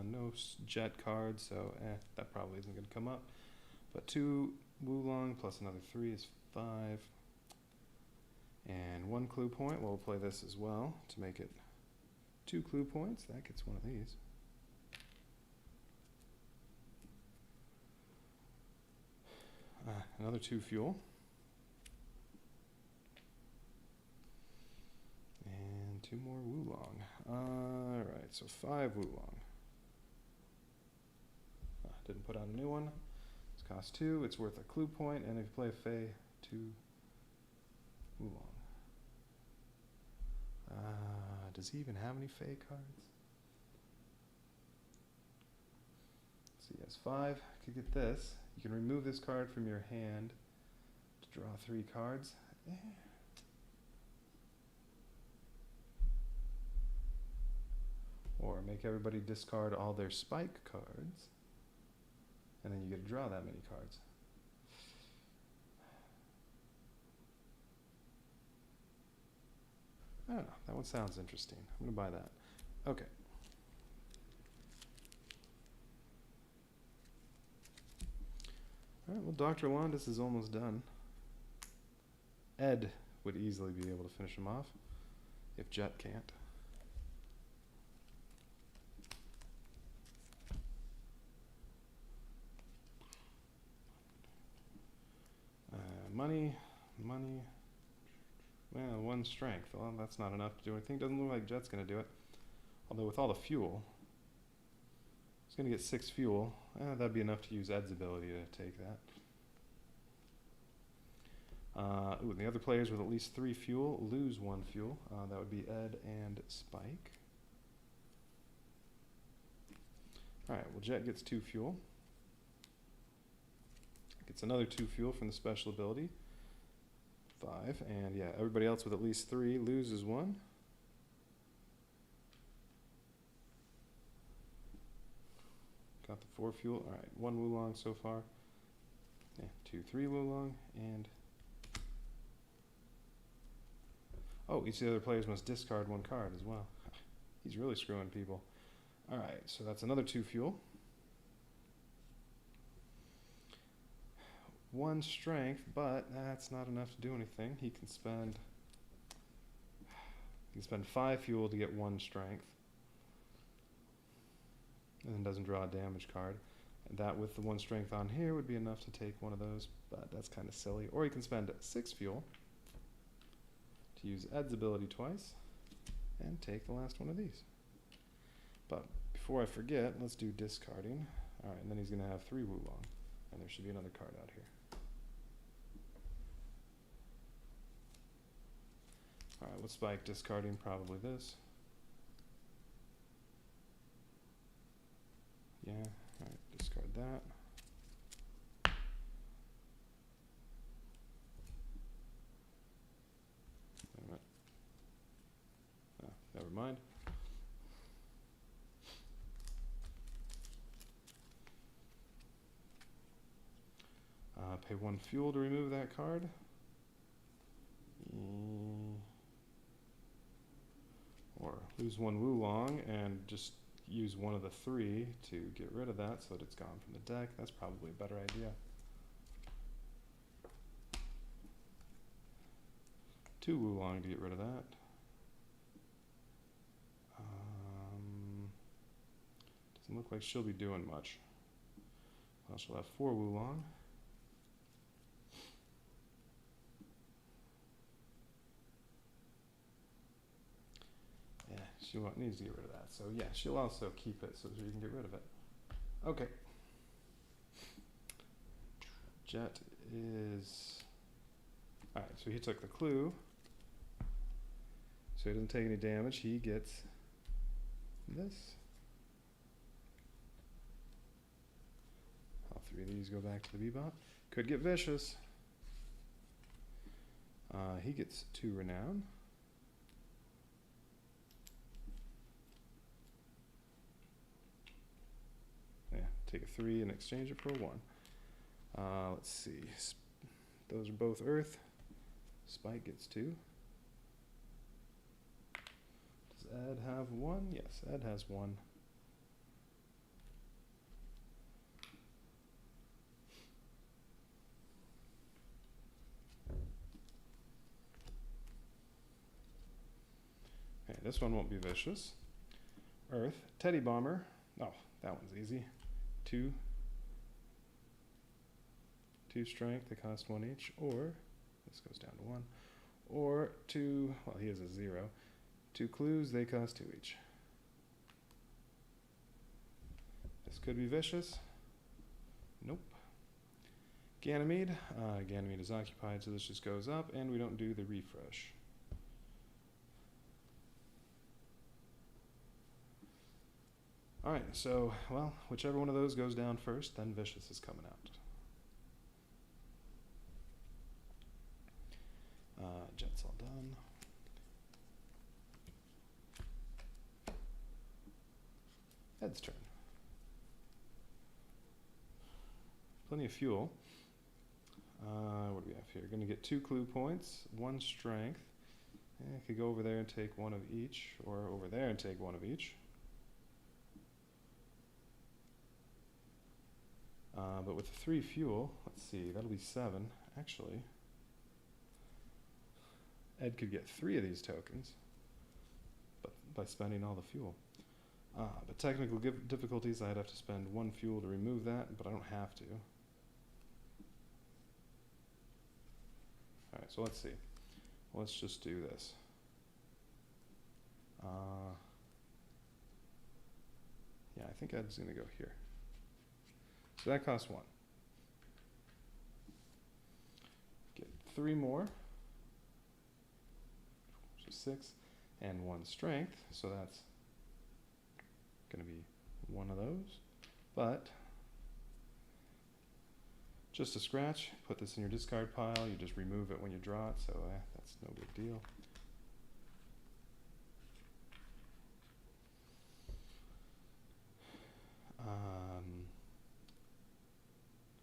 No jet card, so that probably isn't going to come up. But 2 Wulong plus another 3 is 5. And 1 clue point. Well, we'll play this as well to make it 2 clue points. That gets one of these. Another 2 fuel. And 2 more Wulong. Alright, so 5 Wulong. Didn't put out a new one. It's cost 2. It's worth a clue point, and if you play a Fey, 2 Wulong. Does he even have any Fey cards? So he has 5. You could get this. You can remove this card from your hand to draw 3 cards. Or make everybody discard all their spike cards, and then you get to draw that many cards. I don't know. That one sounds interesting. I'm going to buy that. Okay. Alright, well, Dr. Londas is almost done. Ed would easily be able to finish him off, if Jet can't. Money. Well, 1 strength. Well, that's not enough to do anything. Doesn't look like Jet's going to do it. Although with all the fuel, he's going to get 6 fuel. That'd be enough to use Ed's ability to take that. And the other players with at least 3 fuel lose 1 fuel. That would be Ed and Spike. Alright, well, Jet gets 2 fuel. Gets another 2 fuel from the special ability. 5. And yeah, everybody else with at least 3 loses 1. Got the 4 fuel. Alright, 1 Wulong so far. Yeah, 2, 3 Wulong. And oh, each of the other players must discard 1 card as well. He's really screwing people. Alright, so that's another 2 fuel. 1 strength, but that's not enough to do anything. He can spend 5 fuel to get 1 strength. And then doesn't draw a damage card. And that with the 1 strength on here would be enough to take one of those, but that's kind of silly. Or he can spend 6 fuel to use Ed's ability twice and take the last one of these. But before I forget, let's do discarding. Alright, and then he's going to have 3 Wulong. And there should be another card out here. Alright, what's Spike discarding? Probably this. Yeah, alright, discard that. Wait a minute. Oh, never mind. Pay 1 fuel to remove that card. Or lose 1 Wulong and just use one of the 3 to get rid of that so that it's gone from the deck. That's probably a better idea. 2 Wulong to get rid of that. Doesn't look like she'll be doing much. Well, she'll have 4 Wulong. She needs to get rid of that. So yeah, she'll also keep it so she can get rid of it. Okay. Jet is... Alright, so he took the clue. So he doesn't take any damage. He gets this. All 3 of these go back to the Bebop. Could get vicious. He gets 2 renown. Yeah, take a 3 and exchange it for a 1. Let's see. Those are both Earth. Spike gets 2. Does Ed have 1? Yes, Ed has 1. Okay, this one won't be vicious. Earth, Teddy Bomber. Oh, that one's easy. 2 strength, they cost 1 each, or this goes down to 1, or 2, well, he has a 0. 2 clues, they cost 2 each. This could be vicious. Nope. Ganymede. Ganymede is occupied, so this just goes up, and we don't do the refresh. Alright, so, well, whichever one of those goes down first, then vicious is coming out. Jet's all done. Ed's turn. Plenty of fuel. What do we have here? Going to get 2 clue points, 1 strength. I could go over there and take 1 of each, or over there and take 1 of each. But with 3 fuel, let's see, that'll be 7. Actually, Ed could get 3 of these tokens, but by spending all the fuel. But technical difficulties, I'd have to spend 1 fuel to remove that, but I don't have to. Alright, so let's see. Let's just do this. Yeah, I think Ed's going to go here. So that costs 1. Get 3 more. 6 and 1 strength, so that's going to be 1 of those. But just a scratch, put this in your discard pile, you just remove it when you draw it, so that's no big deal.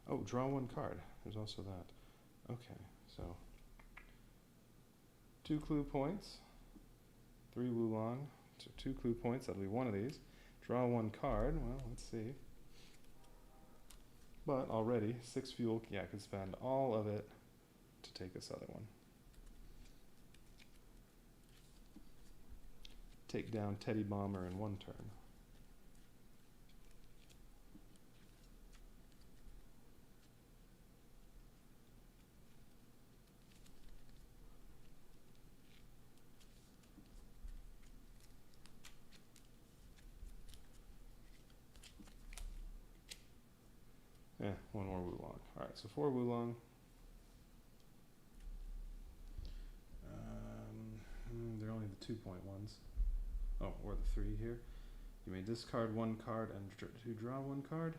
Oh, draw 1 card. There's also that. Okay, so 2 clue points, 3 Wulong, so 2 clue points, that'll be 1 of these. Draw 1 card, well, let's see. But already, 6 fuel, yeah, I could spend all of it to take this other one. Take down Teddy Bomber in 1 turn. Yeah, 1 more Wulong. Alright, so 4 Wulong. They're only the 2-point ones. Oh, or the 3 here. You may discard 1 card and to draw 1 card.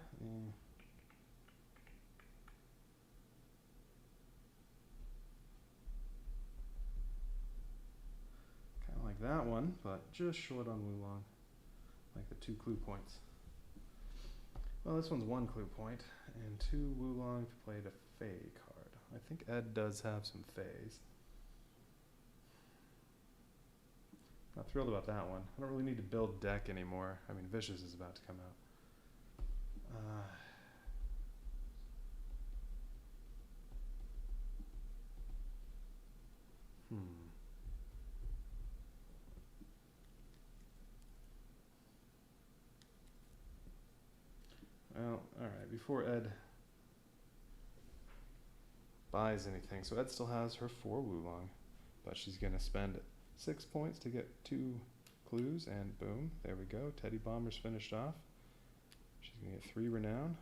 Kind of like that one, but just short on Wulong. Like the 2 clue points. Well, this one's 1 clue point, and 2 Wulong to play the Fey card. I think Ed does have some Feys. Not thrilled about that one. I don't really need to build deck anymore. I mean, Vicious is about to come out. Well, alright, before Ed buys anything, so Ed still has her 4 Wulong, but she's going to spend 6 points to get 2 clues, and boom, there we go. Teddy Bomber's finished off. She's going to get 3 renown.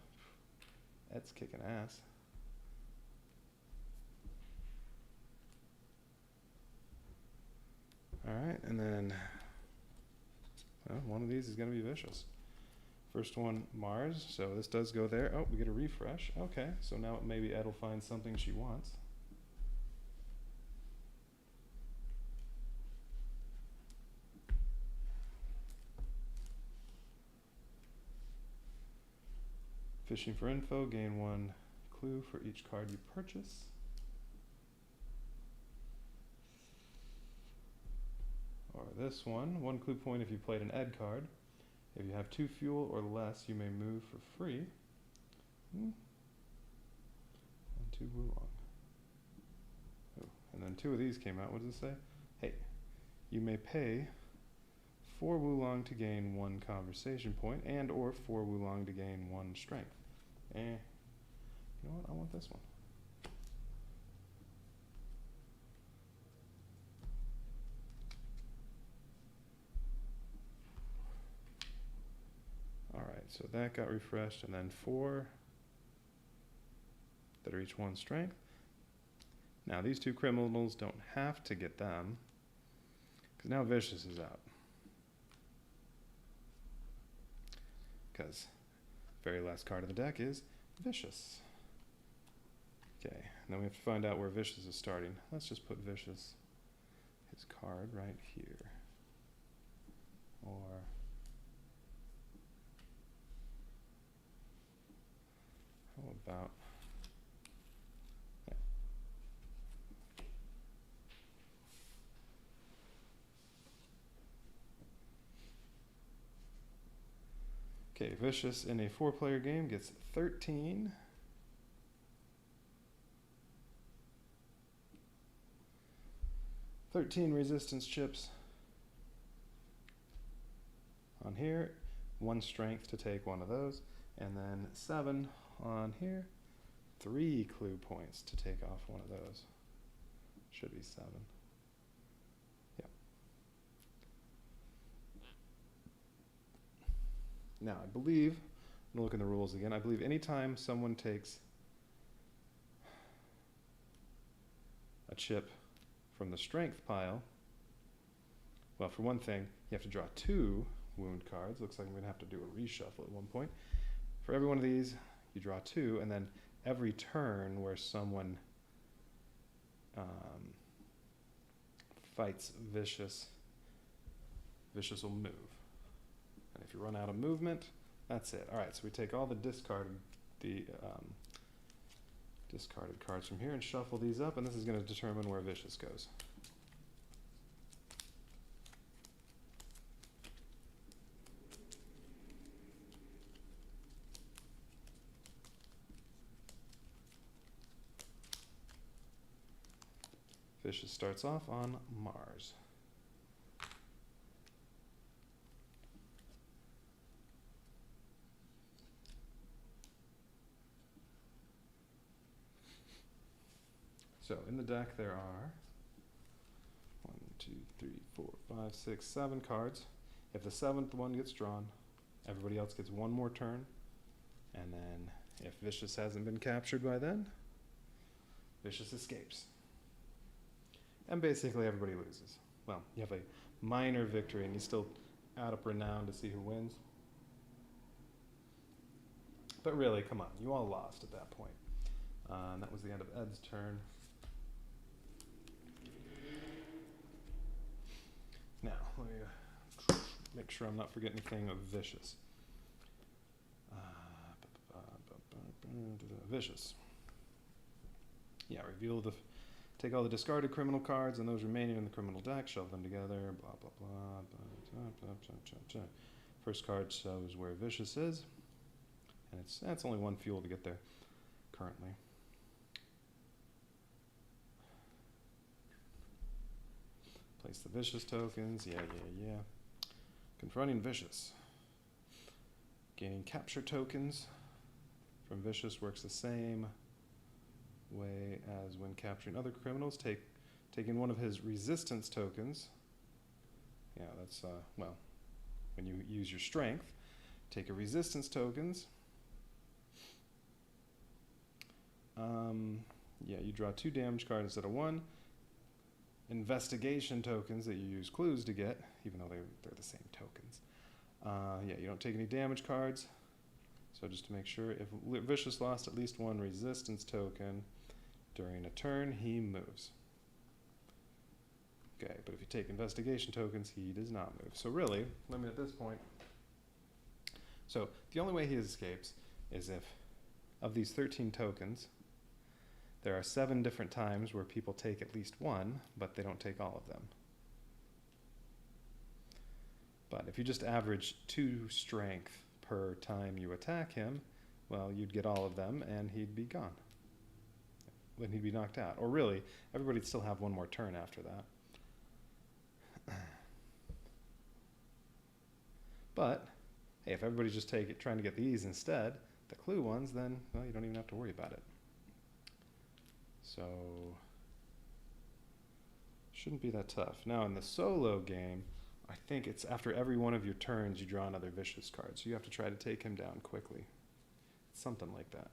Ed's kicking ass. Alright, and then well, one of these is going to be Vicious. First one, Mars, so this does go there. Oh, we get a refresh. Okay, so now maybe Ed will find something she wants. Fishing for info, gain 1 clue for each card you purchase. Or this one, 1 clue point if you played an ed card. If you have 2 fuel or less, you may move for free. And 2 Wulong. Oh, and then 2 of these came out. What does it say? Hey, you may pay 4 Wulong to gain 1 conversation point, and or 4 Wulong to gain 1 strength. You know what? I want this one. Alright, so that got refreshed, and then 4 that are each 1 strength. Now these 2 criminals don't have to get them, because now Vicious is out. Because very last card of the deck is Vicious. Okay, and then we have to find out where Vicious is starting. Let's just put Vicious, his card, right here. Or how about okay, Vicious in a 4-player game gets 13. Resistance chips on here, 1 strength to take 1 of those, and then 7 on here, 3 clue points to take off 1 of those. Should be 7. Yeah. Now, I believe, I'm going to look in the rules again, I believe anytime someone takes a chip from the strength pile, well, for one thing, you have to draw 2 wound cards. Looks like I'm going to have to do a reshuffle at one point. For every one of these, you draw 2, and then every turn where someone fights Vicious, Vicious will move. And if you run out of movement, that's it. All right, so we take all the discarded cards from here and shuffle these up, and this is going to determine where Vicious goes. Vicious starts off on Mars. So in the deck there are 1, 2, 3, 4, 5, 6, 7 cards. If the 7th one gets drawn, everybody else gets 1 more turn. And then if Vicious hasn't been captured by then, Vicious escapes. And basically everybody loses. Well, you have a minor victory and you still add up renown to see who wins. But really, come on, you all lost at that point. And that was the end of Ed's turn. Now, let me make sure I'm not forgetting anything of Vicious. Vicious. Yeah, take all the discarded criminal cards and those remaining in the criminal deck, shove them together, blah, blah, blah. First card shows where Vicious is, and it's only 1 fuel to get there currently. Place the Vicious tokens, yeah. Confronting Vicious. Gaining capture tokens from Vicious works the same way as when capturing other criminals. Taking 1 of his resistance tokens. Yeah, that's, well, when you use your strength, take a resistance tokens. Yeah, you draw 2 damage cards instead of 1. Investigation tokens that you use clues to get, even though they're the same tokens. Yeah, you don't take any damage cards. So just to make sure, if Vicious lost at least 1 resistance token during a turn, he moves. Okay, but if you take investigation tokens, he does not move. So really, at this point, so the only way he escapes is if of these 13 tokens, there are 7 different times where people take at least one, but they don't take all of them. But if you just average 2 strength per time you attack him, well, you'd get all of them and he'd be gone. Then he'd be knocked out. Or really, everybody'd still have one more turn after that. But, hey, if everybody's just trying to get these instead, the clue ones, then, well, you don't even have to worry about it. So, shouldn't be that tough. Now, in the solo game, I think it's after every one of your turns you draw another vicious card. So you have to try to take him down quickly. It's something like that.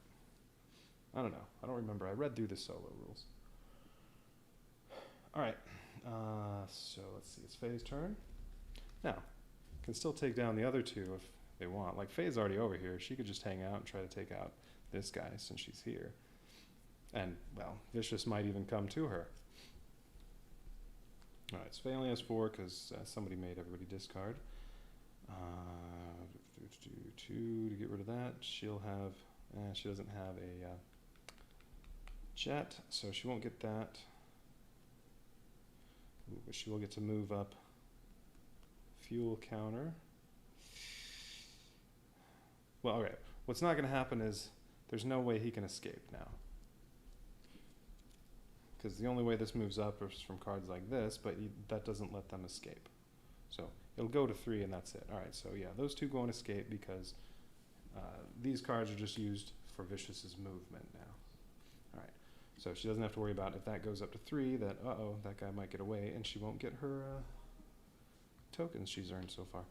I don't know. I don't remember. I read through the solo rules. All right. So let's see. It's Faye's turn. Now, can still take down the other 2 if they want. Like, Faye's already over here. She could just hang out and try to take out this guy since she's here. And, well, Vicious might even come to her. All right, so Faye only has 4 because somebody made everybody discard. 2 to get rid of that. She'll have, she doesn't have a jet, so she won't get that. Ooh, but she will get to move up fuel counter. Well, okay, what's not going to happen is there's no way he can escape now. Because the only way this moves up is from cards like this, but that doesn't let them escape. So it'll go to 3 and that's it. All right, so yeah, those 2 go on escape because these cards are just used for Vicious's movement now. All right, so she doesn't have to worry about if that goes up to 3, that, uh-oh, that guy might get away, and she won't get her tokens she's earned so far.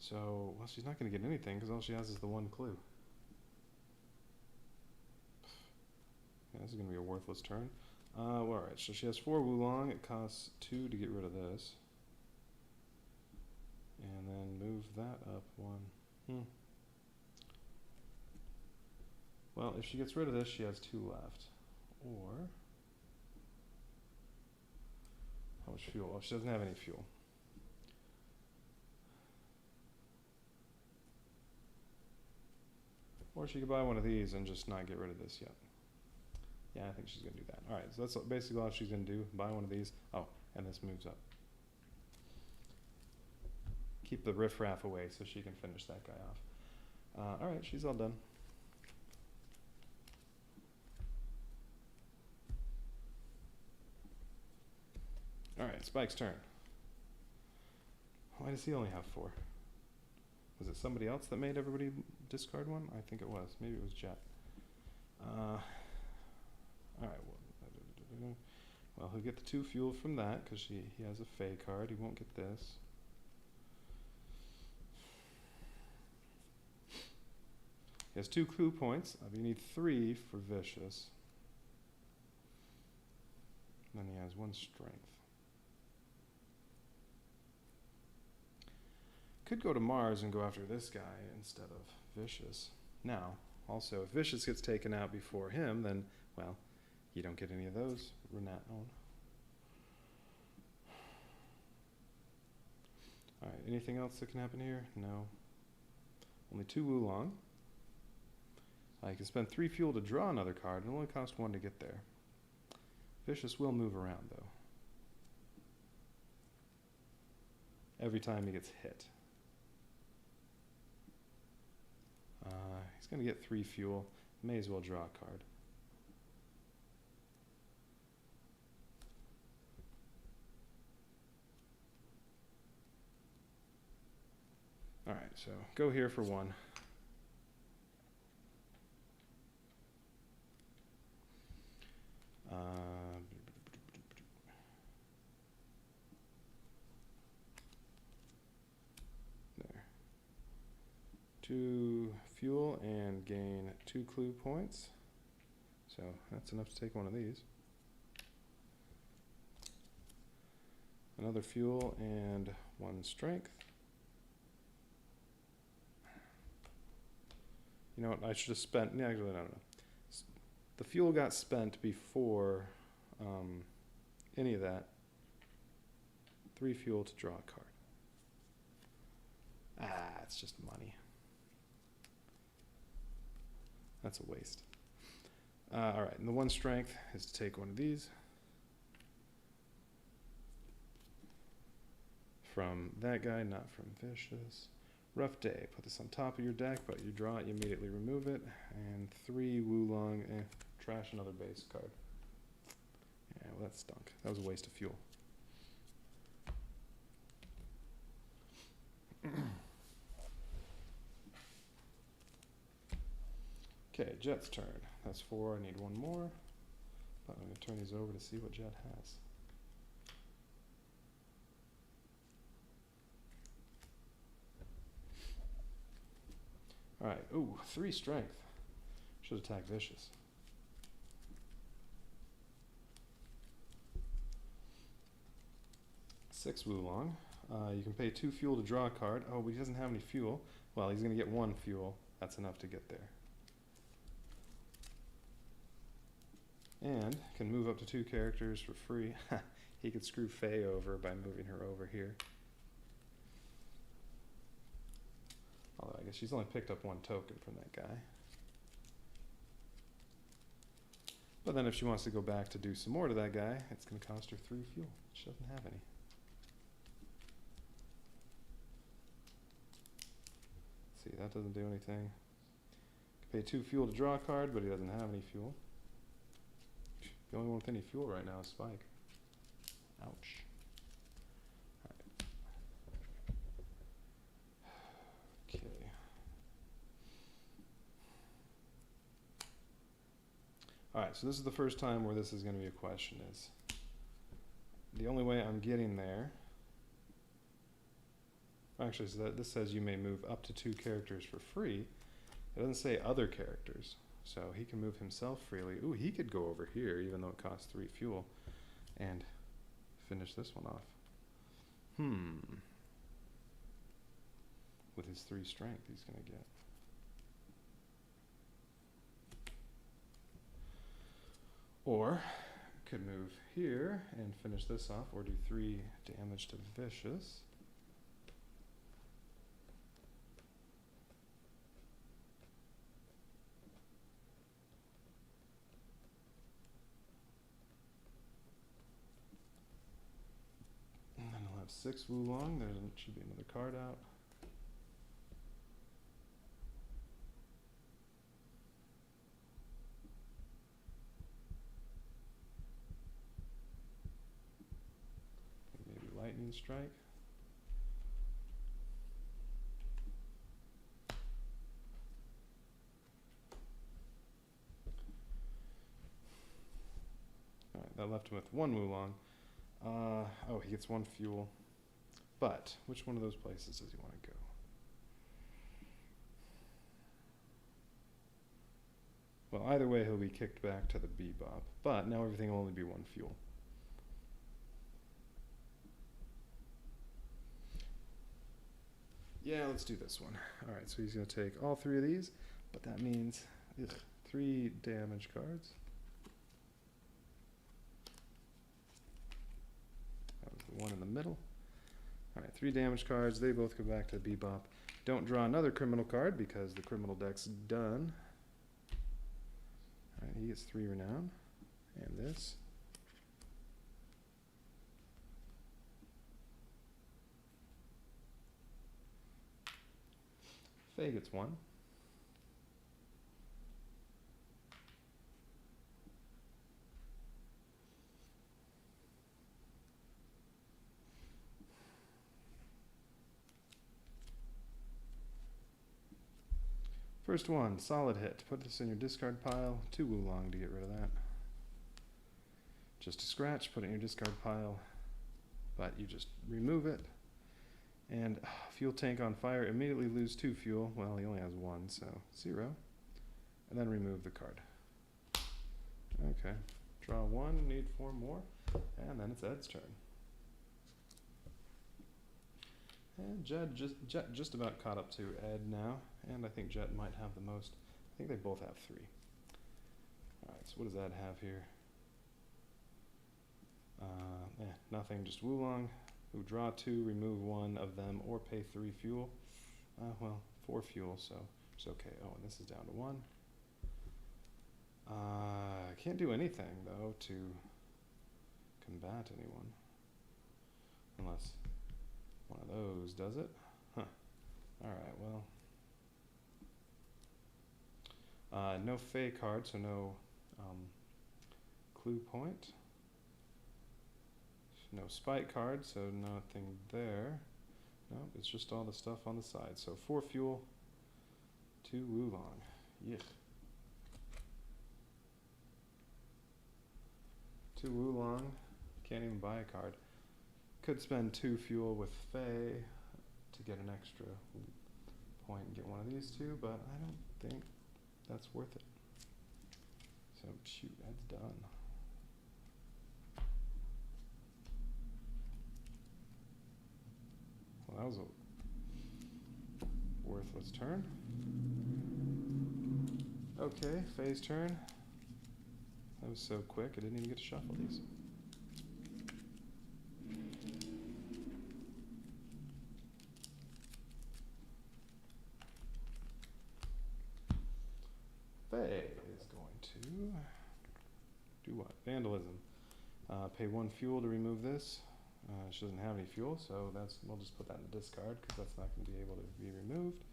So, well, she's not going to get anything because all she has is the 1 clue. Yeah, this is going to be a worthless turn. Well, alright, so she has 4 Wulong. It costs 2 to get rid of this. And then move that up 1. Well, if she gets rid of this, she has 2 left. Or, how much fuel? Well, she doesn't have any fuel. Or she could buy one of these and just not get rid of this yet. Yeah, I think she's going to do that. All right, so that's basically all she's going to do. Buy one of these. Oh, and this moves up. Keep the riffraff away so she can finish that guy off. All right, she's all done. All right, Spike's turn. Why does he only have 4? Was it somebody else that made everybody discard one? I think it was. Maybe it was Jet. All right, well, he'll get the 2 fuel from that because he has a Fey card. He won't get this. He has 2 clue points. You need 3 for Vicious. And then he has 1 strength. Could go to Mars and go after this guy instead of Vicious. Now, also, if Vicious gets taken out before him, then, well, you don't get any of those, Renat own. Alright, anything else that can happen here? No. Only 2 Wulong. You can spend 3 fuel to draw another card. It only costs 1 to get there. Vicious will move around, though. Every time he gets hit. He's going to get 3 fuel. May as well draw a card. Alright, so go here for 1. There. 2 fuel and gain 2 clue points. So that's enough to take one of these. Another fuel and 1 strength. You know what, I should have spent, yeah, actually, I don't know. The fuel got spent before any of that. 3 fuel to draw a card. Ah, it's just money. That's a waste. Alright, and the one strength is to take one of these from that guy, not from Vicious. Rough Day. Put this on top of your deck, but you draw it, you immediately remove it. And 3 Wulong. Trash another base card. Yeah, well, that stunk. That was a waste of fuel. Okay, Jet's turn. That's 4. I need one more. But I'm going to turn these over to see what Jet has. Alright, ooh, 3 strength. Should attack Vicious. Six Wulong. You can pay 2 fuel to draw a card. Oh, but he doesn't have any fuel. Well, he's going to get 1 fuel. That's enough to get there. And can move up to 2 characters for free. He could screw Faye over by moving her over here. Although I guess she's only picked up 1 token from that guy. But then if she wants to go back to do some more to that guy, it's going to cost her 3 fuel. She doesn't have any. See, that doesn't do anything. Pay 2 fuel to draw a card, but he doesn't have any fuel. The only one with any fuel right now is Spike. Ouch. Okay. Alright, so this is the first time where this is going to be a question. Is the only way I'm getting there... Actually, so this says you may move up to 2 characters for free. It doesn't say other characters. So he can move himself freely. Ooh, he could go over here, even though it costs 3 fuel, and finish this one off. With his 3 strength, he's going to get. Or could move here and finish this off, or do 3 damage to Vicious. And then he'll have 6 Wulong. There should be another card out. Maybe Lightning Strike. Alright, that left him with 1 Wulong. Oh, he gets 1 fuel. But, which one of those places does he want to go? Well, either way, he'll be kicked back to the Bebop. But now everything will only be 1 fuel. Yeah, let's do this one. Alright, so he's going to take all 3 of these. But that means 3 damage cards. That was the one in the middle. Alright, 3 damage cards. They both go back to the Bebop. Don't draw another criminal card because the criminal deck's done. Alright, he gets 3 renown. And this. Faye gets 1. First one, solid hit. Put this in your discard pile. 2 Wulong to get rid of that. Just a scratch, put it in your discard pile. But you just remove it. And fuel tank on fire, immediately lose 2 fuel. Well, he only has 1, so 0. And then remove the card. Okay, draw 1, need 4 more. And then it's Ed's turn. And Jet just about caught up to Ed now, and I think Jet might have the most. I think they both have 3. Alright, so what does Ed have here? Nothing, just Wulong. Who draw 2, remove 1 of them, or pay 3 fuel. Well, 4 fuel, so it's okay. Oh, and this is down to 1. I can't do anything, though, to combat anyone. Unless one of those does it. Huh. Alright, well. No Fey card, so no clue point. No spike card, so nothing there. No, it's just all the stuff on the side. So 4 fuel, 2 Wulong. Yeah. 2 Wulong. Can't even buy a card. Could spend 2 fuel with Fey to get an extra point and get one of these 2, but I don't think that's worth it. So shoot, that's done. Well, that was a worthless turn. Okay, Fey's turn. That was so quick, I didn't even get to shuffle these. Fey is going to do what? Vandalism. Pay 1 fuel to remove this. She doesn't have any fuel, so we'll just put that in the discard because that's not going to be able to be removed.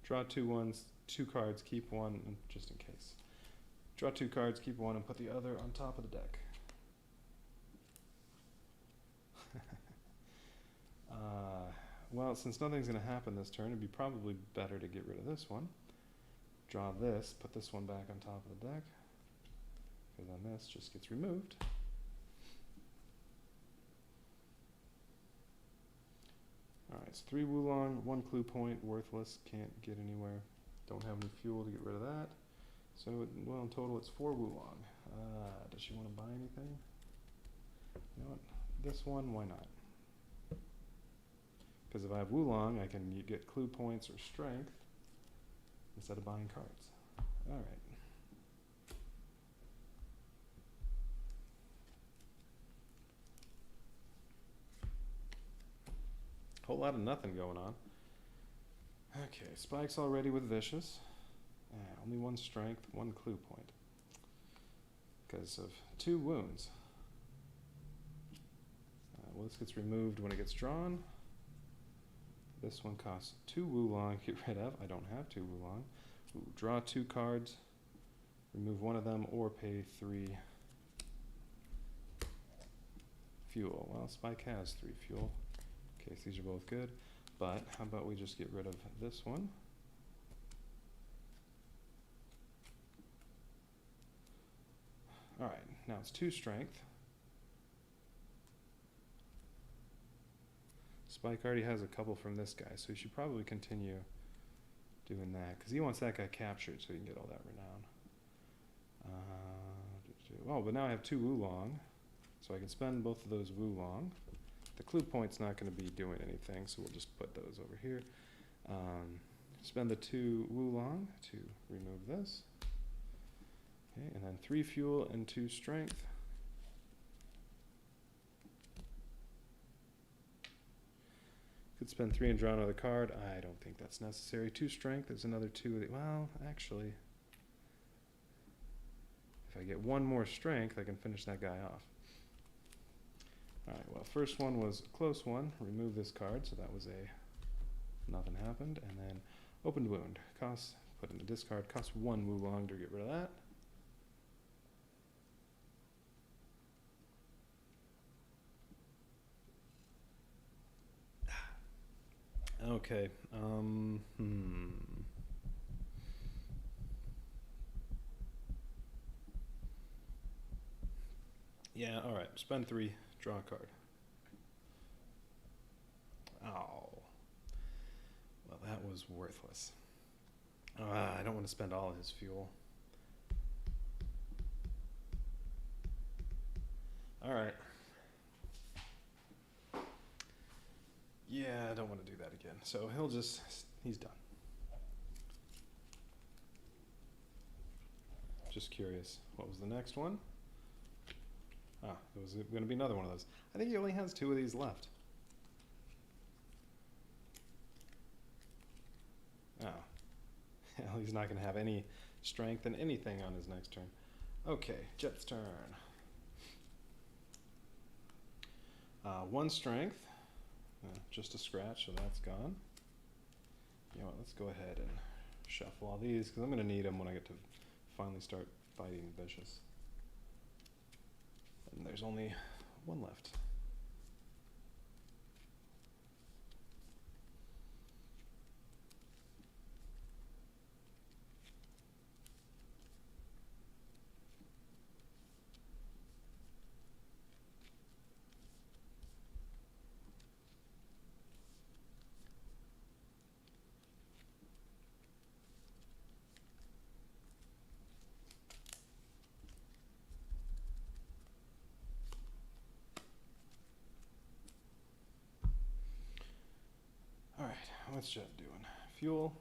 Draw 2 cards, keep 1 just in case. Draw 2 cards, keep 1, and put the other on top of the deck. Well, since nothing's going to happen this turn, it'd be probably better to get rid of this one. Draw this, put this one back on top of the deck, because then this just gets removed. Alright, so 3 Wulong, 1 clue point, worthless, can't get anywhere. Don't have any fuel to get rid of that. So, well, in total it's 4 Wulong. Does she want to buy anything? You know what? This one, why not? Because if I have Wulong, I can get clue points or strength instead of buying cards. Alright. Whole lot of nothing going on. Okay, Spike's already with Vicious. Only 1 strength, 1 clue point. Because of 2 wounds. Well, this gets removed when it gets drawn. This one costs 2 Wulong to get rid of. I don't have 2 Wulong. Ooh, draw 2 cards, remove 1 of them, or pay 3 fuel. Well, Spike has 3 fuel. In case these are both good. But how about we just get rid of this one? Alright, now it's 2 strength. Spike already has a couple from this guy, so he should probably continue doing that, because he wants that guy captured so he can get all that renown. Oh, but now I have 2 Wulong, so I can spend both of those Wulong. The clue point's not going to be doing anything, so we'll just put those over here. Spend the 2 Wulong to remove this. Okay, and then 3 fuel and 2 strength. Could spend 3 and draw another card. I don't think that's necessary. 2 strength is another 2. Well, actually, if I get 1 more strength, I can finish that guy off. Alright, well, first one was a close one. Remove this card, so that was nothing happened. And then opened wound. Put in the discard. Costs 1 Wulong to get rid of that. Okay. Yeah, alright. Spend 3. Draw a card. Oh. Well, that was worthless. I don't want to spend all of his fuel. Alright. Yeah, I don't want to do that again. So he's done. Just curious. What was the next one? Ah, it was going to be another one of those. I think he only has 2 of these left. Oh. Well, he's not going to have any strength in anything on his next turn. Okay, Jet's turn. 1 strength. Just a scratch, so that's gone. You know what, let's go ahead and shuffle all these, because I'm going to need them when I get to finally start fighting Vicious. And there's only 1 left. Alright, what's Jet doing? Fuel.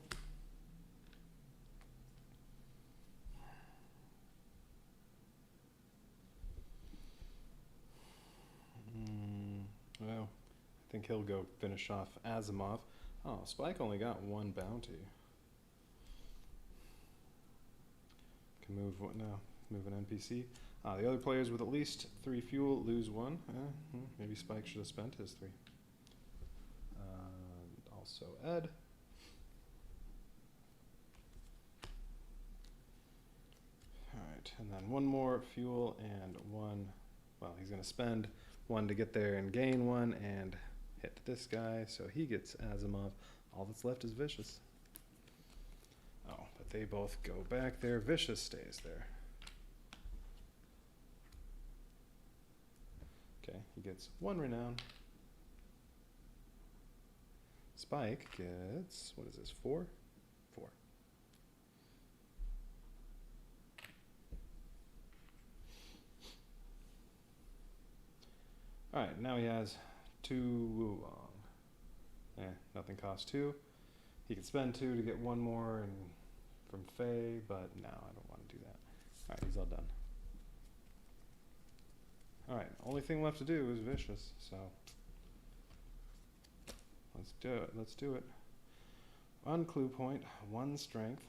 Well, I think he'll go finish off Asimov. Oh, Spike only got 1 bounty. Can move what now? Move an NPC. The other players with at least 3 fuel lose 1. Maybe Spike should have spent his 3. Also Ed. Alright, and then 1 more fuel and 1. Well, he's going to spend 1 to get there and gain 1 and hit this guy, so he gets Asimov. All that's left is Vicious. Oh, but they both go back there. Vicious stays there. Okay, he gets 1 renown. Spike gets, what is this, 4? 4. Alright, now he has 2 Wulong. Nothing costs 2. He can spend 2 to get 1 more and from Faye, but no, I don't want to do that. Alright, he's all done. Alright, only thing left to do is Vicious, so let's do it. Let's do it. 1 clue point, 1 strength.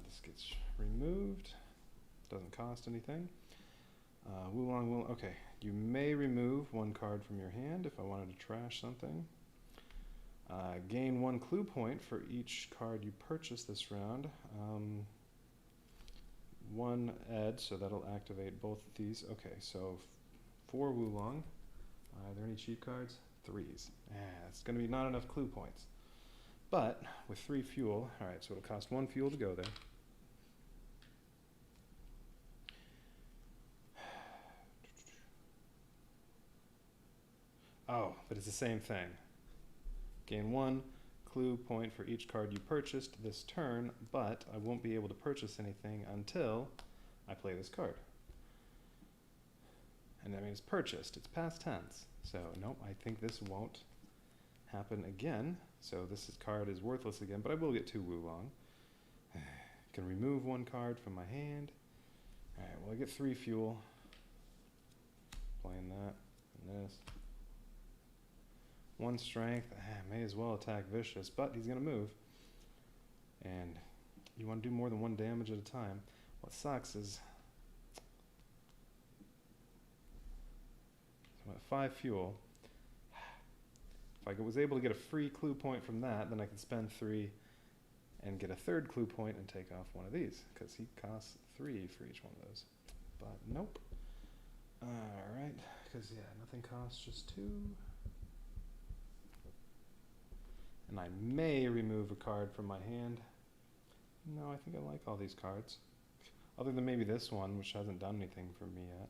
This gets removed. Doesn't cost anything. Wulong, okay. You may remove 1 card from your hand if I wanted to trash something. Gain 1 clue point for each card you purchase this round. 1 Ed, so that'll activate both of these. Okay, so 4 Wulong. Are there any cheap cards? 3s. It's going to be not enough clue points. But with 3 fuel, alright, so it'll cost 1 fuel to go there. Oh, but it's the same thing. Gain 1 clue point for each card you purchased this turn, but I won't be able to purchase anything until I play this card. And that means purchased. It's past tense. So, nope, I think this won't happen again. So this card is worthless again, but I will get 2 Wulong. Can remove 1 card from my hand. Alright, well I get 3 fuel. Playing that and this. 1 strength. May as well attack Vicious, but he's going to move. And you want to do more than 1 damage at a time. What sucks is so I'm at 5 fuel. If I was able to get a free clue point from that, then I could spend 3 and get a 3rd clue point and take off 1 of these, because he costs 3 for each one of those. But nope. Alright, because yeah, nothing costs, just 2. And I may remove a card from my hand. No, I think I like all these cards. Other than maybe this one, which hasn't done anything for me yet.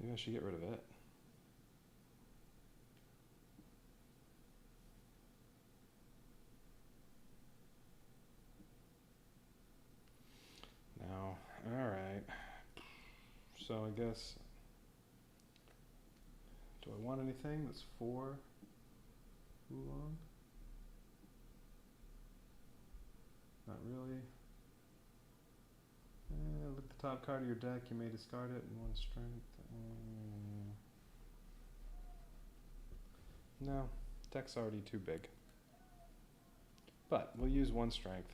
Maybe I should get rid of it. Now, alright. So I guess, do I want anything that's 4 Wulong? Not really. top card of your deck, you may discard it in 1 strength. No, deck's already too big. But we'll use 1 strength.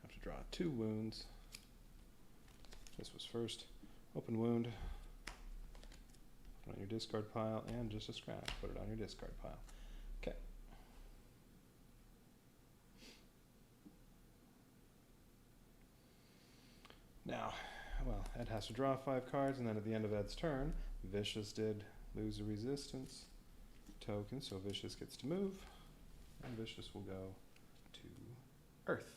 Have to draw 2 wounds. This was first. Open wound. Put it on your discard pile, and just a scratch. Put it on your discard pile. Okay. Now, well, Ed has to draw 5 cards, and then at the end of Ed's turn, Vicious did lose a resistance token, so Vicious gets to move, and Vicious will go to Earth.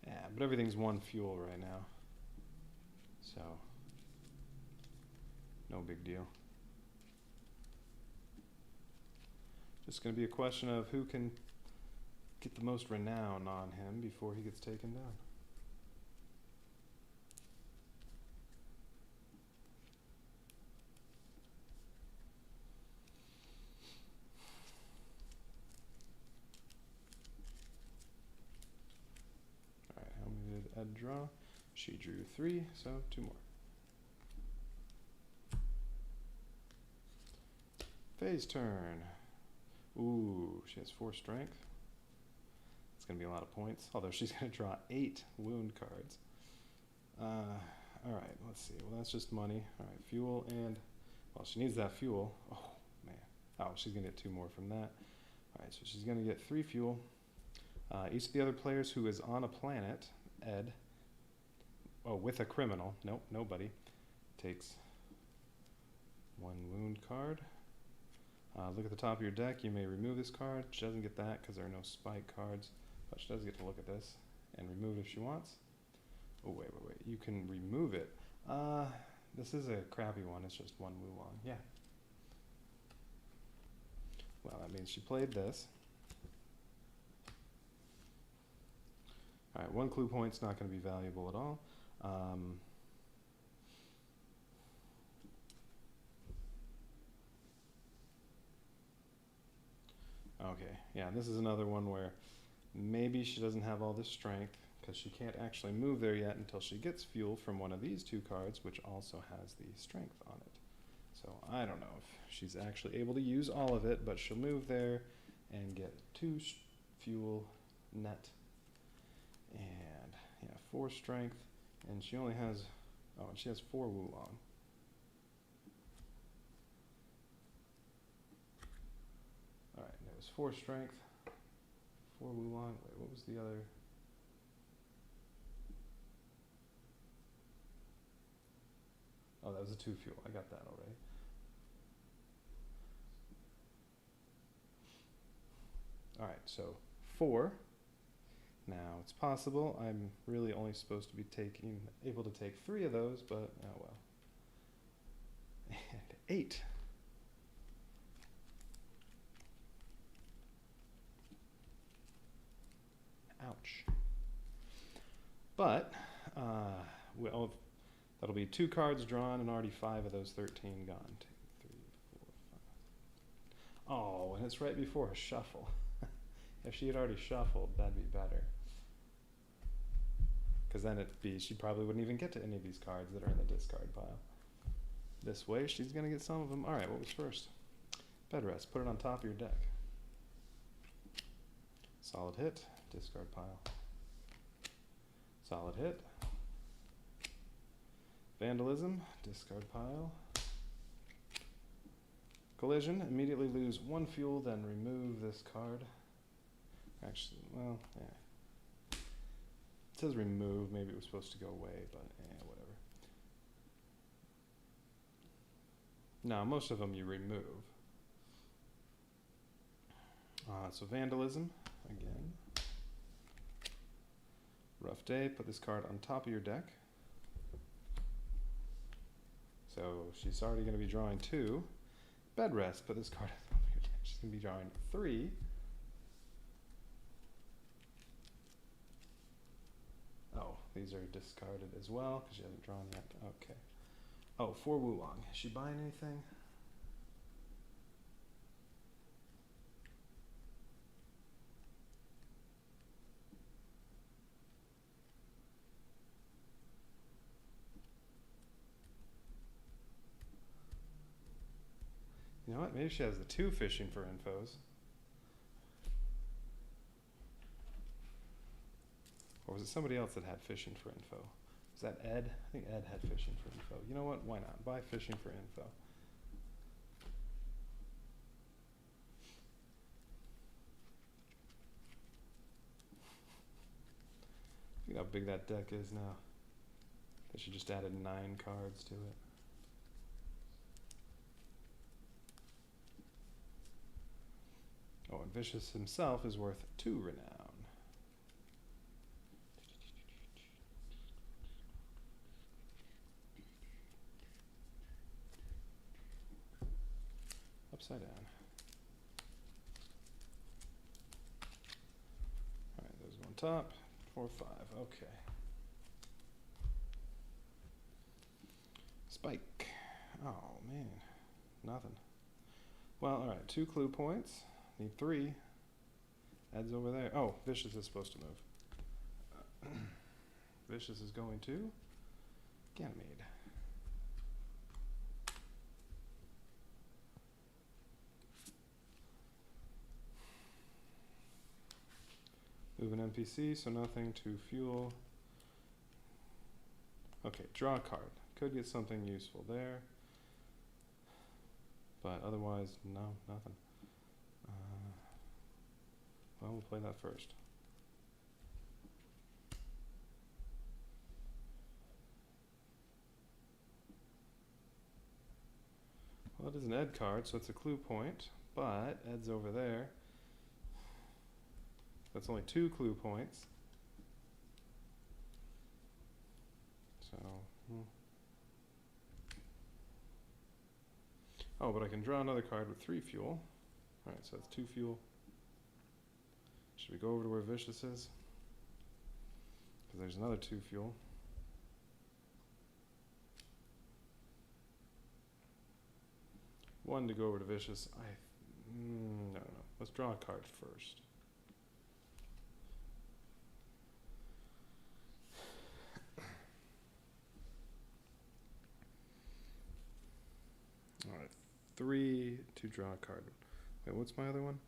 Yeah, but everything's 1 fuel right now, so no big deal. Just going to be a question of who can get the most renown on him before he gets taken down. Alright, how many did Ed draw? She drew 3, so 2 more. Faye's turn. Ooh, she has 4 strength. It's going to be a lot of points, although she's going to draw 8 wound cards. Alright, let's see. Well, that's just money. Alright, fuel and... Well, she needs that fuel. Oh, man. Oh, she's going to get 2 more from that. Alright, so she's going to get 3 fuel. Each of the other players who is on a planet, Ed, with a criminal, nope, nobody, takes 1 wound card. Look at the top of your deck. You may remove this card. She doesn't get that because there are no spike cards, but she does get to look at this and remove it if she wants. Oh, wait. You can remove it. This is a crappy one. It's just 1 Wulong. Yeah. Well, that means she played this. Alright, 1 clue point's not going to be valuable at all. Okay, yeah, this is another one where maybe she doesn't have all this strength because she can't actually move there yet until she gets fuel from one of these 2 cards, which also has the strength on it. So I don't know if she's actually able to use all of it, but she'll move there and get 2 fuel net and 4 strength, and she only has, and she has 4 Wulong. Alright, there was 4 strength, 4 Wulong. Wait, what was the other? Oh, that was a 2 fuel. I got that already. Alright, so 4. Now, it's possible I'm really only supposed to be able to take 3 of those, but oh well. And 8. Ouch. But, well, that'll be 2 cards drawn and already 5 of those 13 gone. 2, 3, 4, 5. Oh, and it's right before a shuffle. If she had already shuffled, that'd be better. Because then she probably wouldn't even get to any of these cards that are in the discard pile. This way, she's going to get some of them. Alright, what was first? Bed rest. Put it on top of your deck. Solid hit. Discard pile. Solid hit. Vandalism. Discard pile. Collision. Immediately lose 1 fuel, then remove this card. Actually, well, yeah. It says remove. Maybe it was supposed to go away, but whatever. No, most of them you remove. So Vandalism, again. Rough day. Put this card on top of your deck. So she's already going to be drawing 2. Bed rest. Put this card on top of your deck. She's going to be drawing 3. Oh, these are discarded as well because she hasn't drawn yet. Okay. Oh, 4 Wulong. Is she buying anything? You know what? Maybe she has the 2 fishing for infos. Or was it somebody else that had fishing for info? Was that Ed? I think Ed had fishing for info. You know what? Why not? Buy fishing for info. Look at how big that deck is now. They should just added 9 cards to it. Oh, and Vicious himself is worth 2 renown. Upside down. Alright, there's one top. 4, 5. Okay. Spike. Oh, man. Nothing. Well, alright. 2 clue points. Need 3. Ed's over there. Oh, Vicious is supposed to move. Vicious is going to Ganymede. Move an NPC, so nothing to fuel. Okay, draw a card. Could get something useful there. But otherwise, no, nothing. Well, we'll play that first. Well, it is an Ed card, so it's a clue point, but Ed's over there. That's only 2 clue points. So, oh, but I can draw another card with 3 fuel. Alright, so that's 2 fuel. Should we go over to where Vicious is? Because there's another 2 fuel. One to go over to Vicious. No. Let's draw a card first. Alright, 3 to draw a card. Wait, what's my other one?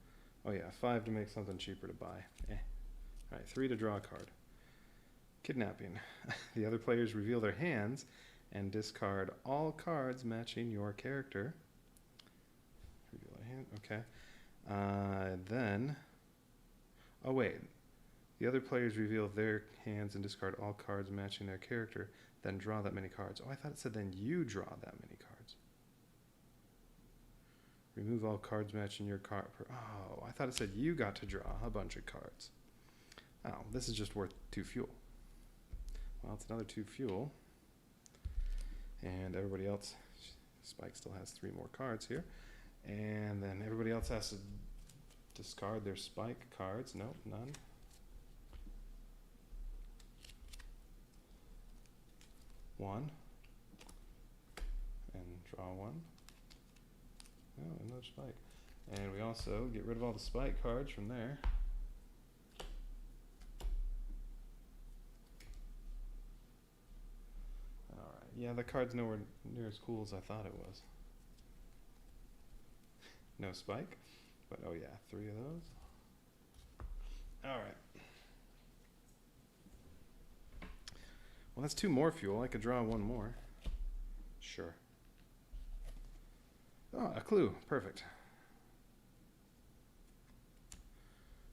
Oh yeah, 5 to make something cheaper to buy. Alright, 3 to draw a card. Kidnapping. The other players reveal their hands and discard all cards matching your character. Reveal a hand, okay. Then, oh wait. The other players reveal their hands and discard all cards matching their character, then draw that many cards. Oh, I thought it said then you draw that many cards. Remove all cards matching your card. Oh, I thought it said you got to draw a bunch of cards. Oh, this is just worth 2 fuel. Well, it's another 2 fuel. And everybody else, Spike still has 3 more cards here. And then everybody else has to discard their Spike cards. Nope, none. One. And draw 1. Oh, another Spike. And we also get rid of all the Spike cards from there. Alright, yeah, the card's nowhere near as cool as I thought it was. No Spike, but oh yeah, 3 of those. Alright. Well, that's 2 more fuel. I could draw 1 more. Sure. Oh, a clue. Perfect.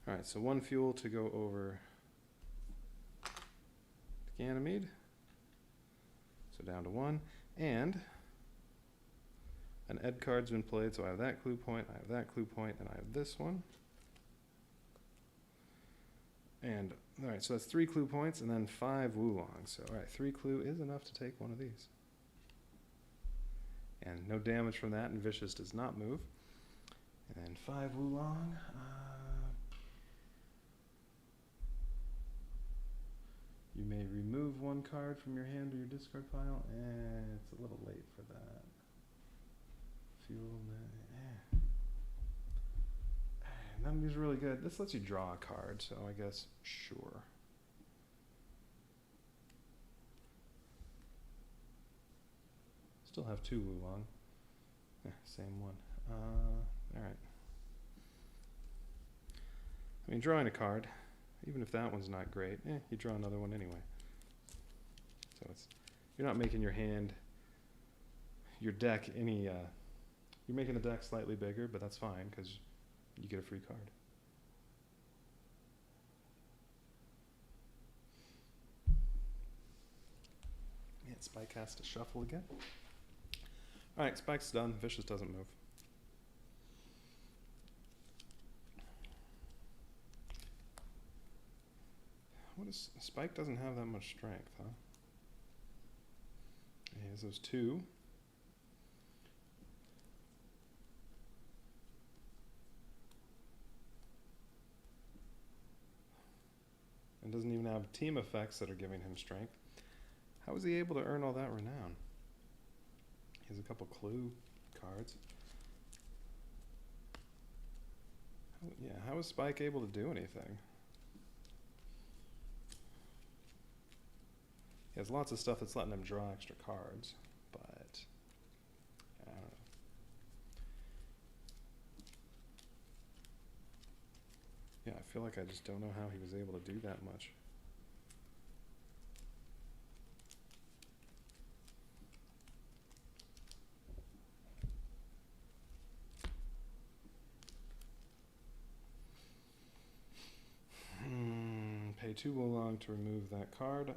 Alright, so 1 fuel to go over to Ganymede. So down to 1. And an Ed card's been played, so I have that clue point, I have that clue point, and I have this one. And, alright, so that's 3 clue points, and then 5 Wulong. So, alright, 3 clue is enough to take one of these. And no damage from that, and Vicious does not move. And then 5 Wulong. You may remove 1 one card from your hand to your discard pile, and it's a little late for that. Fuel, none of these are really good. This lets you draw a card, so I guess sure. Still have 2 Wulong. Same one. Alright. I mean, drawing a card, even if that one's not great, you draw another one anyway. So you're not making your hand, your deck any, you're making the deck slightly bigger, but that's fine because you get a free card. Yeah, Spike has to shuffle again. Alright, Spike's done. Vicious doesn't move. Spike doesn't have that much strength, huh? He has those 2. And doesn't even have team effects that are giving him strength. How is he able to earn all that renown? He has a couple clue cards. How is Spike able to do anything? He has lots of stuff that's letting him draw extra cards, but I don't know. Yeah, I feel like I just don't know how he was able to do that much. Pay 2 Wulong to remove that card.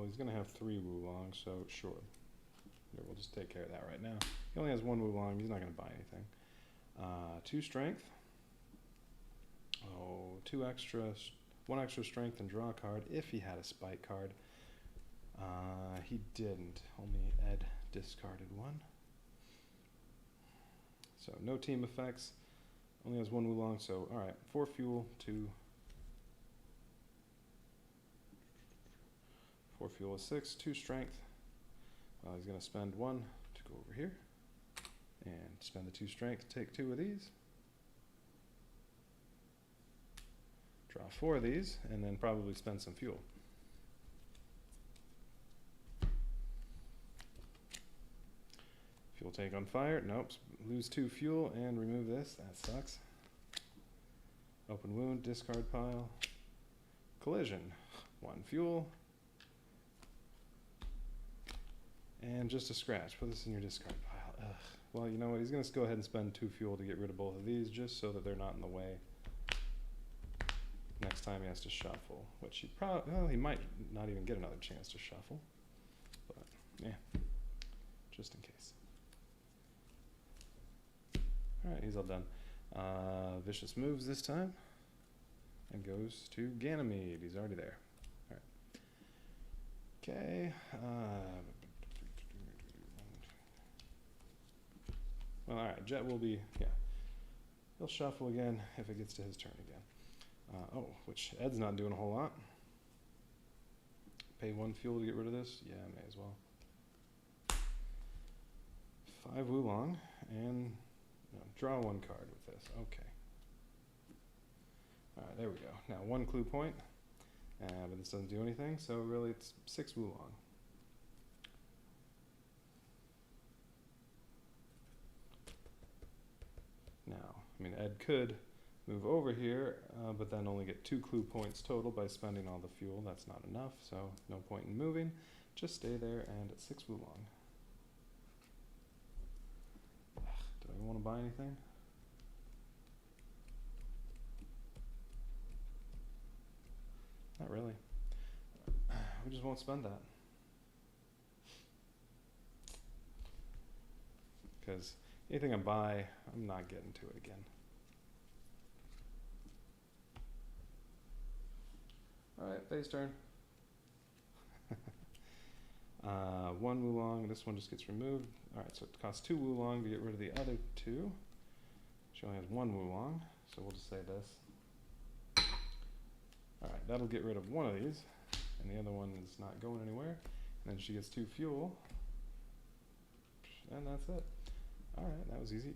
He's going to have 3 Wulong, so sure. Here, we'll just take care of that right now. He only has 1 Wulong. He's not going to buy anything. 2 strength. Oh, 1 extra strength and draw a card if he had a Spike card. He didn't. Only Ed discarded 1. So no team effects. Only has 1 Wulong, so alright. 4 fuel, 2. 4 fuel is 6, 2 strength. He's going to spend 1 to go over here. And spend the 2 strength to take 2 of these. Draw 4 of these, and then probably spend some fuel. Fuel tank on fire. Nope. Lose 2 fuel and remove this. That sucks. Open wound, discard pile. Collision. 1 fuel. And just a scratch. Put this in your discard pile. Ugh. Well, you know what? He's going to go ahead and spend 2 fuel to get rid of both of these, just so that they're not in the way. Next time he has to shuffle, which he probably, well, he might not even get another chance to shuffle. But, yeah. Just in case. Alright, he's all done. Vicious moves this time. And goes to Ganymede. He's already there. Alright. Okay. Well, alright, Jet will be, yeah. He'll shuffle again if it gets to his turn again. Which Ed's not doing a whole lot. Pay 1 fuel to get rid of this? Yeah, may as well. 5 Wulong, and no, draw 1 card with this. Okay. Alright, there we go. Now 1 clue point, but this doesn't do anything, so really it's 6 Wulong. Now, I mean, Ed could move over here, but then only get 2 clue points total by spending all the fuel. That's not enough, so no point in moving. Just stay there, and at 6 Wulong. Do I want to buy anything? Not really. We just won't spend that. Because anything I buy, I'm not getting to it again. Alright, phase turn. 1 Wulong, this one just gets removed. Alright, so it costs 2 Wulong to get rid of the other 2. She only has 1 Wulong, so we'll just say this. Alright, that'll get rid of 1 of these. and the other one is not going anywhere. And then she gets 2 fuel, and that's it. Alright, that was easy.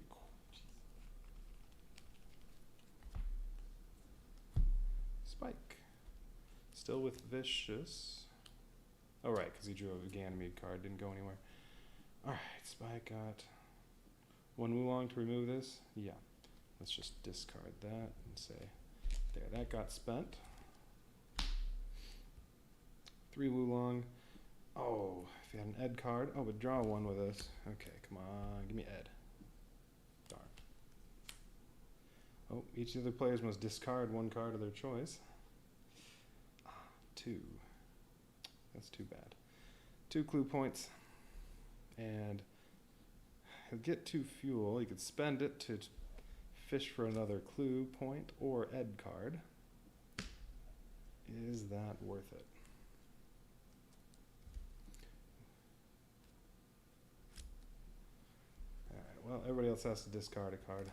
Spike. Still with Vicious. Oh right, because he drew a Ganymede card, didn't go anywhere. Alright, Spike got 1 Wulong to remove this. Yeah. Let's just discard that and say, there, that got spent. 3 Wulong. Oh, if you had an Ed card, oh, but draw 1 with this. Okay, come on, give me Ed. Darn. Oh, each of the players must discard 1 card of their choice. 2. That's too bad. 2 clue points. And he'll get 2 fuel. He could spend it to fish for another clue point or Ed card. Is that worth it? Alright, well, everybody else has to discard a card.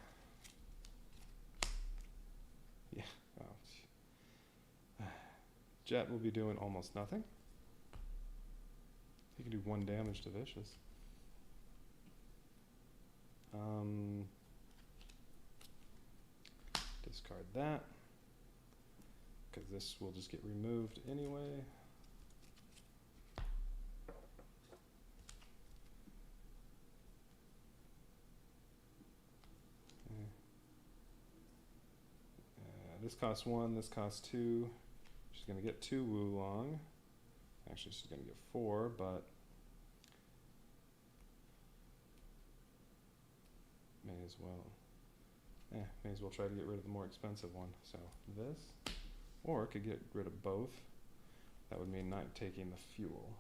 Yeah, oh. Jet will be doing almost nothing. He can do 1 damage to Vicious. Discard that, because this will just get removed anyway. This costs 1, this costs 2. She's going to get 2 Wulong. Actually, she's going to get 4, but may as well try to get rid of the more expensive one. So this, or it could get rid of both. That would mean not taking the fuel.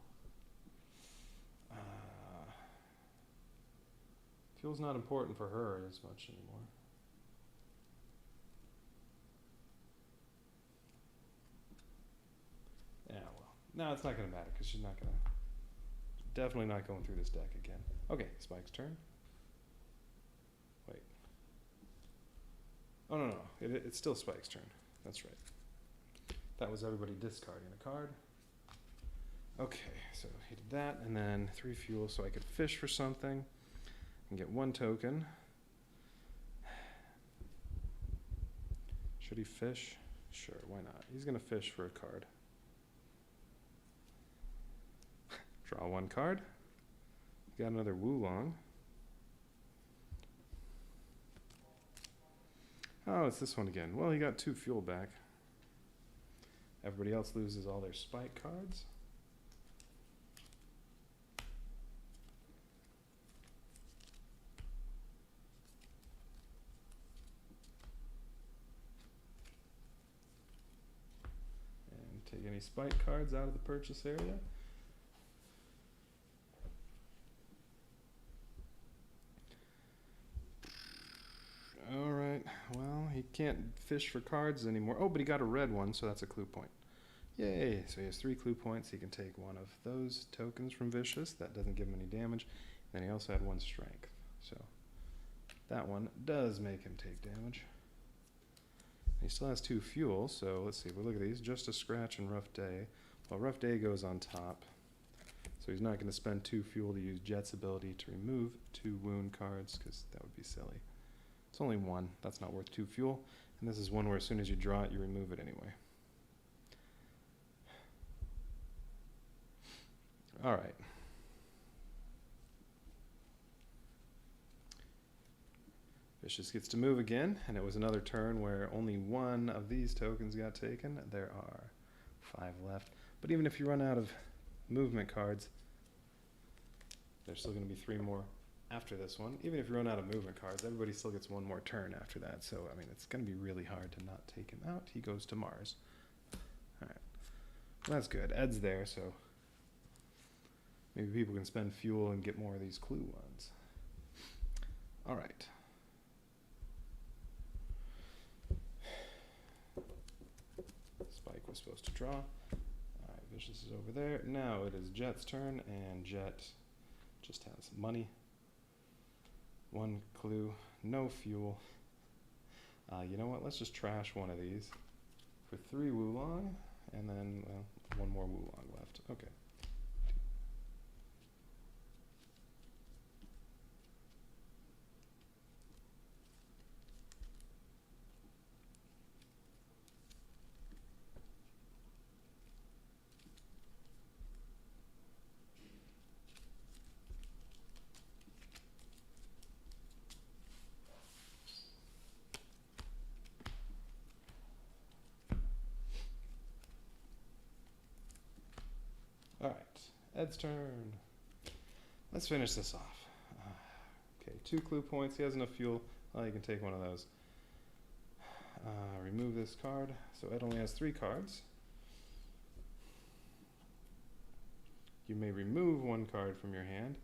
Fuel's not important for her as much anymore. Yeah, well, no, it's not going to matter because she's not going to, definitely not going through this deck again. Okay, Spike's turn. Wait. Oh, no, it's still Spike's turn. That's right. That was everybody discarding a card. Okay, so he did that, and then 3 fuel so I could fish for something and get 1 token. Should he fish? Sure, why not? He's going to fish for a card. Draw 1 card. Got another Wulong. Oh, it's this one again. Well, he got 2 fuel back. Everybody else loses all their Spike cards. And take any Spike cards out of the purchase area. Alright, well, he can't fish for cards anymore. Oh, but he got a red one, so that's a clue point. Yay! So he has 3 clue points. He can take 1 of those tokens from Vicious. That doesn't give him any damage. Then he also had 1 strength. So that one does make him take damage. He still has 2 fuel, so let's see. We'll look at these. Just a Scratch and Rough Day. Well, Rough Day goes on top. So he's not going to spend 2 fuel to use Jet's ability to remove 2 wound cards, because that would be silly. It's only 1. That's not worth 2 fuel. And this is one where as soon as you draw it, you remove it anyway. Alright. Vicious gets to move again, and it was another turn where only 1 of these tokens got taken. There are 5 left. But even if you run out of movement cards, there's still going to be 3 more after this one. Even if you run out of movement cards, everybody still gets 1 more turn after that. So, I mean, it's going to be really hard to not take him out. He goes to Mars. Alright. Well, that's good. Ed's there, so maybe people can spend fuel and get more of these clue ones. Alright. Spike was supposed to draw. Alright, Vicious is over there. Now it is Jet's turn, and Jet just has money. 1 clue, no fuel. You know what? Let's just trash 1 of these for 3 Wulong. and then, well, one more Wulong left. Okay. Alright, Ed's turn. Let's finish this off. Okay, 2 clue points. He has enough fuel. You can take one of those. Remove this card. So Ed only has 3 cards. You may remove 1 card from your hand.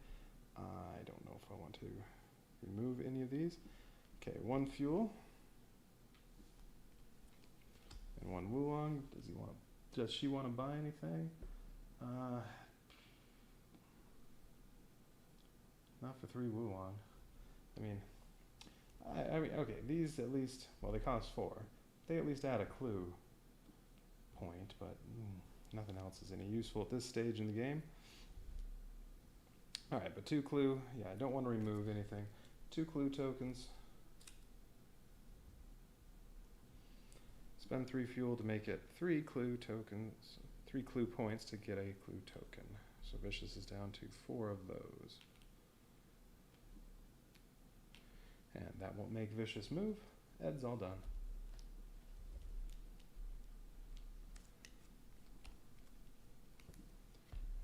I don't know if I want to remove any of these. Okay, 1 fuel. And 1 Wulong. Does she want to buy anything? Not for 3 Wulong. I mean, okay, these at least, well, they cost 4. They at least add a clue point, but nothing else is any useful at this stage in the game. Alright, but 2 clue, yeah, I don't want to remove anything. 2 clue tokens. Spend 3 fuel to make it 3 clue tokens, 3 clue points to get a clue token. So Vicious is down to 4 of those. And that won't make Vicious move. Ed's all done.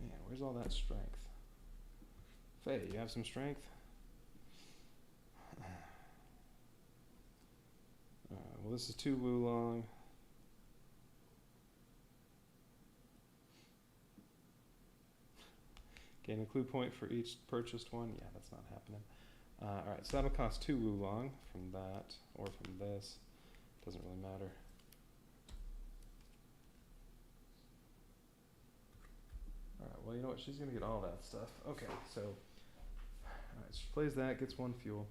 Man, where's all that strength? Faye, you have some strength? Well, this is 2 Wulong. Gain a clue point for each purchased one. Yeah, that's not happening. Alright, so that'll cost 2 Wulong from that, or from this. Doesn't really matter. Alright, well, you know what? She's going to get all that stuff. Okay, so alright, she plays that, gets 1 fuel,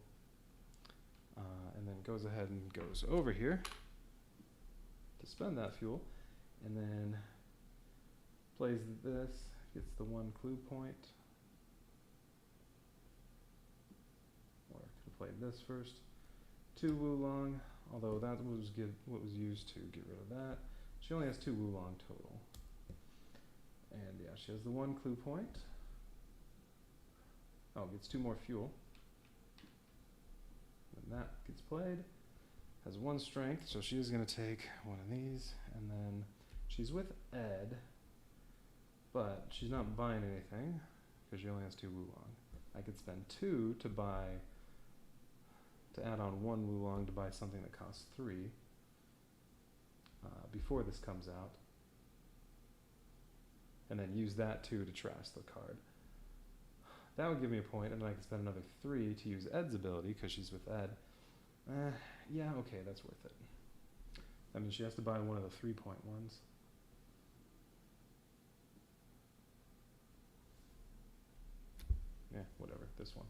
and then goes ahead and goes over here to spend that fuel, and then plays this, gets the 1 clue point. Or could have played this first. 2 Wulong, although that was what was used to get rid of that. She only has 2 Wulong total. And yeah, she has the 1 clue point. Oh, gets 2 more fuel. And that gets played. Has 1 strength, so she is going to take one of these. And then she's with Ed, but she's not buying anything because she only has 2 Wulong. I could spend 2 to add on 1 Wulong to buy something that costs 3 before this comes out. And then use that 2 to trash the card. That would give me a point, and then I could spend another 3 to use Ed's ability because she's with Ed. Yeah, okay, that's worth it. I mean, she has to buy one of the 3-point ones. Yeah, whatever, this one.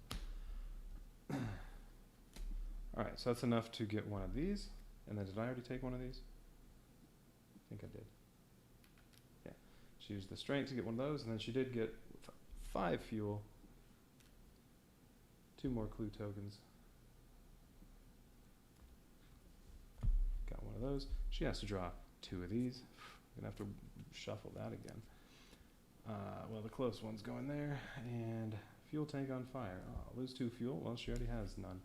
Alright, so that's enough to get one of these. And then did I already take one of these? I think I did. Yeah, she used the strength to get one of those, and then she did get 5 fuel. 2 more clue tokens. Got one of those. She has to draw 2 of these. I'm gonna have to shuffle that again. Well, the close one's going there, and fuel tank on fire. Oh, I'll lose 2 fuel. Well, she already has none.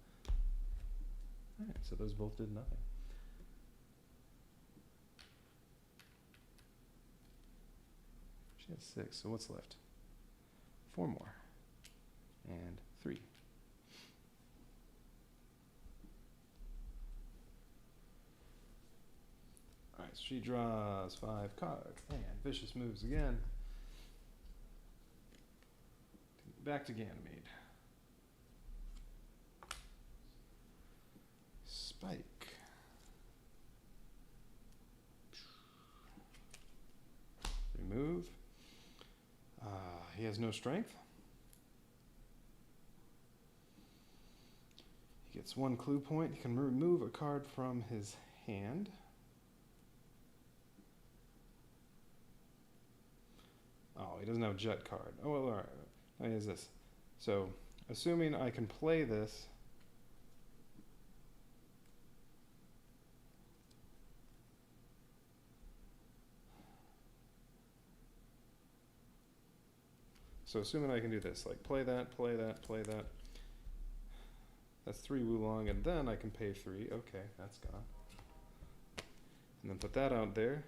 Alright, so those both did nothing. She has 6, so what's left? 4 more. And 3. Alright, so she draws 5 cards, and Vicious moves again. Back to Ganymede. Spike. Remove. He has no strength. He gets 1 clue point. He can remove a card from his hand. he doesn't have a jet card. Oh, well, alright. How is this? So, assuming I can play this. So assuming I can do this, like play that, play that, play that. That's 3 Wulong, and then I can pay 3. Okay, that's gone. And then put that out there.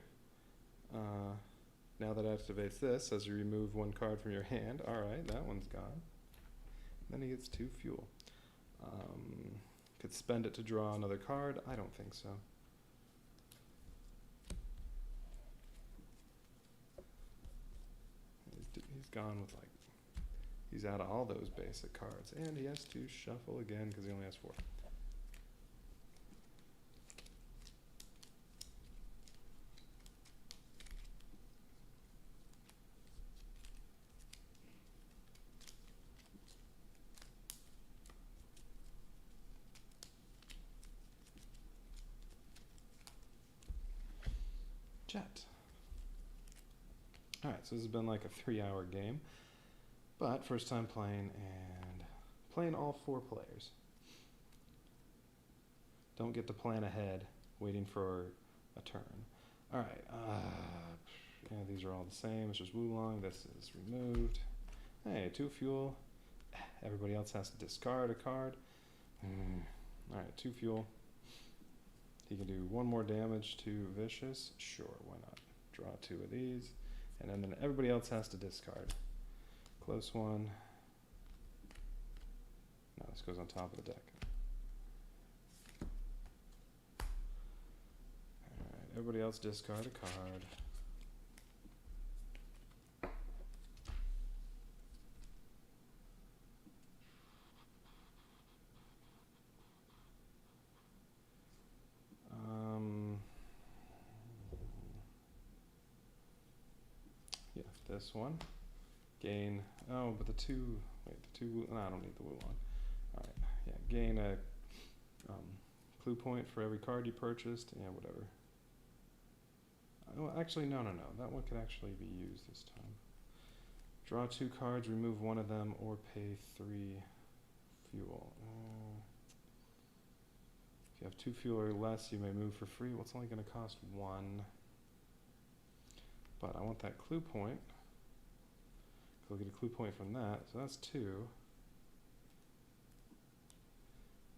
Now that activates this, says you remove 1 card from your hand. Alright, that one's gone. Then he gets 2 fuel. Could spend it to draw another card. I don't think so. He's gone with like, he's out of all those basic cards. And he has to shuffle again because he only has 4. Jet. Alright, so this has been like a 3-hour game. But first time playing, and playing all 4 players. Don't get to plan ahead, waiting for a turn. Alright, yeah, these are all the same. It's just Wulong. This is removed. Hey, 2 fuel. Everybody else has to discard a card. Alright, 2 fuel. He can do 1 more damage to Vicious. Sure, why not? Draw 2 of these. And then everybody else has to discard. Close one. No, this goes on top of the deck. Alright, everybody else discard a card. Yeah, this one. Gain, oh, but the 2, wait, the 2, no, I don't need the Wulong. Alright, yeah, gain a clue point for every card you purchased. Yeah, whatever. Oh, actually, no, that one could actually be used this time. Draw 2 cards, remove 1 of them, or pay 3 fuel. If you have 2 fuel or less, you may move for free. Well, it's only going to cost 1. But I want that clue point. We'll get a clue point from that, so that's 2.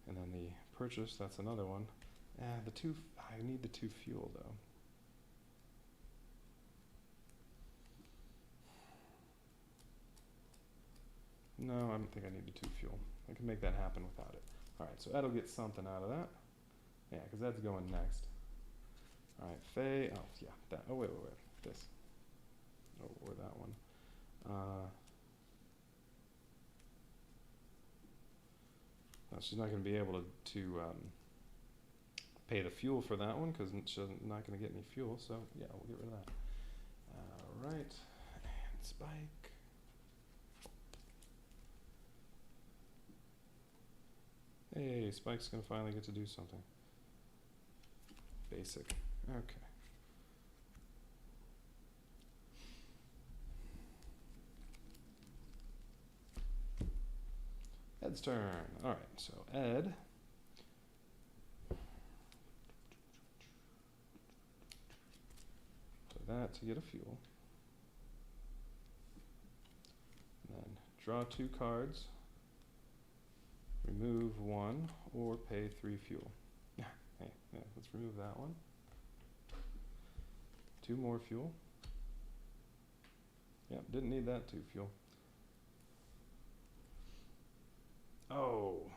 And then the purchase, that's another one. The 2, I need the 2 fuel though. No, I don't think I need the 2 fuel. I can make that happen without it. Alright, so Ed'll get something out of that. Yeah, because that's going next. Alright, Faye, oh yeah, that, oh wait, this. Oh, or that one. She's not going to be able to pay the fuel for that one because she's not going to get any fuel. So yeah, we'll get rid of that. All right, and Spike. Hey, Spike's going to finally get to do something. Basic. Okay. Ed's turn. Alright, so Ed. Play that to get a fuel. And then draw 2 cards. Remove 1 or pay 3 fuel. Hey, yeah, let's remove that one. 2 more fuel. Yep, didn't need that 2 fuel. Oh.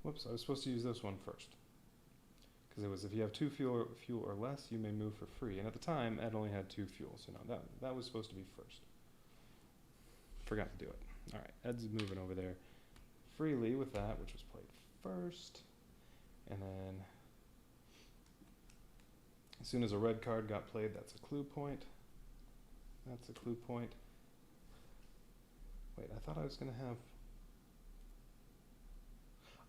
Whoops, I was supposed to use this one first. Because it was if you have 2 fuel or less, you may move for free. And at the time, Ed only had 2 fuel, so no, that was supposed to be first. Forgot to do it. Alright, Ed's moving over there freely with that, which was played first. And then, as soon as a red card got played, that's a clue point. That's a clue point. Wait, I thought I was going to have...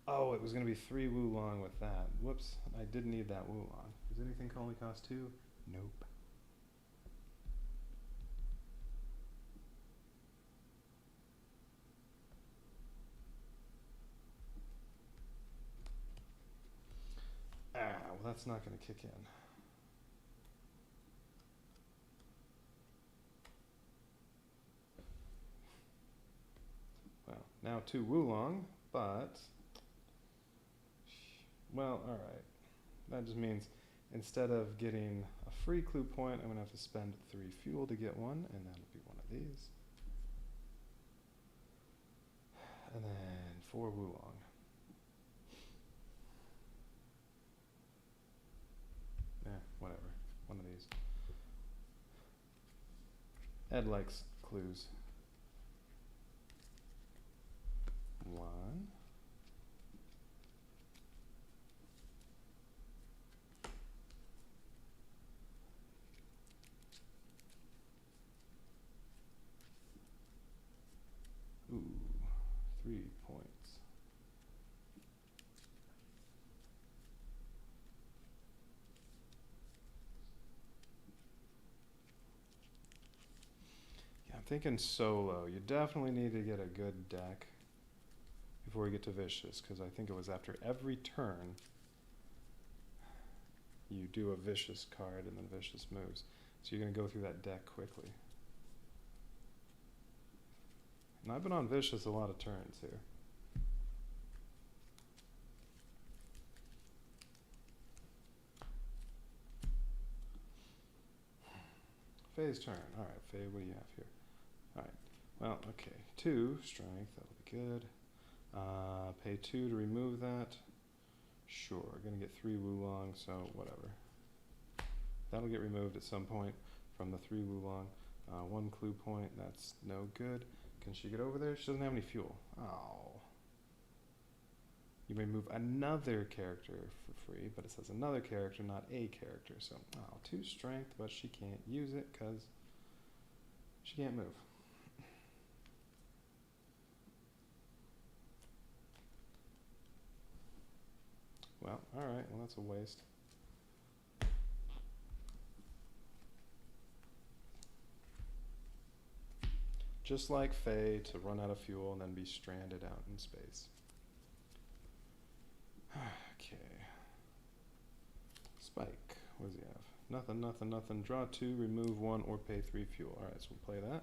Oh, it was going to be 3 Wulong with that. Whoops, I didn't need that Wulong. Does anything only cost 2? Nope. that's not going to kick in. Well, now 2 Wulong, but, well, alright. That just means instead of getting a free clue point, I'm going to have to spend 3 fuel to get one, and that'll be one of these. And then 4 Wulong. Whatever. One of these. Ed likes clues. 1. Ooh, 3 points. I'm thinking solo. You definitely need to get a good deck before you get to vicious, because I think it was after every turn you do a vicious card and then vicious moves. So you're going to go through that deck quickly. And I've been on vicious a lot of turns here. Faye's turn. Alright, Faye, what do you have here? Alright, well, okay. 2 strength, that'll be good. Pay 2 to remove that. Sure, gonna get 3 Wulong, so whatever. That'll get removed at some point from the 3 Wulong. 1 clue point, that's no good. Can she get over there? She doesn't have any fuel. Oh. You may move another character for free, but it says another character, not a character. So, 2 strength, but she can't use it because she can't move. Well, alright, well that's a waste. Just like Faye, to run out of fuel and then be stranded out in space. Okay. Spike, what does he have? Nothing, nothing, nothing. Draw 2, remove 1, or pay 3 fuel. Alright, so we'll play that.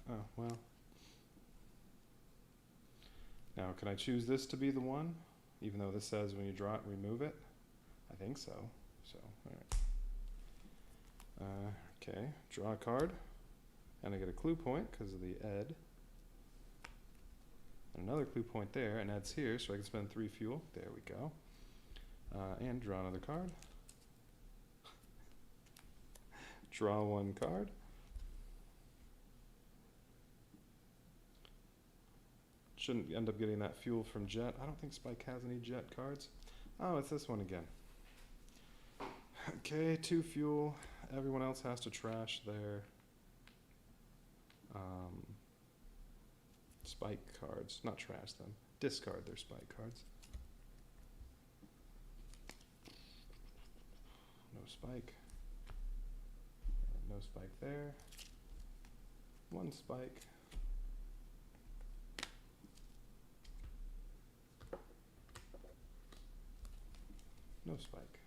Oh, well. Now, can I choose this to be the one? Even though this says when you draw it, remove it? I think so. So, alright. Okay, draw a card. And I get a clue point because of the Ed. And another clue point there, and Ed's here, so I can spend 3 fuel. There we go. And draw another card. Draw 1 card. Shouldn't end up getting that fuel from Jet. I don't think Spike has any Jet cards. Oh, it's this one again. Okay, 2 fuel. Everyone else has to trash their Spike cards. Not trash them. Discard their Spike cards. No Spike. No Spike there. 1 Spike. No Spike.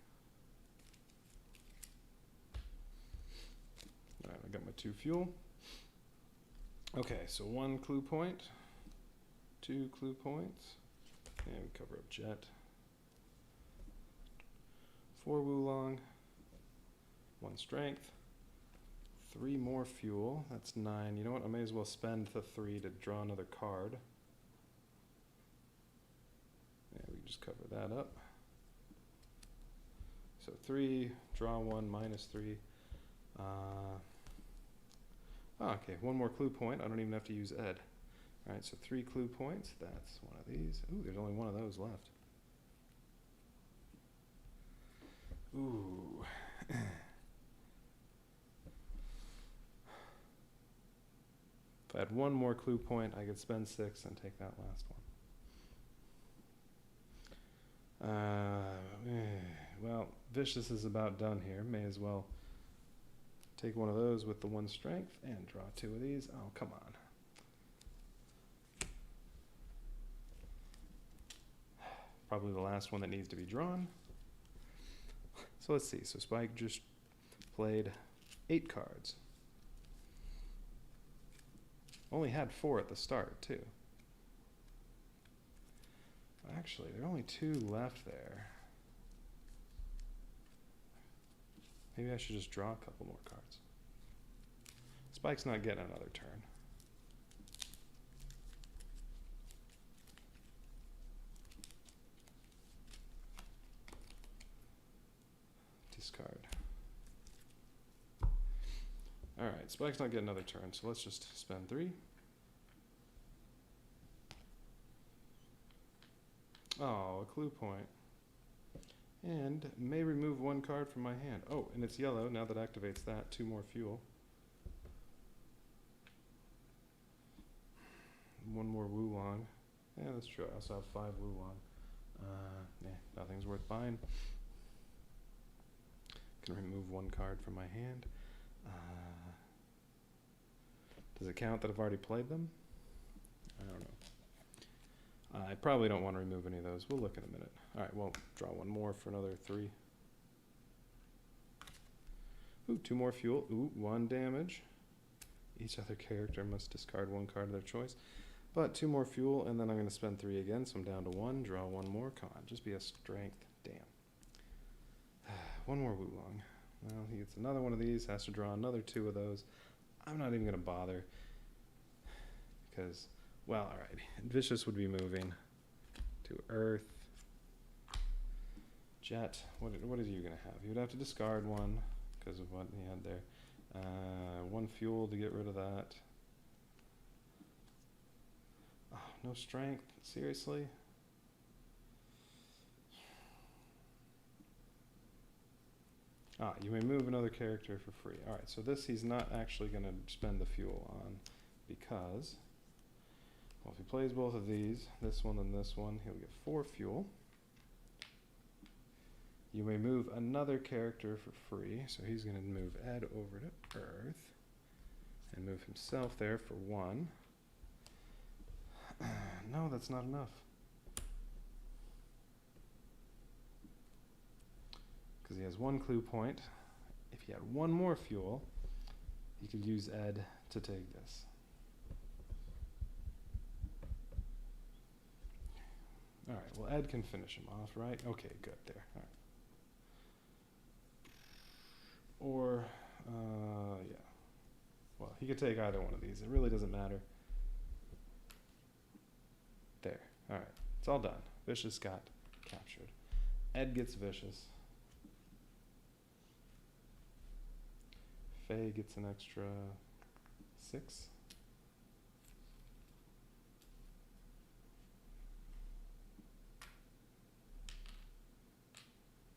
Alright, I got my 2 fuel. Okay, so 1 clue point, 2 clue points, and we cover up Jet. 4 Wulong, 1 strength, 3 more fuel, that's 9. You know what, I may as well spend the 3 to draw another card. Yeah, we can just cover that up. So 3, draw 1, minus 3. Okay, 1 more clue point. I don't even have to use Ed. Alright, so 3 clue points. That's one of these. Ooh, there's only one of those left. Ooh. If I had 1 more clue point, I could spend 6 and take that last one. Well, Vicious is about done here. May as well take one of those with the 1 strength and draw 2 of these. Oh, come on. Probably the last one that needs to be drawn. So let's see. So Spike just played 8 cards. Only had 4 at the start, too. Actually, there are only 2 left there. Maybe I should just draw a couple more cards. Spike's not getting another turn. Discard. Alright, Spike's not getting another turn, so let's just spend 3. Oh, a clue point. And may remove 1 card from my hand. Oh, and it's yellow. Now that activates that. 2 more fuel. 1 more Wulong. Yeah, that's true. I also have 5 Wulong. Nothing's worth buying. Can remove 1 card from my hand. Does it count that I've already played them? I don't know. I probably don't want to remove any of those. We'll look in a minute. Alright, well, draw 1 more for another 3. Ooh, 2 more fuel. Ooh, 1 damage. Each other character must discard 1 card of their choice. But 2 more fuel, and then I'm going to spend 3 again, so I'm down to 1. Draw 1 more. Come on, just be a strength. Damn. 1 more Wulong. Well, he gets another one of these, has to draw another 2 of those. I'm not even going to bother. Because, well, alright. Vicious would be moving to Earth. Jet, what is you going to have? You would have to discard 1 because of what he had there. 1 fuel to get rid of that. Oh, no strength? Seriously? Ah, you may move another character for free. Alright, so this he's not actually going to spend the fuel on because, well, if he plays both of these, this one and this one, he'll get 4 fuel. You may move another character for free, so he's going to move Ed over to Earth and move himself there for 1. No, that's not enough. Because he has 1 clue point. If he had 1 more fuel, he could use Ed to take this. Alright, well, Ed can finish him off, right? Okay, good, there. All right. Or, yeah. Well, he could take either one of these. It really doesn't matter. There. Alright, it's all done. Vicious got captured. Ed gets Vicious. Faye gets an extra 6.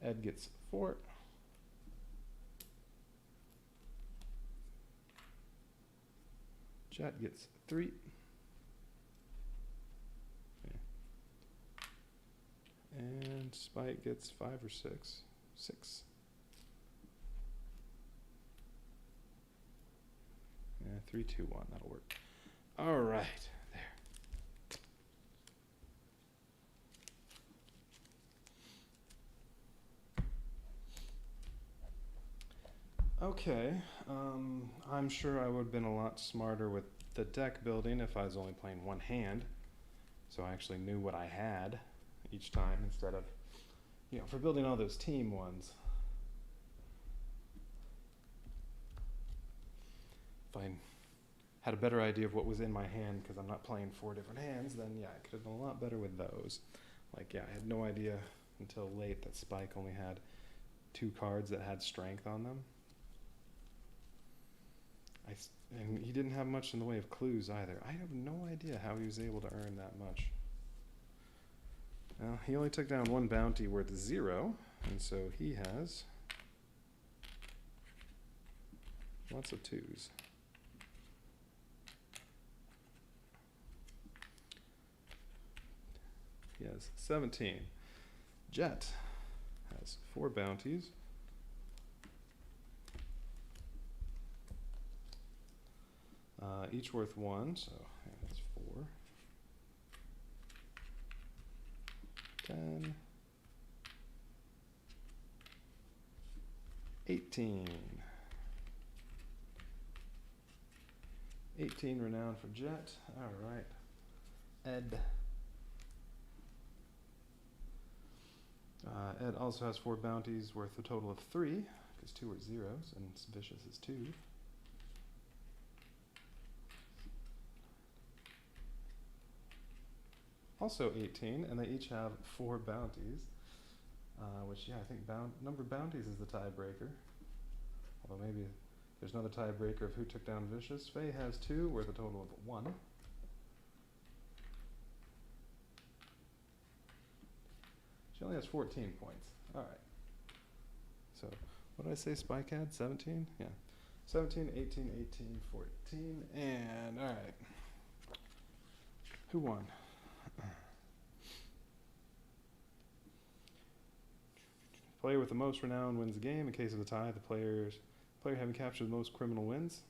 Ed gets 4. Jet gets 3. Okay. And Spike gets 5 or 6. 6. Yeah, 3, 2, 1. That'll work. All right. There. Okay. I'm sure I would have been a lot smarter with the deck building if I was only playing 1 hand. So I actually knew what I had each time instead of, for building all those team ones. If I had a better idea of what was in my hand, because I'm not playing 4 different hands, then yeah, I could have done a lot better with those. Like, yeah, I had no idea until late that Spike only had 2 cards that had strength on them. And he didn't have much in the way of clues either. I have no idea how he was able to earn that much. Well, he only took down 1 bounty worth 0, and so he has lots of 2s. He has 17. Jet has 4 bounties. Each worth 1, so that's 4. 10, 18. 18 renown for Jet. All right. Ed. Ed also has 4 bounties worth a total of 3, because 2 are zeros, and Vicious is 2. Also 18, and they each have 4 bounties, which, yeah, I think number of bounties is the tiebreaker. Although maybe there's another tiebreaker of who took down Vicious. Faye has 2, worth a total of 1. She only has 14 points. All right. So, what did I say Spike had? 17? Yeah. 17, 18, 18, 14, and all right. Who won? Player with the most renown wins the game. In case of a tie, the player having captured the most criminal wins.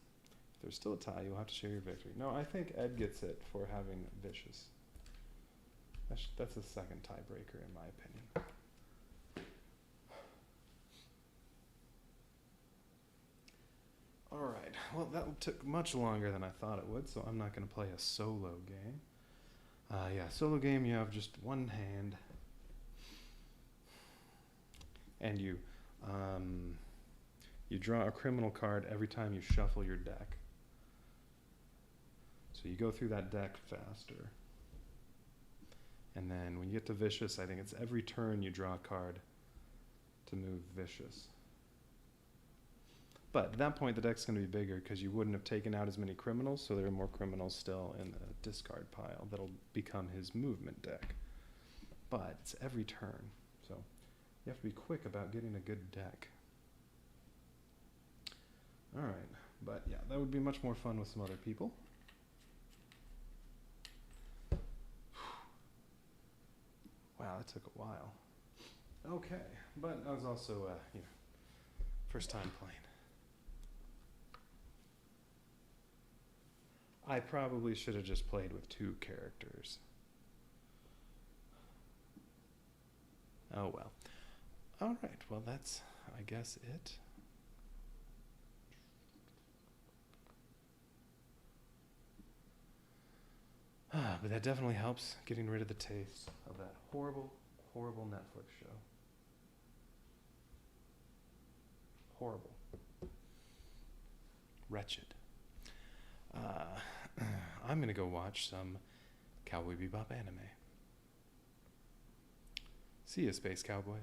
If there's still a tie, you'll have to share your victory. No, I think Ed gets it for having Vicious. That's the second tiebreaker, in my opinion. All right. Well, that took much longer than I thought it would, so I'm not going to play a solo game. Yeah, solo game, you have just one hand. And you draw a criminal card every time you shuffle your deck. So you go through that deck faster. And then when you get to Vicious, I think it's every turn you draw a card to move Vicious. But at that point, the deck's going to be bigger because you wouldn't have taken out as many criminals, so there are more criminals still in the discard pile that'll become his movement deck. But it's every turn, so you have to be quick about getting a good deck. All right, but yeah, that would be much more fun with some other people. Wow, that took a while. Okay, but I was also, first time playing. I probably should have just played with 2 characters. Oh well. All right, well that's, I guess, it. But that definitely helps getting rid of the taste of that horrible, horrible Netflix show. Horrible. Wretched. I'm going to go watch some Cowboy Bebop anime. See ya, Space Cowboy.